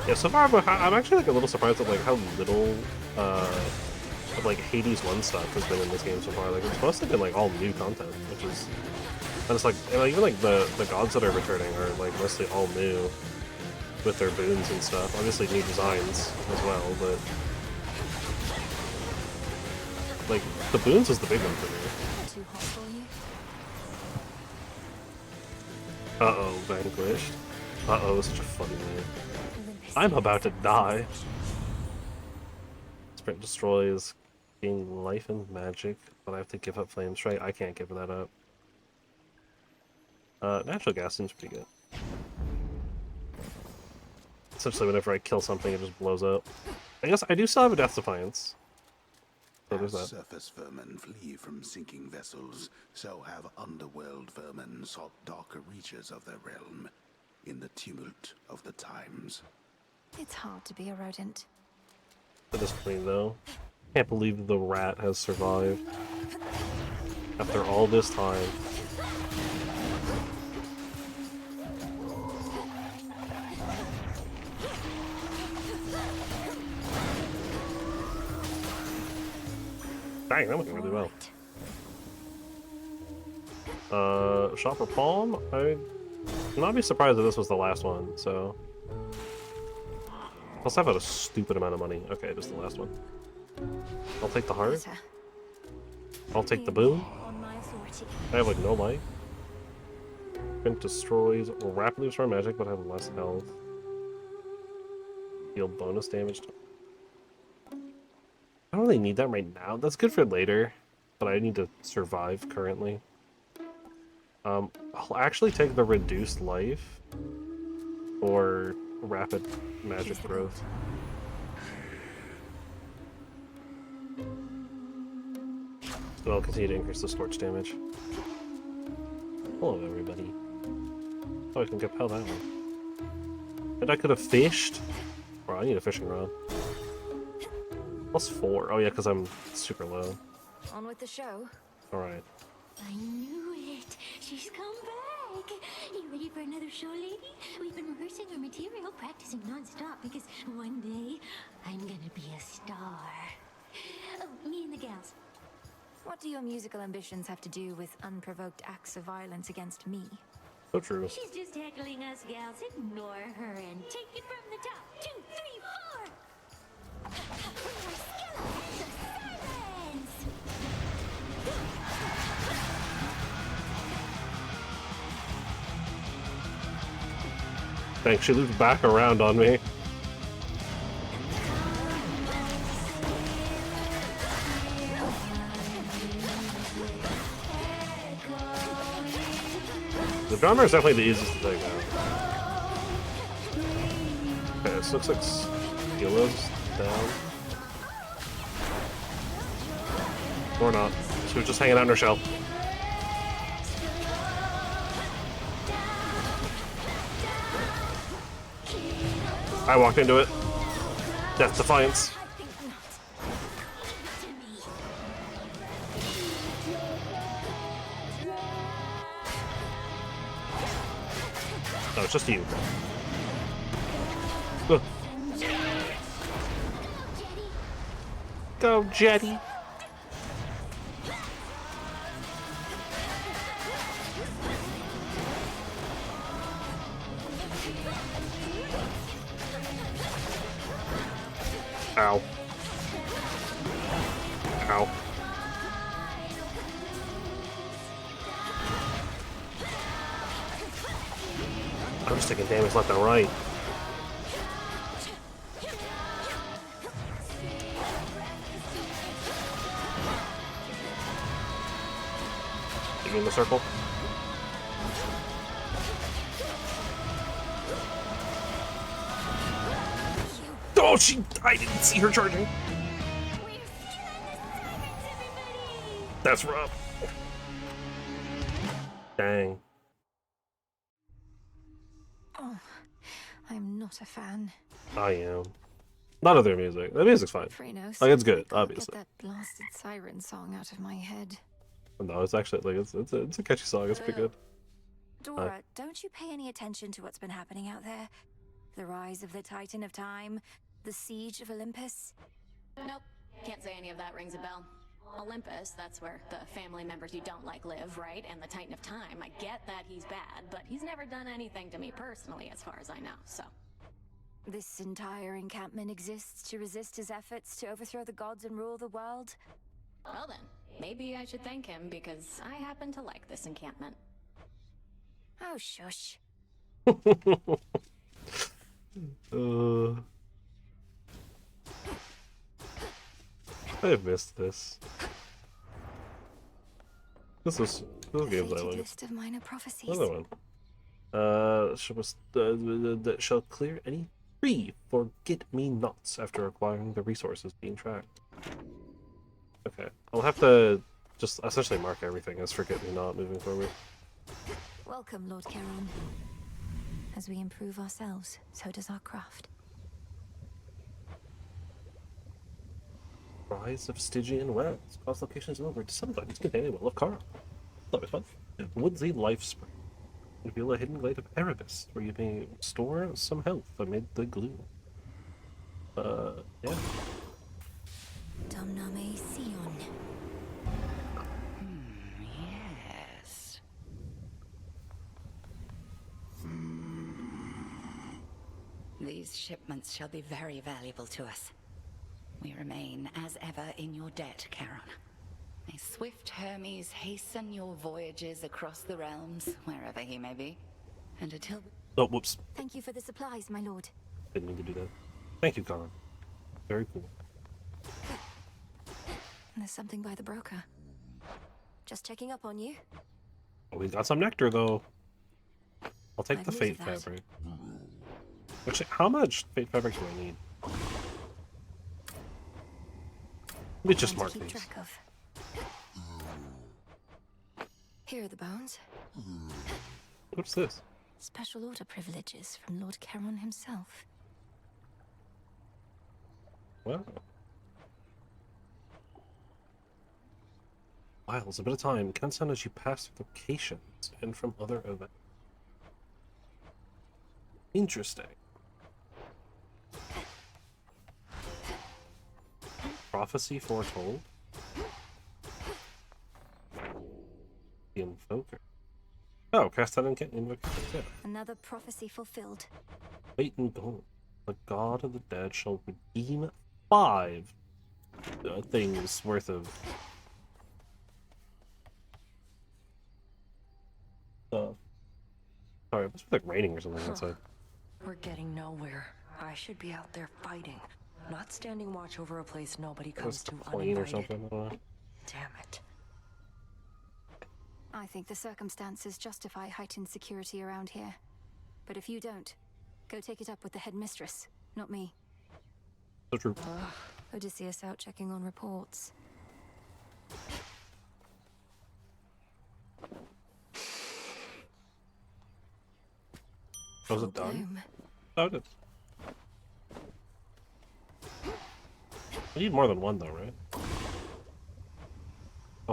[SPEAKER 1] Yeah, so far I'm actually like a little surprised at like how little of like Hades 1 stuff has been in this game so far. Like it's mostly been like all new content, which is and it's like and even like the gods that are returning are like mostly all new with their boons and stuff. Obviously new designs as well, but like the boons was the big one for me.
[SPEAKER 3] Too hot for you?
[SPEAKER 1] Uh-oh, vanquished. Uh-oh, such a funny name. I'm about to die. Sprint destroys, gain life and magic, but I have to give up flame strike. I can't give that up. Natural gas seems pretty good. Essentially, whenever I kill something, it just blows up. I guess I do still have a Death Defiance. So there's that.
[SPEAKER 11] Surface vermin flee from sinking vessels, so have underworld vermin sought darker reaches of their realm in the tumult of the times.
[SPEAKER 3] It's hard to be a rodent.
[SPEAKER 1] At this point, though, can't believe the rat has survived after all this time. Dang, that went really well. Shopper Palm? I'd not be surprised if this was the last one, so... Plus I've had a stupid amount of money. Okay, just the last one. I'll take the heart. I'll take the boom. I have like no life. Sprint destroys or rapidly restore magic, but I have less health. Deal bonus damage. I don't really need that right now. That's good for later, but I need to survive currently. I'll actually take the reduced life or rapid magic growth. So I'll continue to increase the scorch damage. Hello, everybody. Oh, I can compel that one. And I could have fished. Bro, I need a fishing rod. +4. Oh yeah, because I'm super low.
[SPEAKER 3] On with the show.
[SPEAKER 1] Alright.
[SPEAKER 14] I knew it. She's come back. You ready for another show, lady? We've been rehearsing our material, practicing non-stop, because one day I'm gonna be a star. Oh, me and the gals.
[SPEAKER 3] What do your musical ambitions have to do with unprovoked acts of violence against me?
[SPEAKER 1] So true.
[SPEAKER 14] She's just heckling us gals. Ignore her and take it from the top. 2, 3, 4. Skeletons of silence.
[SPEAKER 1] Thanks, she looped back around on me. The drummer is definitely the easiest to take out. Okay, this looks like Skilla's down. Or not. She was just hanging out in her shell. I walked into it. Death Defiance. No, it's just you. Ugh. Go, Jetty. Ow. Ow. I'm just taking damage left and right. Give me in the circle. Oh, I didn't see her charging. That's rough. Dang.
[SPEAKER 3] Oh, I'm not a fan.
[SPEAKER 1] I am. Not of their music. The music's fine.
[SPEAKER 3] Frenos,
[SPEAKER 1] Like, it's good,
[SPEAKER 3] I can't
[SPEAKER 1] obviously.
[SPEAKER 3] get that blasted siren song out of my head.
[SPEAKER 1] No, it's actually like it's a catchy song. It's pretty good.
[SPEAKER 3] Dora, don't you pay any attention to what's been happening out there? The rise of the Titan of Time, the siege of Olympus.
[SPEAKER 8] Nope. Can't say any of that rings a bell. Olympus, that's where the family members you don't like live, right? And the Titan of Time, I get that he's bad, but he's never done anything to me personally, as far as I know, so.
[SPEAKER 3] This entire encampment exists to resist his efforts to overthrow the gods and rule the world?
[SPEAKER 8] Well then, maybe I should thank him, because I happen to like this encampment.
[SPEAKER 3] Oh, shush.
[SPEAKER 1] I've missed this. This is games I like.
[SPEAKER 3] List of minor prophecies.
[SPEAKER 1] Another one. That shall clear any free forget-me-nots after acquiring the resources being tracked. Okay, I'll have to just essentially mark everything as forget-me-not moving forward.
[SPEAKER 3] Welcome, Lord Charon. As we improve ourselves, so does our craft.
[SPEAKER 1] Rise of Stygian wells. Cause locations over to some items contain a well of Kara. That was fun. Woodsy Life Spring. Reveal a hidden glade of Erebus, where you may store some health amid the gloom. Yeah.
[SPEAKER 3] Domname Sion.
[SPEAKER 6] Yes. These shipments shall be very valuable to us. We remain, as ever, in your debt, Charon. May swift Hermes hasten your voyages across the realms, wherever he may be. And until...
[SPEAKER 1] Oh, whoops.
[SPEAKER 3] Thank you for the supplies, my lord.
[SPEAKER 1] Didn't mean to do that. Thank you, Colin. Very cool.
[SPEAKER 3] There's something by the broker. Just checking up on you.
[SPEAKER 1] Oh, we got some nectar, though. I'll take
[SPEAKER 3] I've
[SPEAKER 1] the
[SPEAKER 3] needed
[SPEAKER 1] Fate
[SPEAKER 3] that.
[SPEAKER 1] Fabric. Which, how much Fate Fabric do I need? Let me just
[SPEAKER 3] One
[SPEAKER 1] mark
[SPEAKER 3] to keep
[SPEAKER 1] these.
[SPEAKER 3] track of. Here are the bones.
[SPEAKER 1] What's this?
[SPEAKER 3] Special order privileges from Lord Charon himself.
[SPEAKER 1] Wow. Miles, a bit of time can sound as you pass through locations and from other events. Interesting. Prophecy foretold. The Invoker. Oh, cast that invocation. Yeah.
[SPEAKER 3] Another prophecy fulfilled.
[SPEAKER 1] Weight and gold. The god of the dead shall redeem 5 things worth of stuff. Sorry, it must be like raining or something outside.
[SPEAKER 9] We're getting nowhere. I should be out there fighting, not standing watch over a place nobody comes to
[SPEAKER 1] Plane or
[SPEAKER 9] uninvited.
[SPEAKER 1] something. I don't know.
[SPEAKER 9] Damn it.
[SPEAKER 3] I think the circumstances justify heightened security around here. But if you don't, go take it up with the headmistress, not me.
[SPEAKER 1] So true.
[SPEAKER 3] Odysseus out checking on reports.
[SPEAKER 1] Was it done? Oh, it is. I need more than one, though, right? Oh,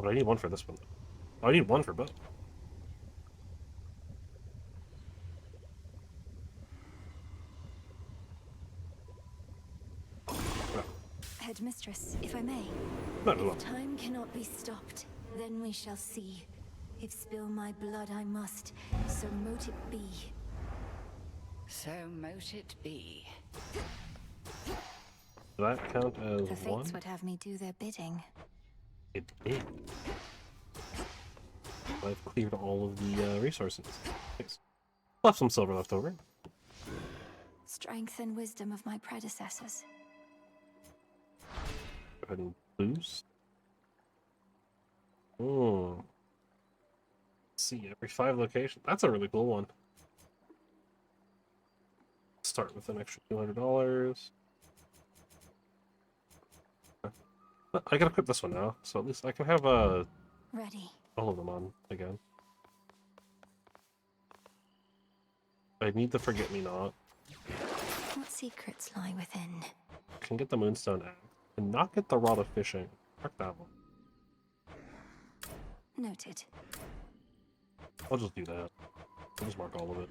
[SPEAKER 1] but I need one for this one. Oh, I need one for both.
[SPEAKER 3] Headmistress, if I may.
[SPEAKER 1] Might as well.
[SPEAKER 3] If time cannot be stopped, then we shall see. If spill my blood I must, so mote it be.
[SPEAKER 6] So mote it be.
[SPEAKER 1] Does that count as
[SPEAKER 3] The fates
[SPEAKER 1] one?
[SPEAKER 3] would have me do their bidding.
[SPEAKER 1] It did. I've cleared all of the resources. Nice. Left some silver left over.
[SPEAKER 3] Strength and wisdom of my predecessors.
[SPEAKER 1] Go ahead and boost. Oh. see, every 5 locations. That's a really cool one. Start with an extra $200. I gotta equip this one now, so at least I can have
[SPEAKER 3] Ready.
[SPEAKER 1] all of them on again. I need the Forget-Me-Not.
[SPEAKER 3] What secrets lie within?
[SPEAKER 1] Can get the Moonstone Axe and not get the Rod of Fishing. Fuck that one.
[SPEAKER 3] Noted.
[SPEAKER 1] I'll just do that. I'll just mark all of it.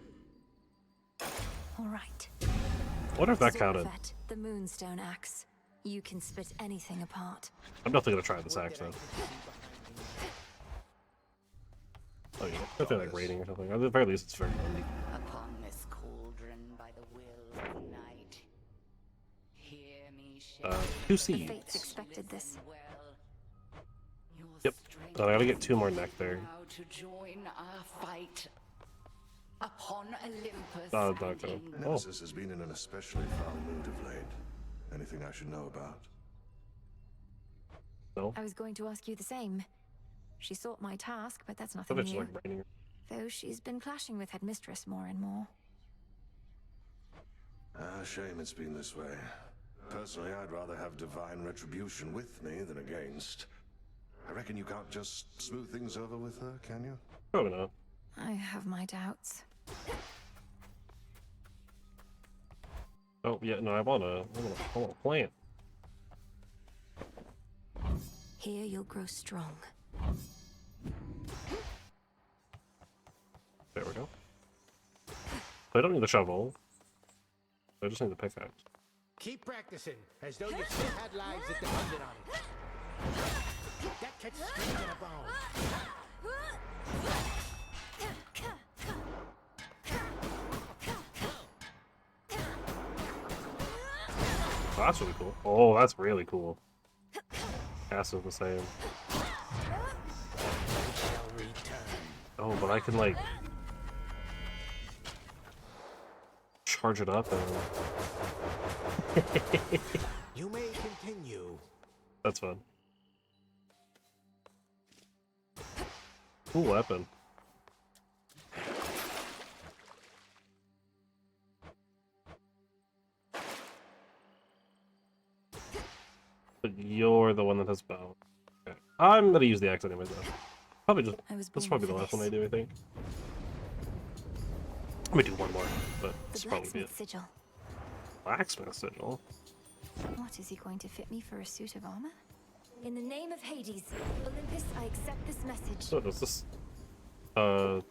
[SPEAKER 3] All right.
[SPEAKER 1] I wonder if that counted.
[SPEAKER 3] Vet, the Moonstone Axe. You can split anything apart.
[SPEAKER 1] I'm definitely gonna try this axe though. Oh yeah, definitely like rating or something. At the very least, it's very handy.
[SPEAKER 6] Upon this cauldron by the will of night, hear me shake.
[SPEAKER 1] 2 seeds.
[SPEAKER 3] Fates expected this.
[SPEAKER 1] Yep. I gotta get 2 more nectar.
[SPEAKER 6] To join our fight upon Olympus.
[SPEAKER 1] Doctor.
[SPEAKER 10] Nemesis has been in an especially foul mood of late. Anything I should know about?
[SPEAKER 1] No.
[SPEAKER 3] I was going to ask you the same. She sought my task, but that's nothing
[SPEAKER 1] It's
[SPEAKER 3] new.
[SPEAKER 1] like raining.
[SPEAKER 3] Though she's been clashing with Headmistress more and more.
[SPEAKER 10] Shame it's been this way. Personally, I'd rather have divine retribution with me than against. I reckon you can't just smooth things over with her, can you?
[SPEAKER 1] Probably not.
[SPEAKER 3] I have my doubts.
[SPEAKER 1] Oh yeah, no, I want a plant.
[SPEAKER 3] Here you'll grow strong.
[SPEAKER 1] There we go. So I don't need the shovel. I just need the pickaxe.
[SPEAKER 12] Keep practicing, as though you still had lives that depended on it. That catches me in a bone.
[SPEAKER 1] Oh, that's really cool. Oh, that's really cool. Cast is the same. Oh, but I can like charge it up and
[SPEAKER 12] You may continue.
[SPEAKER 1] that's fun. Cool weapon. But you're the one that has bow. Okay. I'm gonna use the axe anyways though. Probably just this will probably be the last one I do, I think. I'm gonna do one more, but this will probably be it.
[SPEAKER 3] Sigil.
[SPEAKER 1] Blacksmith sigil.
[SPEAKER 3] What, is he going to fit me for a suit of armor? In the name of Hades, Olympus, I accept this message.
[SPEAKER 1] So does this everything?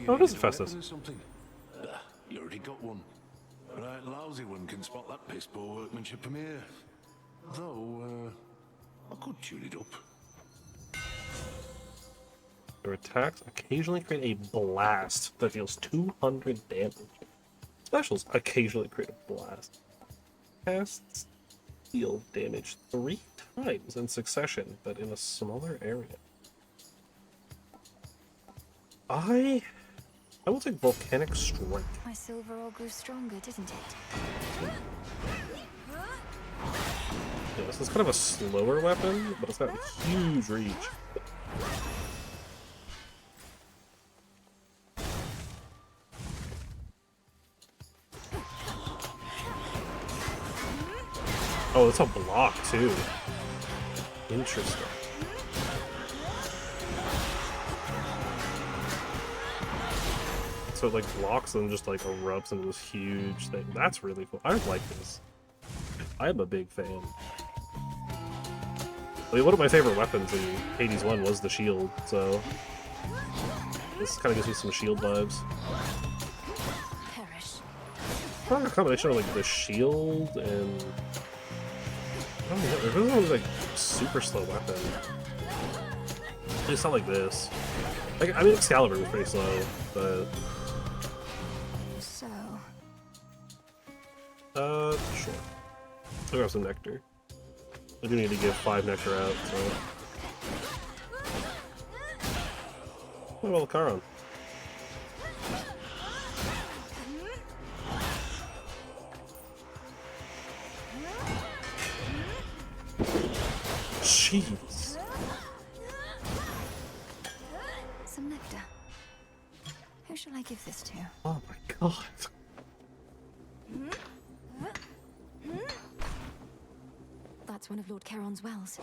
[SPEAKER 1] Oh, it is Festus.
[SPEAKER 19] You already got one. Right, lousy one can spot that piss poor workmanship from here. Though, I could tune it up.
[SPEAKER 1] Your attacks occasionally create a blast that deals 200 damage. Specials occasionally create a blast. Casts deal damage 3 times in succession, but in a smaller area. I will take Volcanic Strike.
[SPEAKER 3] My silver all grew stronger, didn't it?
[SPEAKER 1] Yeah, this is kind of a slower weapon, but it's got huge reach. Oh, it's a block too. Interesting. So it like blocks and just like erupts into this huge thing. That's really cool. I like this. I am a big fan. I mean, one of my favorite weapons in Hades 1 was the shield, so this kind of gives me some shield vibes. Probably a combination of like the shield and I don't know, there's no like super slow weapon. It's not like this. Like, I mean, Excalibur was pretty slow, but
[SPEAKER 3] So,
[SPEAKER 1] sure. I'll grab some nectar. I do need to give 5 nectar out, so. Oh, well, Charon. Jeez.
[SPEAKER 3] give this to?
[SPEAKER 1] Oh my god.
[SPEAKER 3] That's one of Lord Charon's wells.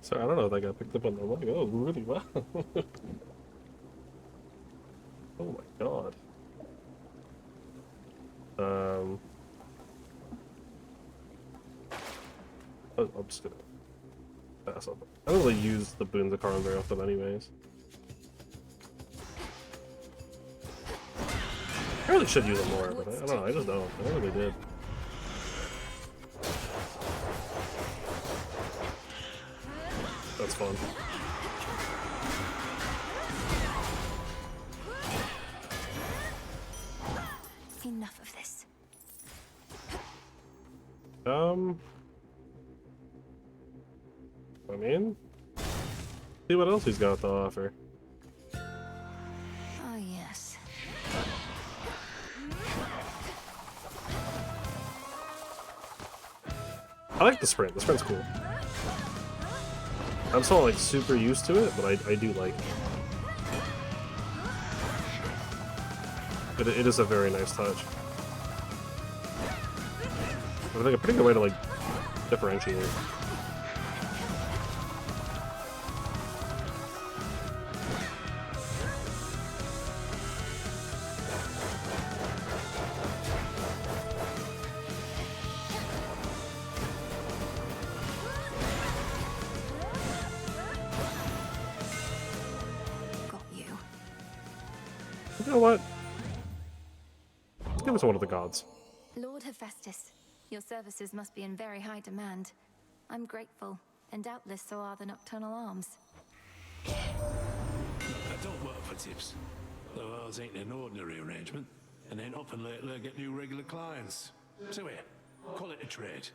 [SPEAKER 1] Sorry, I don't know if that got picked up on the mic. That was really well. Oh my god. I'm just gonna pass up. I don't really use the boons of Charon very often anyways. I really should use them more, but I don't know, I just don't. I never really did. That's fun.
[SPEAKER 3] Enough of this.
[SPEAKER 1] I mean, see what else he's got to offer.
[SPEAKER 3] Oh, yes.
[SPEAKER 1] I like the sprint. The sprint's cool. I'm still like super used to it, but I do like it. It is a very nice touch. I think a pretty good way to like differentiate. You know what? Let's give it to one of the gods.
[SPEAKER 3] Lord Hephaestus, your services must be in very high demand. I'm grateful, and doubtless so are the Nocturnal Arms.
[SPEAKER 19] I don't work for tips. Though ours ain't an ordinary arrangement, and ain't often lately I get new regular clients. So here, call it a trade.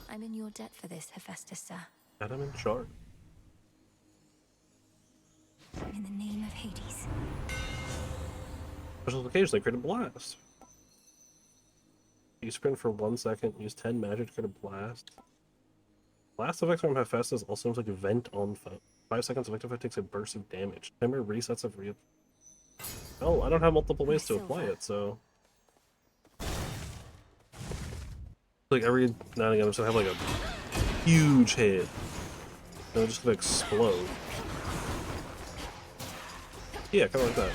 [SPEAKER 3] I'm in your debt for this, Hephaestus, sir.
[SPEAKER 1] Adam in charge.
[SPEAKER 3] In the name of Hades.
[SPEAKER 1] Special occasionally create a blast. You sprint for 1 second, use 10 magic to create a blast. Blast effects from Hephaestus also seems like a vent on foe. 5 seconds effect effect takes a burst of damage. Timer resets of real. Oh, I don't have multiple ways to apply it, so. Like every now and again, I'm just gonna have like a huge hit. And it's just gonna explode. Yeah, kind of like that.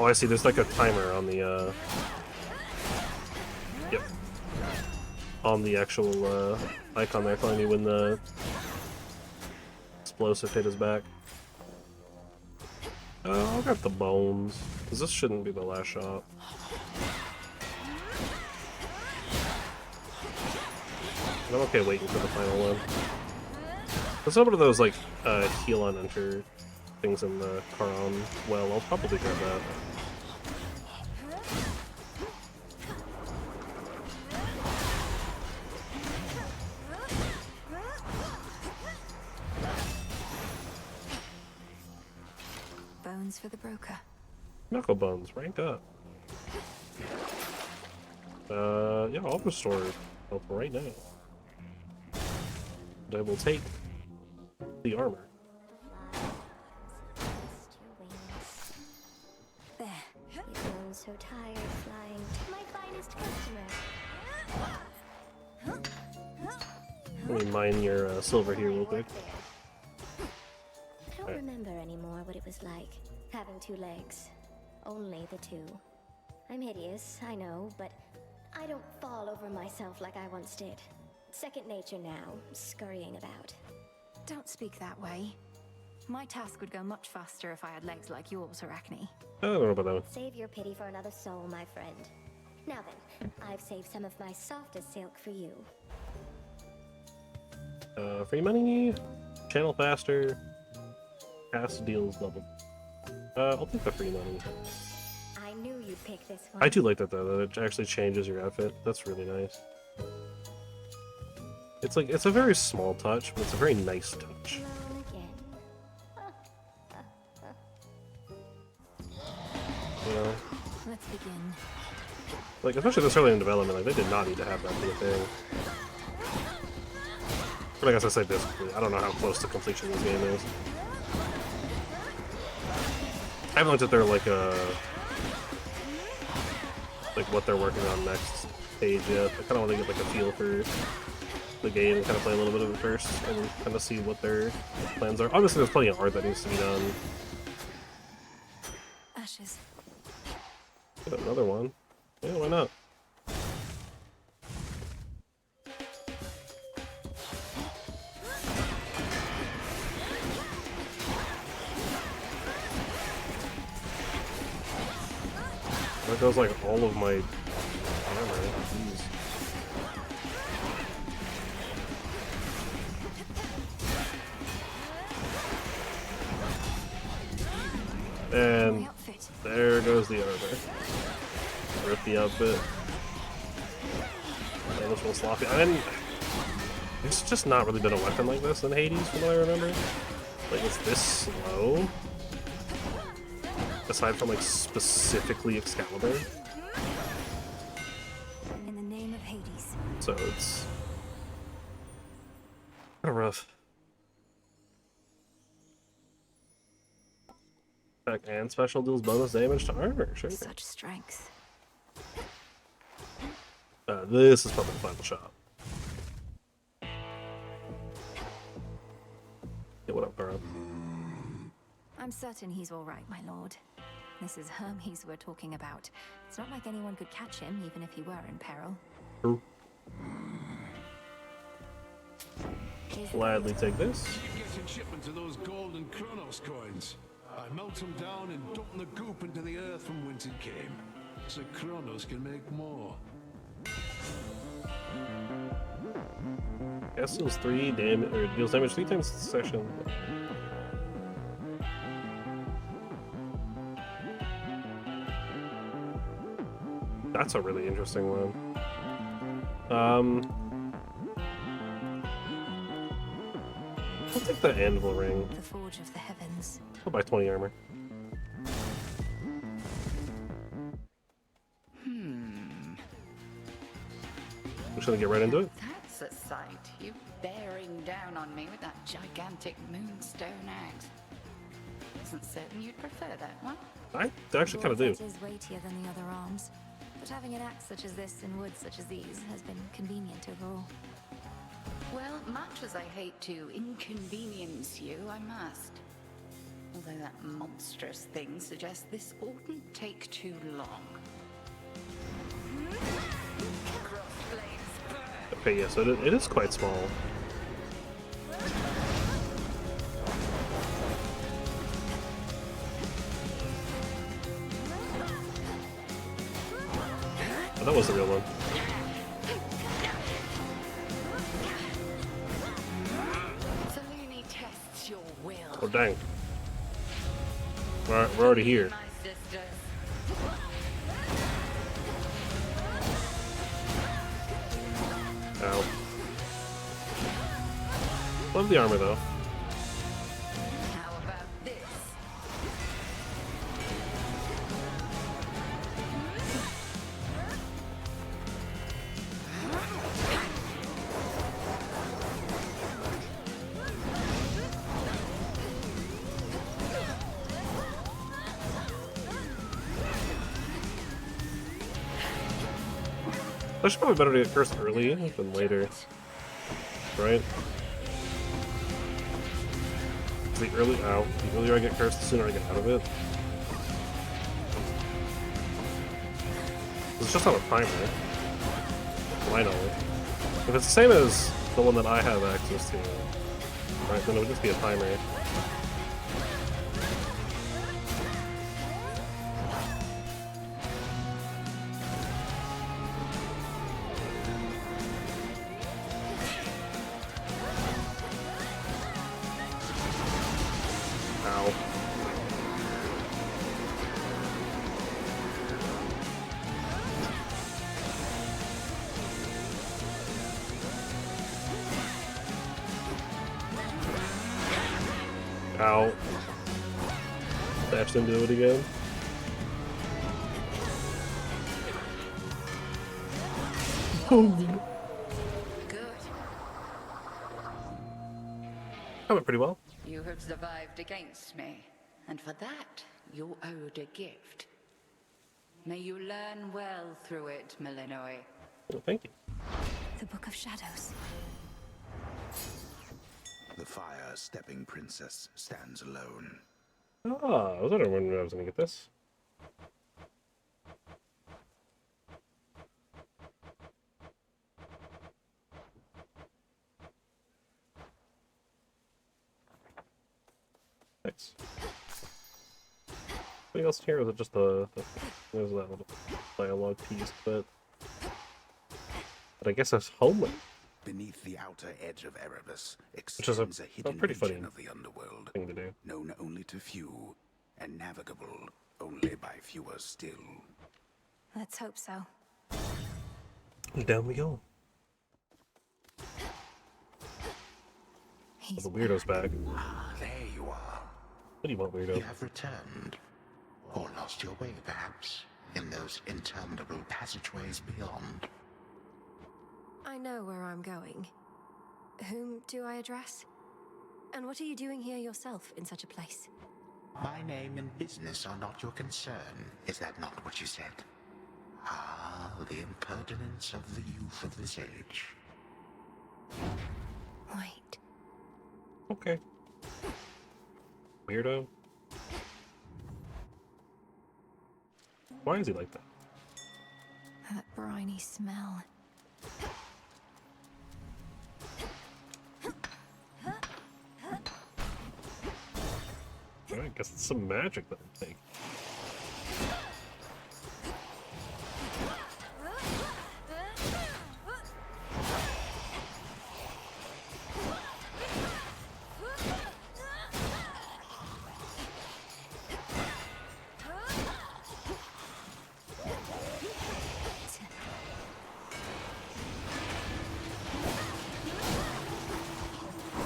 [SPEAKER 1] Oh, I see. There's like a timer on the, yep. On the actual, icon there telling me when the explosive hit is back. I'll grab the bones, because this shouldn't be the last shot. I'm okay waiting for the final one. There's some of those, like, heal on enter things in the Charon well. I'll probably grab that.
[SPEAKER 3] Bones for the broker.
[SPEAKER 1] Knuckle bones, rank up. Yeah, I'll restore health right now. And I will take the armor.
[SPEAKER 15] There. You've grown so tired flying. My finest customer.
[SPEAKER 1] Let me mine your silver here real quick.
[SPEAKER 15] I don't remember anymore what it was like, having 2 legs. Only the 2. I'm hideous, I know, but I don't fall over myself like I once did. Second nature now, scurrying about.
[SPEAKER 3] Don't speak that way. My task would go much faster if I had legs like yours, Arachne.
[SPEAKER 1] I don't know about that one.
[SPEAKER 15] Save your pity for another soul, my friend. Now then, I've saved some of my softest silk for you.
[SPEAKER 1] Free money, channel faster, cast deals double. I'll take the free money.
[SPEAKER 15] I knew you'd pick this one.
[SPEAKER 1] I do like that though, that it actually changes your outfit. That's really nice. It's like, it's a very small touch, but it's a very nice touch. you know?
[SPEAKER 3] Let's begin.
[SPEAKER 1] Like, especially this early in development, like, they did not need to have that be a thing. But I guess I say basically, I don't know how close to completion this game is. I haven't looked at their, like what they're working on next page yet. I kind of want to get, like, a feel for the game and kind of play a little bit of it first and kind of see what their plans are. Obviously, there's plenty of art that needs to be done.
[SPEAKER 3] Ashes.
[SPEAKER 1] Get another one. Yeah, why not? That goes like all of my armor. Jeez. And there goes the armor. Rip the outfit. That was real sloppy. I mean, it's just not really been a weapon like this in Hades from what I remember. Like, it's this slow. Aside from, like, specifically Excalibur.
[SPEAKER 3] In the name of Hades.
[SPEAKER 1] So it's kind of rough. Attack and special deals bonus damage to armor, sure.
[SPEAKER 3] Such strength.
[SPEAKER 1] This is probably the final shot. Yeah, what up, Kara?
[SPEAKER 3] I'm certain he's all right, my lord. This is Hermes we're talking about. It's not like anyone could catch him, even if he were in peril.
[SPEAKER 1] True. Gladly take this.
[SPEAKER 19] Keep getting shipments of those golden Kronos coins. I melt them down and dump the goop into the earth from whence it came, so Kronos can make more.
[SPEAKER 1] Guess deals 3 damage, or deals damage 3 times a session. That's a really interesting one. I'll take the anvil ring.
[SPEAKER 3] The forge of the heavens.
[SPEAKER 1] I'll buy 20 armor. I'm just gonna get right into it.
[SPEAKER 6] That's a sight. You bearing down on me with that gigantic moonstone axe. Wasn't certain you'd prefer that one.
[SPEAKER 1] I actually kind of do.
[SPEAKER 3] It is weightier than the other arms, but having an axe such as this in woods such as these has been convenient overall.
[SPEAKER 6] Well, much as I hate to inconvenience you, I must. Although that monstrous thing suggests this oughtn't take too long.
[SPEAKER 1] Okay, yeah, so it is quite small. Oh, that was the real one.
[SPEAKER 6] Selene tests your will.
[SPEAKER 1] Oh, dang. Alright, we're already here. Ow. Love the armor, though.
[SPEAKER 6] How about this?
[SPEAKER 1] That's probably better to get cursed early than later. Right? The earlier I get cursed, the sooner I get out of it. It's just not a primer. My knowledge. If it's the same as the one that I have access to, right, then it would just be a timer. Ow. Dashed into it again. That went pretty well.
[SPEAKER 6] You have survived against me, and for that, you're owed a gift. May you learn well through it, Malinois.
[SPEAKER 1] Well, thank you.
[SPEAKER 3] The Book of Shadows.
[SPEAKER 11] The fire-stepping princess stands alone.
[SPEAKER 1] Ah, I was wondering when I was gonna get this. Nice. Anything else here? Or was it just the there's that little dialogue piece, but I guess that's Homeland.
[SPEAKER 11] Beneath the outer edge of Erebus
[SPEAKER 1] Which is
[SPEAKER 11] extends a hidden
[SPEAKER 1] pretty funny
[SPEAKER 11] region of the underworld,
[SPEAKER 1] thing to do.
[SPEAKER 11] known only to few, and navigable only by fewer still.
[SPEAKER 3] Let's hope so.
[SPEAKER 1] Down we go.
[SPEAKER 3] He's
[SPEAKER 1] the weirdo's back.
[SPEAKER 11] Ah, there you are.
[SPEAKER 1] What do you want, weirdo?
[SPEAKER 11] You have returned. Or lost your way, perhaps, in those interminable passageways beyond.
[SPEAKER 3] I know where I'm going. Whom do I address? And what are you doing here yourself in such a place?
[SPEAKER 11] My name and business are not your concern. Is that not what you said? Ah, the impertinence of the youth of this age.
[SPEAKER 3] Wait.
[SPEAKER 1] Okay. Weirdo. Why is he like that?
[SPEAKER 3] That briny smell.
[SPEAKER 1] I guess it's some magic that I think.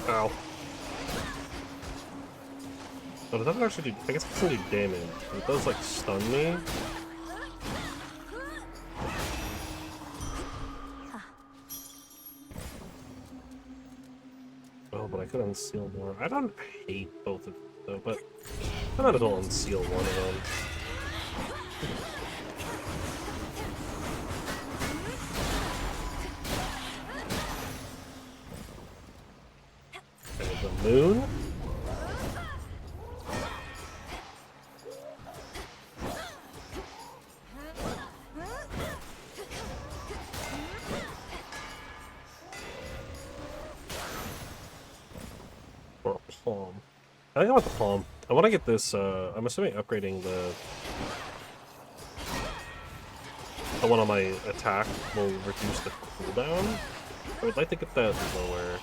[SPEAKER 1] Ow. Oh, does that actually do? I guess it doesn't do damage. It does, like, stun me. Oh, but I could unseal more. I don't hate both of them, though, but I might as well unseal one of them. Okay, the moon. Or palm. I think I want the palm. I want to get this, I'm assuming upgrading the one on my attack will reduce the cooldown. I would like to get that lower.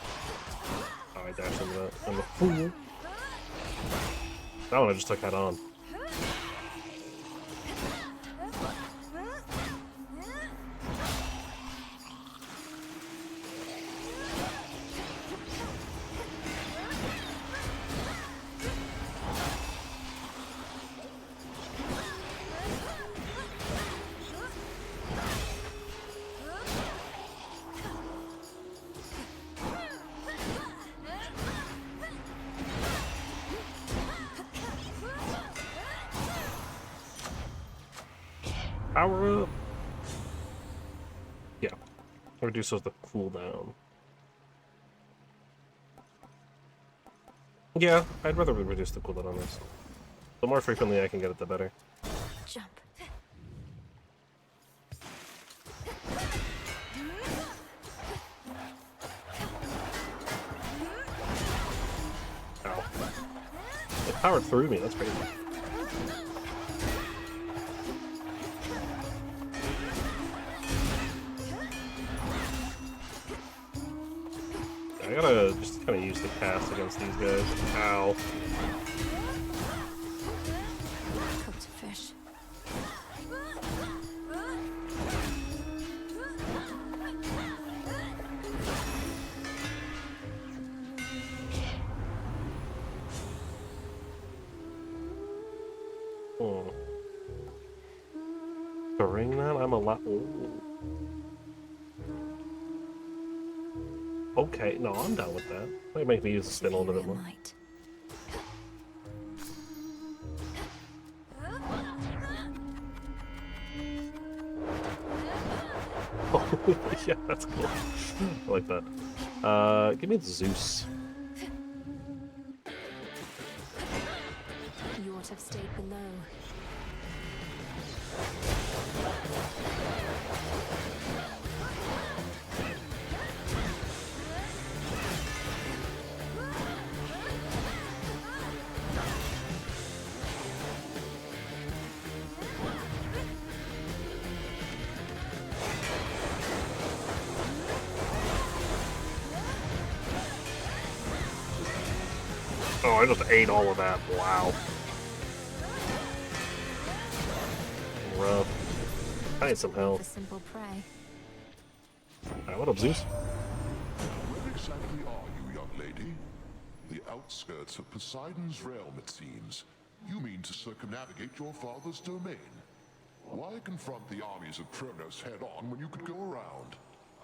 [SPEAKER 1] Oh, I dashed into that. I'm a fool. That one I just took head on. Power up. Yeah. Reduces the cooldown. Yeah, I'd rather reduce the cooldown on this. The more frequently I can get it, the better.
[SPEAKER 3] Jump.
[SPEAKER 1] Ow. It powered through me, that's crazy. I gotta just kind of use the cast against these guys. Ow.
[SPEAKER 3] Cooked fish.
[SPEAKER 1] Hmm. During that, I'm a lot. Ooh. Okay, no, I'm down with that. Might make me use the spin a little bit more. Oh, yeah, that's cool. I like that. Give me the Zeus.
[SPEAKER 3] You ought to have stayed below.
[SPEAKER 1] Oh, I just ate all of that. Wow. Rough. I need some health.
[SPEAKER 3] Simple prey.
[SPEAKER 1] Alright, what up, Zeus?
[SPEAKER 2] Where exactly are you, young lady? The outskirts of Poseidon's realm, it seems. You mean to circumnavigate your father's domain. Why confront the armies of Kronos head-on when you could go around?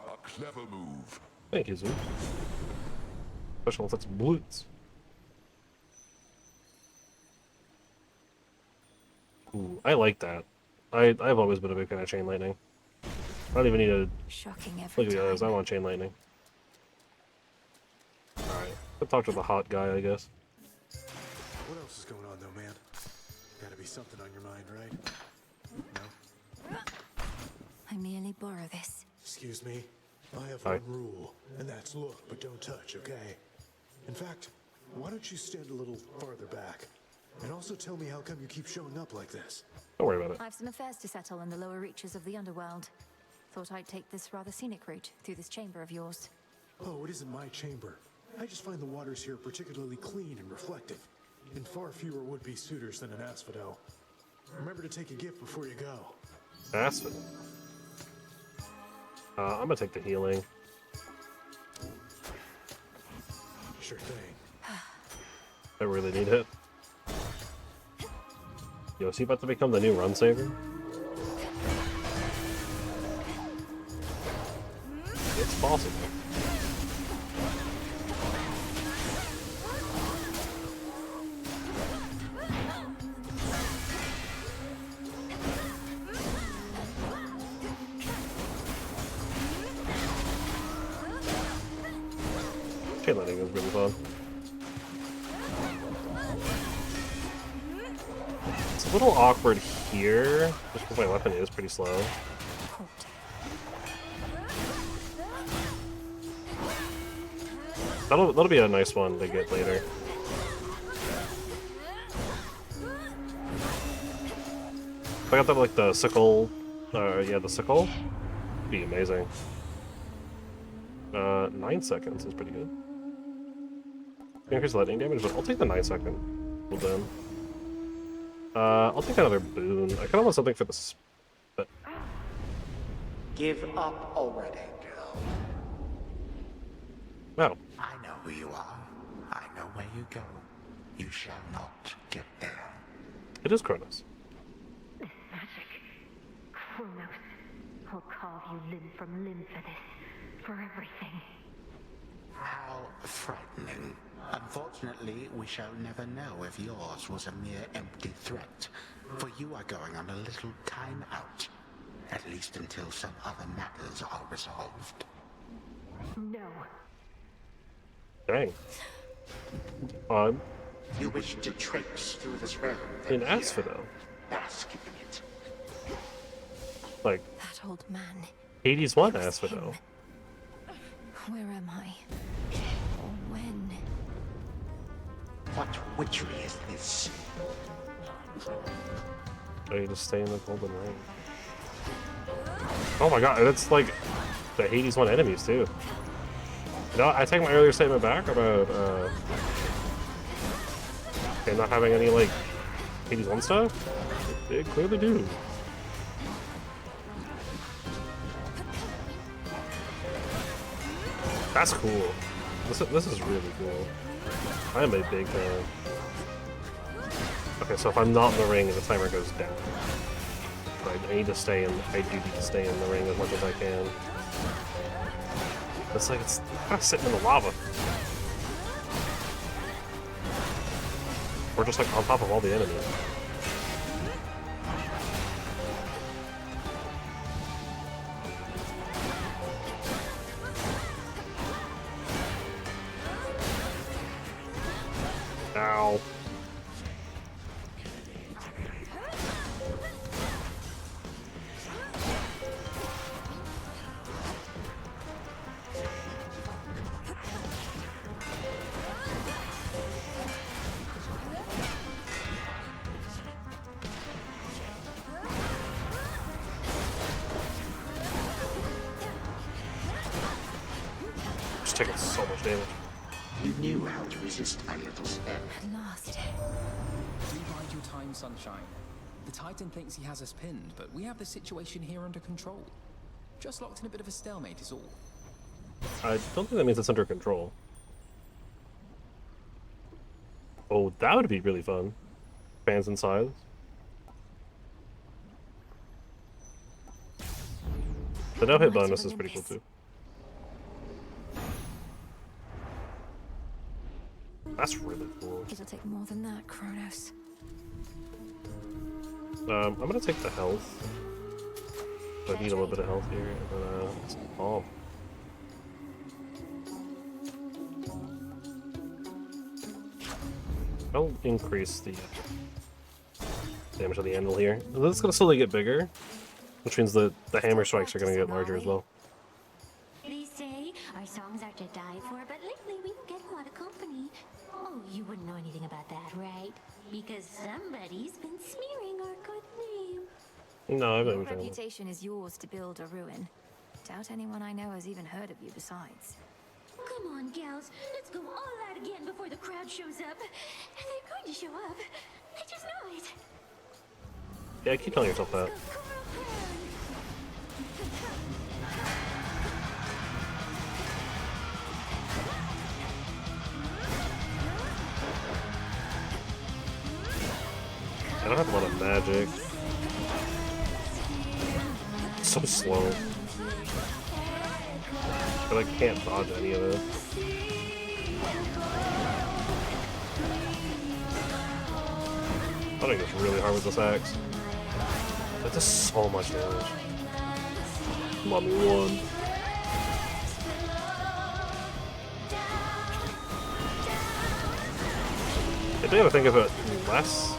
[SPEAKER 2] A clever move.
[SPEAKER 1] Thank you, Zeus. Special effects blitz. Ooh, I like that. I've always been a big fan of chain lightning. I don't even need to
[SPEAKER 3] Shocking every
[SPEAKER 1] look at the others. I
[SPEAKER 3] time.
[SPEAKER 1] want chain lightning. Alright, let's talk to the hot guy, I guess.
[SPEAKER 18] What else is going on, though, man? Gotta be something on your mind, right? No?
[SPEAKER 3] I merely borrow this.
[SPEAKER 18] Excuse me? I have
[SPEAKER 1] Hi.
[SPEAKER 18] one rule, and that's look, but don't touch, okay? In fact, why don't you stand a little farther back? And also tell me how come you keep showing up like this?
[SPEAKER 1] Don't worry about it.
[SPEAKER 3] I've some affairs to settle in the lower reaches of the underworld. Thought I'd take this rather scenic route through this chamber of yours.
[SPEAKER 18] Oh, it isn't my chamber. I just find the waters here particularly clean and reflective, and far fewer would-be suitors than an asphodel. Remember to take a gift before you go.
[SPEAKER 1] Asphodel. I'm gonna take the healing.
[SPEAKER 18] Sure thing.
[SPEAKER 1] I really need it. Yo, is he about to become the new run saver? It's possible. Chain lightning is really fun. It's a little awkward here, just because my weapon is pretty slow. That'll be a nice one to get later. If I got that like the sickle, yeah, the sickle, it'd be amazing. 9 seconds is pretty good. Increase lightning damage, but I'll take the 9 second. Well done. I'll take another boon. I kind of want something for the but
[SPEAKER 20] Give up already, girl.
[SPEAKER 1] no.
[SPEAKER 11] I know who you are. I know where you go. You shall not get there.
[SPEAKER 1] It is Kronos.
[SPEAKER 14] Magic. Kronos. I'll carve you limb from limb for this. For everything.
[SPEAKER 20] How frightening. Unfortunately, we shall never know if yours was a mere empty threat. For you are going on a little time out. At least until some other matters are resolved.
[SPEAKER 14] No.
[SPEAKER 1] Dang.
[SPEAKER 20] You wish to traipse through this realm.
[SPEAKER 1] In Asphodel.
[SPEAKER 20] Bask in it.
[SPEAKER 1] Like,
[SPEAKER 3] That old man.
[SPEAKER 1] Hades won Asphodel.
[SPEAKER 3] Where am I? Or when?
[SPEAKER 20] What witchery is this?
[SPEAKER 1] I need to stay in the golden ring. Oh my god, that's like the Hades 1 enemies too. You know, I take my earlier statement back about okay, not having any like Hades 1 stuff. They clearly do. That's cool. This is really cool. I am a big fan. Okay, so if I'm not in the ring, the timer goes down. I need to stay in. I do need to stay in the ring as much as I can. It's like it's kind of sitting in the lava. We're just like on top of all the enemies. Ow. Just taking so much damage.
[SPEAKER 20] You knew how to resist my little step.
[SPEAKER 3] Lost.
[SPEAKER 4] Bide your time, Sunshine. The Titan thinks he has us pinned, but we have the situation here under control. Just locked in a bit of a stalemate is all.
[SPEAKER 1] I don't think that means it's under control. Oh, that would be really fun. Fans inside. The no-hit bonus is pretty cool too. That's really cool.
[SPEAKER 3] It'll take more than that, Kronos.
[SPEAKER 1] I'm gonna take the health. I need a little bit of health here, and then some bomb. I'll increase the damage on the anvil here. This is gonna slowly get bigger, which means the hammer strikes are gonna get larger as well.
[SPEAKER 14] They say our songs are to die for, but lately we don't get a lot of company. Oh, you wouldn't know anything about that, right? Because somebody's been smearing our good name.
[SPEAKER 1] No, I've
[SPEAKER 3] Your
[SPEAKER 1] never done it.
[SPEAKER 3] reputation is yours to build or ruin. Doubt anyone I know has even heard of you besides.
[SPEAKER 14] Come on, gals. Let's go all out again before the crowd shows up. They're going to show up. I just know it.
[SPEAKER 1] Yeah, keep telling yourself that. I don't have a lot of magic. It's so slow. I like can't dodge any of it. I think it's really hard with this axe. It does so much damage. Mommy won. I think I gotta think of it less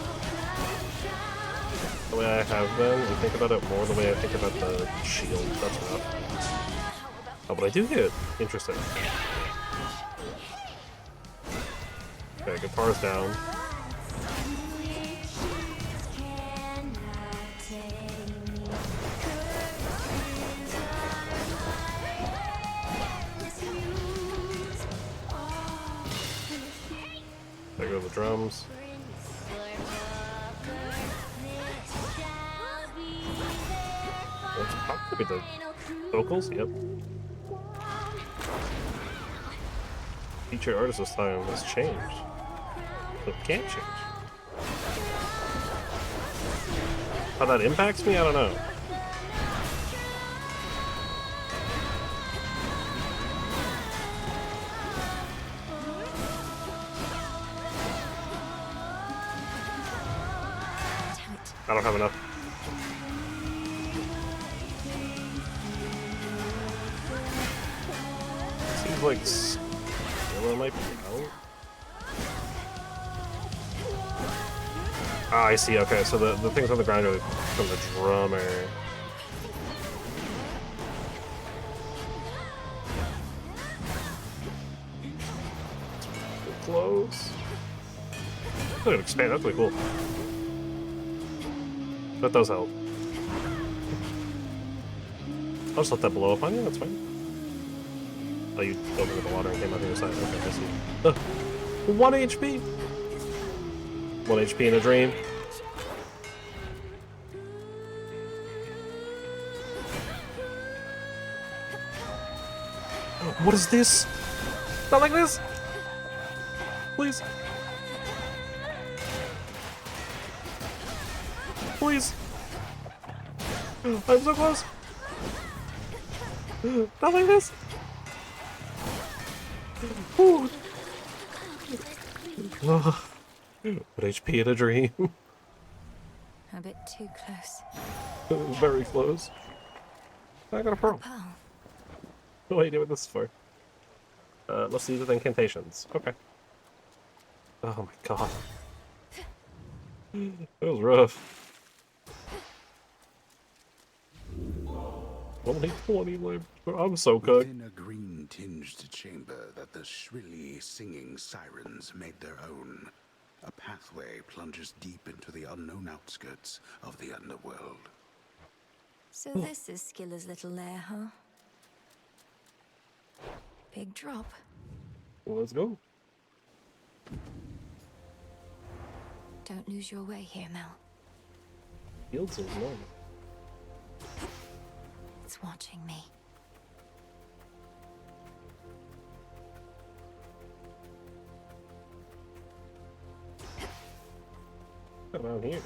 [SPEAKER 1] the way I have been, and think about it more the way I think about the shield. That's enough. Oh, but I do get interested. Okay, guitar's down. There go the drums. That's probably the vocals, yep. Feature artist this time has changed. But it can't change. How that impacts me, I don't know. I don't have enough. Seems like Skilla might be out. Ah, I see. Okay, so the things on the ground are from the drummer. Close. Look at it expand. That's pretty cool. That does help. I'll just let that blow up on you, that's fine. Oh, you dove into the water and came out the other side. Okay, I see. 1 HP! 1 HP in a dream. What is this? Not like this! Please. Please. I'm so close. Not like this. Oh, but HP in a dream.
[SPEAKER 3] A bit too close.
[SPEAKER 1] Very close. I got a pearl. What do I do with this for? Let's use it with incantations. Okay. Oh my god. That was rough. Only 20 left. I'm so cooked.
[SPEAKER 11] Within a green-tinged chamber that the shrilly singing sirens made their own, a pathway plunges deep into the unknown outskirts of the underworld.
[SPEAKER 3] So this is Skiller's little lair, huh? Big drop.
[SPEAKER 1] Well, let's go.
[SPEAKER 3] Don't lose your way here, Mel.
[SPEAKER 1] Fields is normal.
[SPEAKER 3] It's watching me.
[SPEAKER 1] Around here.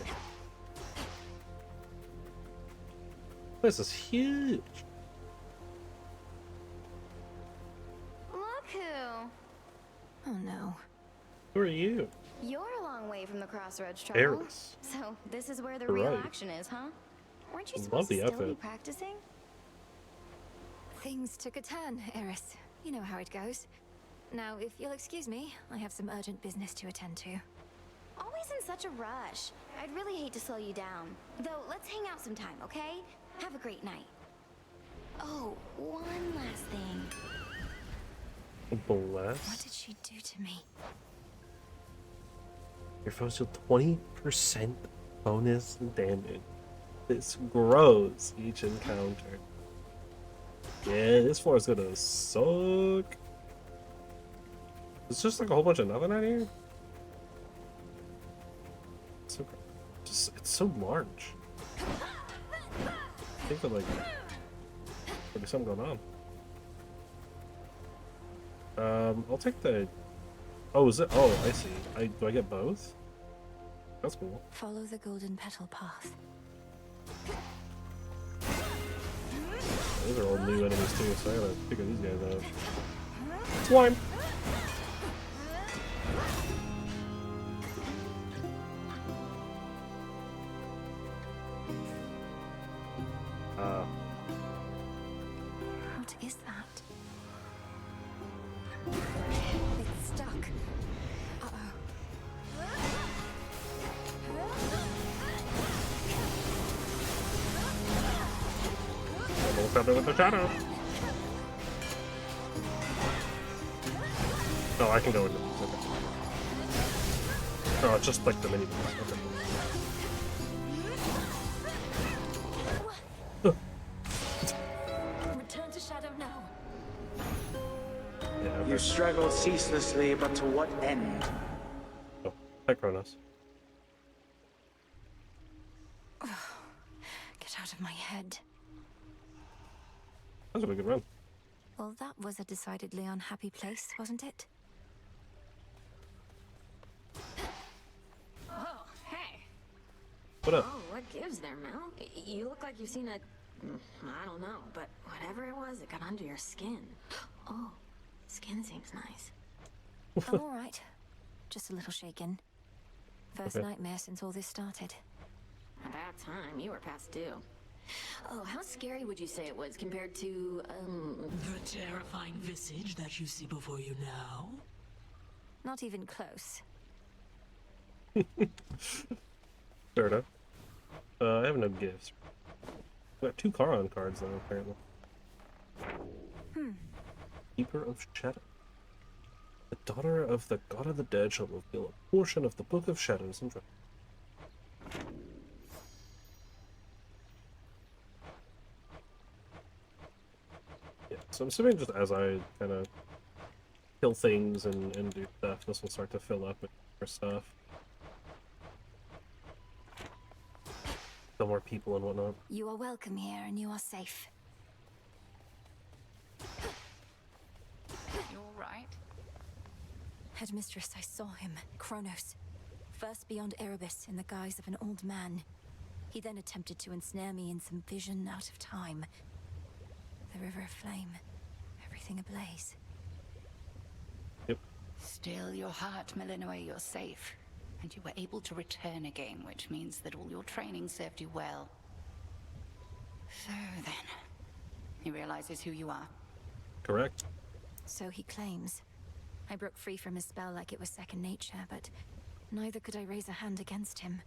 [SPEAKER 1] This is huge.
[SPEAKER 15] Look who!
[SPEAKER 3] Oh no.
[SPEAKER 1] Who are you?
[SPEAKER 15] You're a long way from the crossroads, Trouble.
[SPEAKER 1] Eris.
[SPEAKER 15] So this is where the
[SPEAKER 1] You're
[SPEAKER 15] real
[SPEAKER 1] right.
[SPEAKER 15] action is, huh? Weren't you
[SPEAKER 1] Love
[SPEAKER 15] supposed to
[SPEAKER 1] the
[SPEAKER 15] still be
[SPEAKER 1] outfit.
[SPEAKER 15] practicing?
[SPEAKER 3] Things took a turn, Eris. You know how it goes. Now, if you'll excuse me, I have some urgent business to attend to.
[SPEAKER 15] Always in such a rush. I'd really hate to slow you down. Though, let's hang out sometime, okay? Have a great night. Oh, one last thing.
[SPEAKER 1] Bless.
[SPEAKER 3] What did she do to me?
[SPEAKER 1] Your foes deal 20% bonus damage. This grows each encounter. Yeah, this floor is gonna suck. It's just like a whole bunch of nothing out here. So, it's so large. I think that like there's something going on. I'll take the. Oh, is it? Oh, I see. Do I get both? That's cool.
[SPEAKER 3] Follow the golden petal path.
[SPEAKER 1] Those are all new enemies too, so I gotta figure these guys out. Slime!
[SPEAKER 3] What is that? It's stuck. Uh-oh.
[SPEAKER 1] What's happening with the shadow? Oh, I can go into this. Okay. Oh, it's just like the mini boss. Okay.
[SPEAKER 3] Return to shadow now.
[SPEAKER 1] Yeah, okay.
[SPEAKER 21] You struggle ceaselessly, but to what end?
[SPEAKER 1] Oh, hi, Kronos.
[SPEAKER 3] Get out of my head.
[SPEAKER 1] That was a good run.
[SPEAKER 3] Well, that was a decidedly unhappy place, wasn't it?
[SPEAKER 22] Oh, hey.
[SPEAKER 1] What up?
[SPEAKER 22] Oh, what gives there, Mel? You look like you've seen a... I don't know, but whatever it was, it got under your skin. Oh, skin seems nice.
[SPEAKER 3] I'm all right. Just a little shaken. First
[SPEAKER 22] Okay.
[SPEAKER 3] nightmare since all this started.
[SPEAKER 22] About time, you were past due. Oh, how scary would you say it was compared to,
[SPEAKER 7] The terrifying visage that you see before you now?
[SPEAKER 3] Not even close.
[SPEAKER 1] Fair enough. I have no gifts. I got 2 Charon cards though, apparently. Keeper of Shadow. The daughter of the god of the dead shall reveal a portion of the Book of Shadows and yeah, so I'm assuming just as I kind of kill things and do stuff, this will start to fill up with more stuff. Kill more people and whatnot.
[SPEAKER 3] You are welcome here, and you are safe.
[SPEAKER 6] You all right?
[SPEAKER 3] Headmistress, I saw him, Kronos. First beyond Erebus in the guise of an old man. He then attempted to ensnare me in some vision out of time. The river aflame. Everything ablaze.
[SPEAKER 1] Yep.
[SPEAKER 6] Still, your heart, Millenway, you're safe. And you were able to return again, which means that all your training served you well. So then, he realizes who you are.
[SPEAKER 1] Correct.
[SPEAKER 3] So he claims. I broke free from his spell like it was second nature, but neither could I raise a hand against him.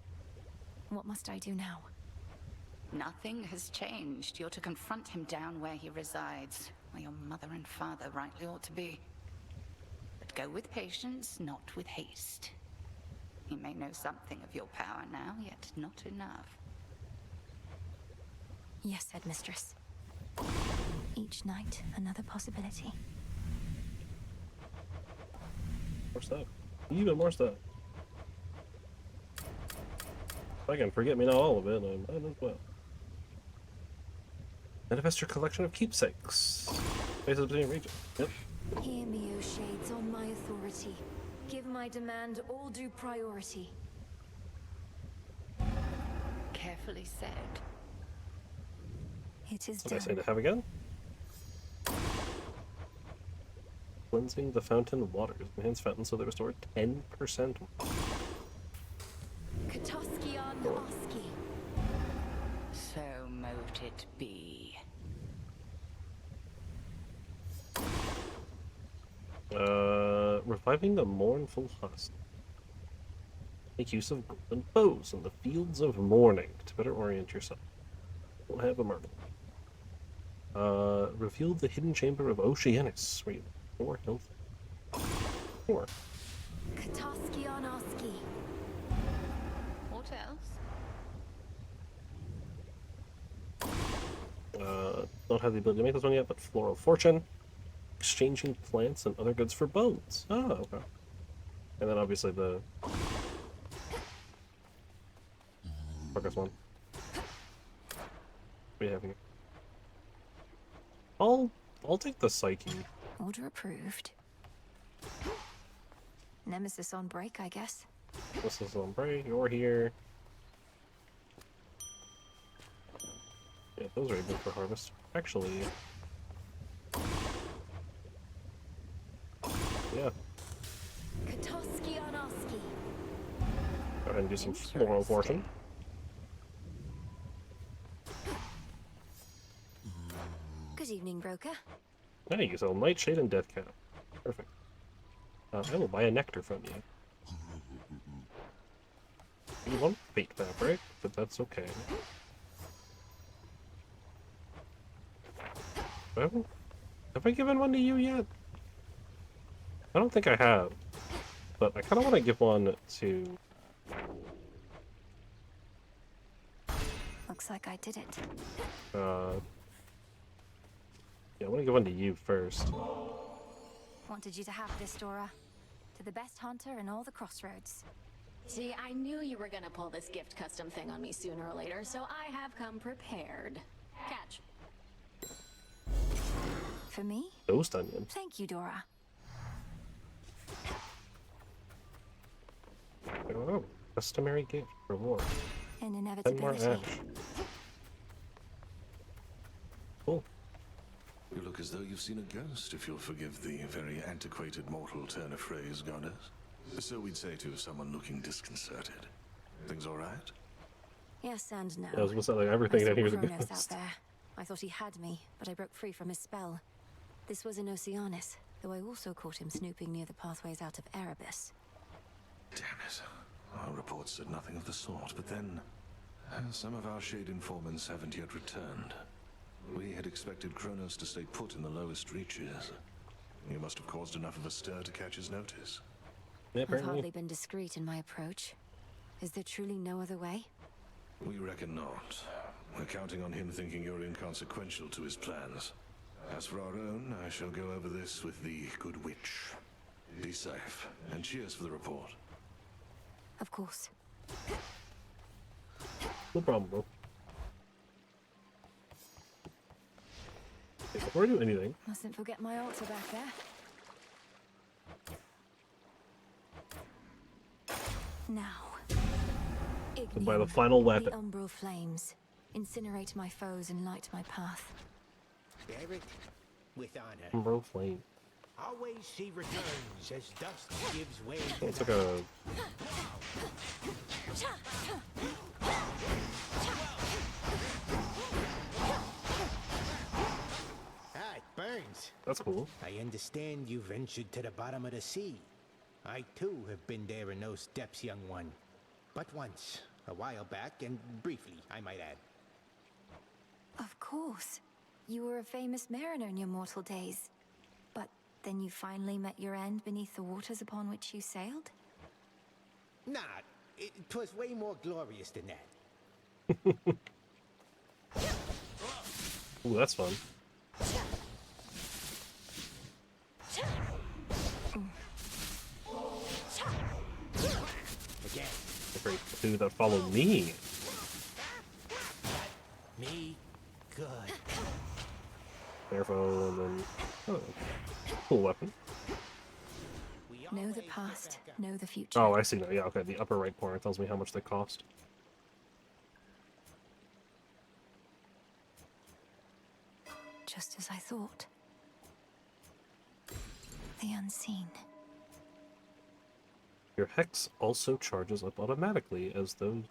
[SPEAKER 3] What must I do now?
[SPEAKER 6] Nothing has changed. You're to confront him down where he resides, where your mother and father rightly ought to be. But go with patience, not with haste. He may know something of your power now, yet not enough.
[SPEAKER 3] Yes, Headmistress. Each night, another possibility.
[SPEAKER 1] More stuff. Even more stuff. If I can forget me not all of it, I might as well. Manifest your collection of keepsakes. Faces between regions. Yep.
[SPEAKER 3] Hear me, O Shades, on my authority. Give my demand all due priority.
[SPEAKER 6] Carefully said.
[SPEAKER 3] It is
[SPEAKER 1] What did I say
[SPEAKER 3] done.
[SPEAKER 1] to have again? Cleansing the fountain waters. Enhance fountain so they restore 10%.
[SPEAKER 3] Katoskian Oski.
[SPEAKER 6] So mote it be.
[SPEAKER 1] Reviving the mournful husk. Make use of golden bows in the fields of mourning to better orient yourself. We'll have a murder. Reveal the hidden chamber of Oceanus, where you have 4 health. 4.
[SPEAKER 3] Katoskian Oski.
[SPEAKER 6] What else?
[SPEAKER 1] Don't have the ability to make this one yet, but Floral Fortune. Exchanging plants and other goods for bones. Oh, okay. And then obviously the focus one. We have here. I'll take the Psyche.
[SPEAKER 3] Order approved. Nemesis on break, I guess.
[SPEAKER 1] This is on break. You're here. Yeah, those are able for harvest. Actually, yeah.
[SPEAKER 3] Katoskian Oski.
[SPEAKER 1] Go ahead and do some Floral Fortune.
[SPEAKER 3] Good evening, broker.
[SPEAKER 1] Hey, you sell Nightshade and Deathcap. Perfect. I will buy a nectar from you. You want fate fabric, but that's okay. Have I given one to you yet? I don't think I have. But I kind of want to give one to...
[SPEAKER 3] Looks like I did it.
[SPEAKER 1] Yeah, I want to give one to you first.
[SPEAKER 3] Wanted you to have this, Dora. To the best hunter in all the crossroads.
[SPEAKER 8] See, I knew you were gonna pull this gift custom thing on me sooner or later, so I have come prepared. Catch.
[SPEAKER 3] For me?
[SPEAKER 1] Ghost onion.
[SPEAKER 3] Thank you, Dora.
[SPEAKER 1] Oh, customary gift reward.
[SPEAKER 3] An
[SPEAKER 1] 10 more
[SPEAKER 3] inevitability.
[SPEAKER 1] ash. Cool.
[SPEAKER 10] You look as though you've seen a ghost, if you'll forgive the very antiquated mortal turn of phrase, goddess. So we'd say to someone looking disconcerted. Things all right?
[SPEAKER 3] Yes and no.
[SPEAKER 1] I was gonna say, like, everything
[SPEAKER 3] I
[SPEAKER 1] down
[SPEAKER 3] saw
[SPEAKER 1] here is a
[SPEAKER 3] Kronos out
[SPEAKER 1] ghost.
[SPEAKER 3] there. I thought he had me, but I broke free from his spell. This was in Oceanus, though I also caught him snooping near the pathways out of Erebus.
[SPEAKER 10] Damn it. Our reports said nothing of the sort, but then... some of our shade informants haven't yet returned. We had expected Kronos to stay put in the lowest reaches. You must have caused enough of a stir to catch his notice.
[SPEAKER 1] Yeah,
[SPEAKER 3] I've
[SPEAKER 1] apparently.
[SPEAKER 3] hardly been discreet in my approach. Is there truly no other way?
[SPEAKER 10] We reckon not. We're counting on him thinking you're inconsequential to his plans. As for our own, I shall go over this with the good witch. Be safe, and cheers for the report.
[SPEAKER 3] Of course.
[SPEAKER 1] No problem, bro. Okay, before I do anything,
[SPEAKER 3] Mustn't forget my altar back there. Now.
[SPEAKER 1] and by the final
[SPEAKER 3] The
[SPEAKER 1] weapon.
[SPEAKER 3] umbral flames. Incinerate my foes and light my path.
[SPEAKER 12] Bear it with honor.
[SPEAKER 1] Umbral flame.
[SPEAKER 12] Always she returns as dust gives way to
[SPEAKER 1] It's like a...
[SPEAKER 12] Ah, it burns.
[SPEAKER 1] That's cool.
[SPEAKER 12] I understand you ventured to the bottom of the sea. I too have been there in those depths, young one. But once, a while back, and briefly, I might add.
[SPEAKER 3] Of course. You were a famous mariner in your mortal days. But then you finally met your end beneath the waters upon which you sailed?
[SPEAKER 12] Nah, 'twas way more glorious than that.
[SPEAKER 1] Ooh, that's fun.
[SPEAKER 12] Again.
[SPEAKER 1] The great two that follow me.
[SPEAKER 12] Me, good.
[SPEAKER 1] Careful, and then... Oh, cool weapon.
[SPEAKER 3] Know the past, know the future.
[SPEAKER 1] Oh, I see now. Yeah, okay. The upper right corner tells me how much they cost.
[SPEAKER 3] Just as I thought. The unseen.
[SPEAKER 1] Your hex also charges up automatically as those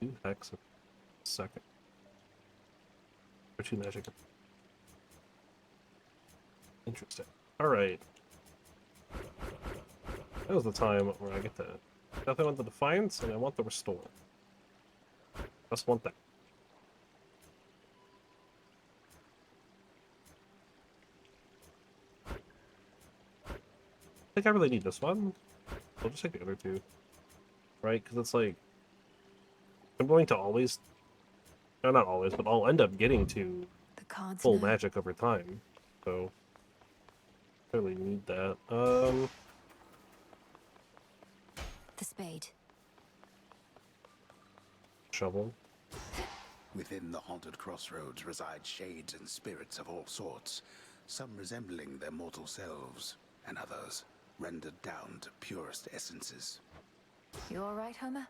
[SPEAKER 1] 2 hex a second. Or 2 magic. Interesting. Alright. That was the time where I get to... Definitely want the Defiance, and I want the Restore. Just want that. I think I really need this one. I'll just take the other 2. Right? Because it's like... I'm going to always... No, not always, but I'll end up getting to full magic over time. So... I really need that.
[SPEAKER 3] The spade.
[SPEAKER 1] Shovel.
[SPEAKER 11] Within the haunted crossroads reside shades and spirits of all sorts, some resembling their mortal selves, and others rendered down to purest essences.
[SPEAKER 3] You all right, Homer?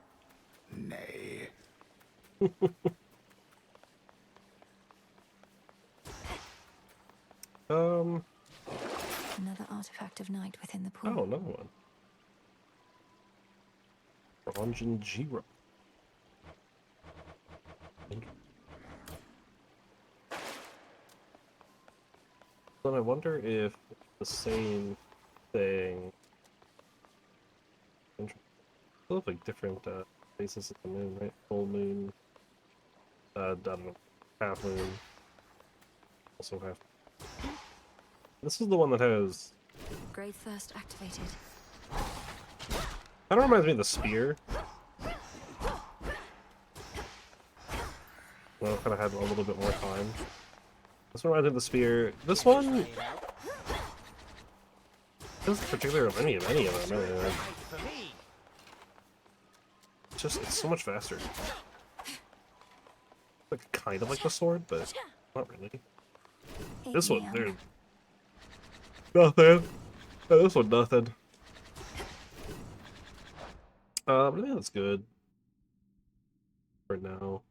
[SPEAKER 11] Nay.
[SPEAKER 3] Another artifact of night within the pool.
[SPEAKER 1] Oh, another one. Bronze and Jiro. Then I wonder if the same thing. They look like different phases of the moon, right? Full moon. I don't know. Half moon. Also half. This is the one that has.
[SPEAKER 3] Grave Thirst activated.
[SPEAKER 1] Kind of reminds me of the spear. Well, kind of had a little bit more time. This one reminds me of the spear. This one doesn't particularly remind me of any of them. Really. It's so much faster. Like kind of like the sword, but not really. This one, there's nothing. Oh, this one, nothing. But I think that's good for now.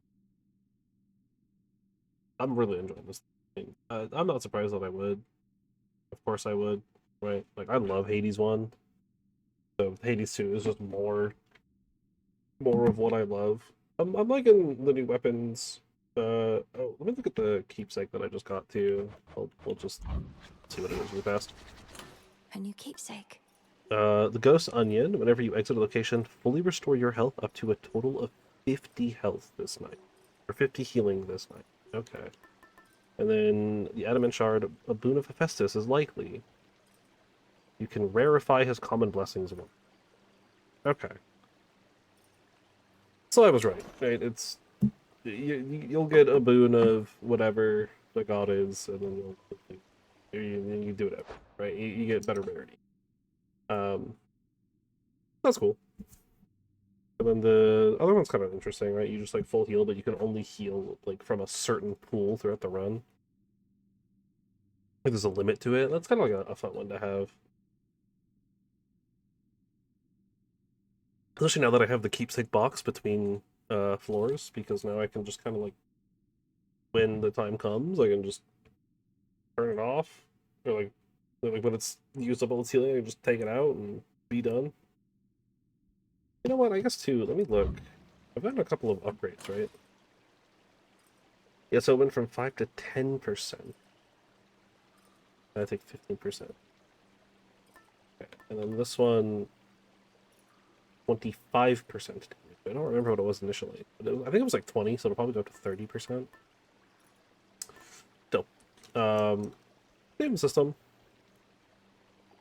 [SPEAKER 1] I'm really enjoying this thing. I'm not surprised that I would. Of course I would, right? Like, I love Hades 1. So Hades 2 is just more of what I love. I'm liking the new weapons. Oh, let me look at the keepsake that I just got too. We'll just see what it is really fast.
[SPEAKER 3] A new keepsake.
[SPEAKER 1] The Ghost Onion. Whenever you exit a location, fully restore your health up to a total of 50 health this night. Or 50 healing this night. Okay. And then the Adamant Shard, a boon of Hephaestus is likely. You can rarefy his common blessings. Okay. So I was right. It's you'll get a boon of whatever the god is, and then you do whatever, right? You get better rarity. That's cool. And then the other one's kind of interesting, right? You just like full heal, but you can only heal like from a certain pool throughout the run. Like there's a limit to it. That's kind of like a fun one to have. Especially now that I have the keepsake box between floors, because now I can just kind of like, when the time comes, I can just turn it off, or like Like when it's usable, it's healing, you just take it out and be done. You know what? I guess too. Let me look. I've gotten a couple of upgrades, right? Yeah, so it went from 5 to 10%. I think 15%. Okay. And then this one, 25% damage. I don't remember what it was initially. But I think it was like 20, so it'll probably go up to 30%. Dope. Game system.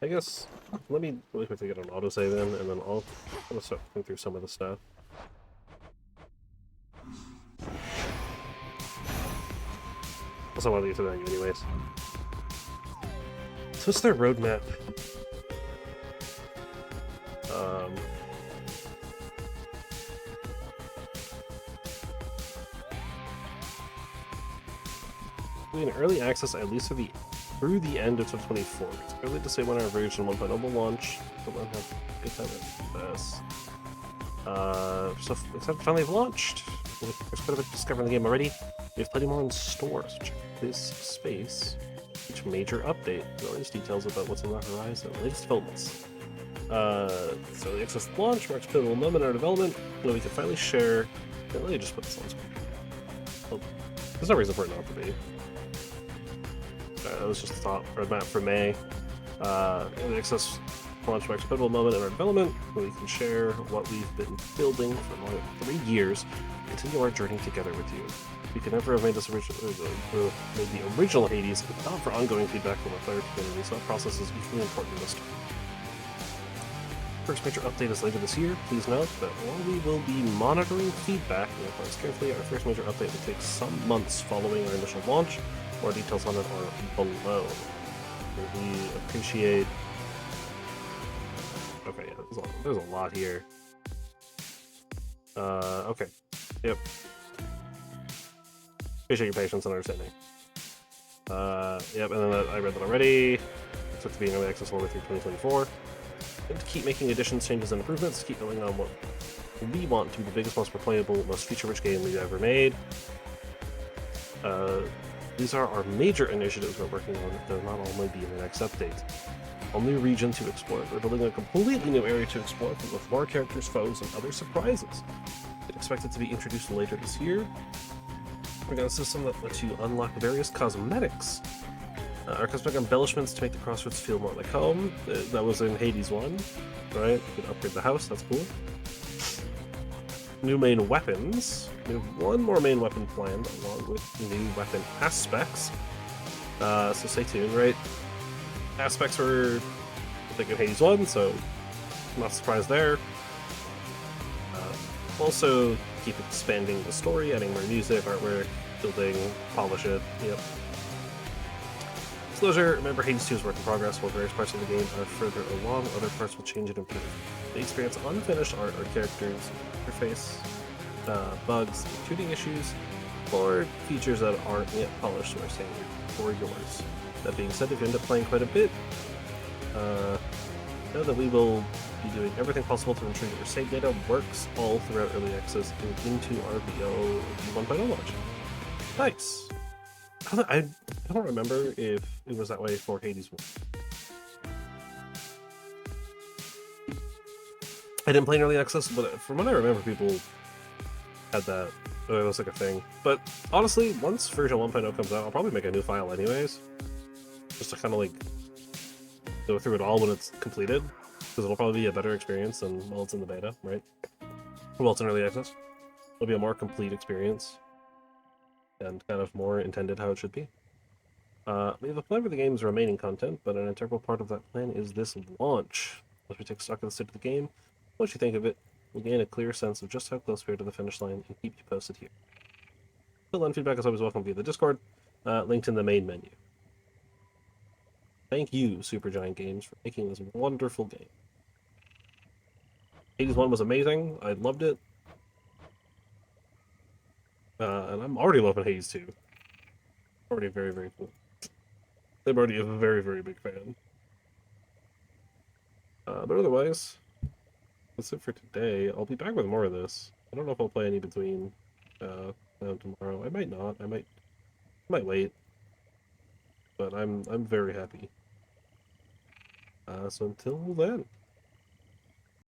[SPEAKER 1] I guess, let me really quickly get an autosave in, and then I'll start going through some of the stuff. Also, I want to get to that anyways. So what's their roadmap? In early access at least through the end of 2024. It's early to say when our version 1.0 will launch, but we'll have good time at this. So except finally have launched. There's quite a bit discovering the game already. We have plenty more in store, so check this space. Each major update, the latest details about what's on the horizon, latest developments. So the access launch marks a pivotal moment in our development when we can finally share. Let me just put this on screen. Well, there's no reason for it not to be. That was just a thought roadmap for May. The access launch marks a pivotal moment in our development where we can share what we've been building for more than 3 years and continue our journey together with you. We could never have made the original Hades if not for ongoing feedback from our player community, so that process is equally important this time. First major update is later this year. Please note that while we will be monitoring feedback and replies carefully, our first major update will take some months following our initial launch. More details on it are below. We appreciate... Okay, yeah, there's a lot here. Okay. Yep. Appreciate your patience and understanding. Yep, and then I read that already. Expect to be in early access all the way through 2024. And to keep making additions, changes, and improvements, keep building on what we want to be the biggest, most replayable, most feature-rich game we've ever made. These are our major initiatives we're working on. They'll not only be in the next update. A new region to explore. We're building a completely new area to explore with more characters, foes, and other surprises. It's expected to be introduced later this year. We've got a system that lets you unlock various cosmetics. Our cosmetic embellishments to make the Crossroads feel more like home. That was in Hades 1, right? You can upgrade the house, that's cool. New main weapons. We have one more main weapon planned, along with new weapon aspects. So stay tuned, right? Aspects were, I think, in Hades 1, so I'm not surprised there. Also, keep expanding the story, adding more music, artwork, building, polish it, yep. Disclosure, remember Hades 2 is work in progress. While various parts of the game are further along, other parts will change and improve. They experience unfinished art or characters, interface, bugs, tuning issues, or features that aren't yet polished or standard for yours. That being said, if you end up playing quite a bit, know that we will be doing everything possible to ensure that your save data works all throughout early access and into our VO 1.0 launch. Nice! I don't remember if it was that way for Hades 1. I didn't play in early access, but from what I remember, people had that. It was like a thing. But honestly, once version 1.0 comes out, I'll probably make a new file anyways. Just to kind of like go through it all when it's completed. Because it'll probably be a better experience than while it's in the beta, right? While it's in early access. It'll be a more complete experience. And kind of more intended how it should be. We have a plan for the game's remaining content, but an integral part of that plan is this launch. As we take stock of the state of the game, what you think of it, we'll gain a clear sense of just how close we are to the finish line and keep you posted here. Until then, feedback is always welcome via the Discord, linked in the main menu. Thank you, Supergiant Games, for making this wonderful game. Hades 1 was amazing, I loved it. And I'm already loving Hades 2. Already very, very cool. I'm already a very, very big fan. But otherwise, that's it for today. I'll be back with more of this. I don't know if I'll play any between now and tomorrow. I might not. I might wait. But I'm very happy So until then.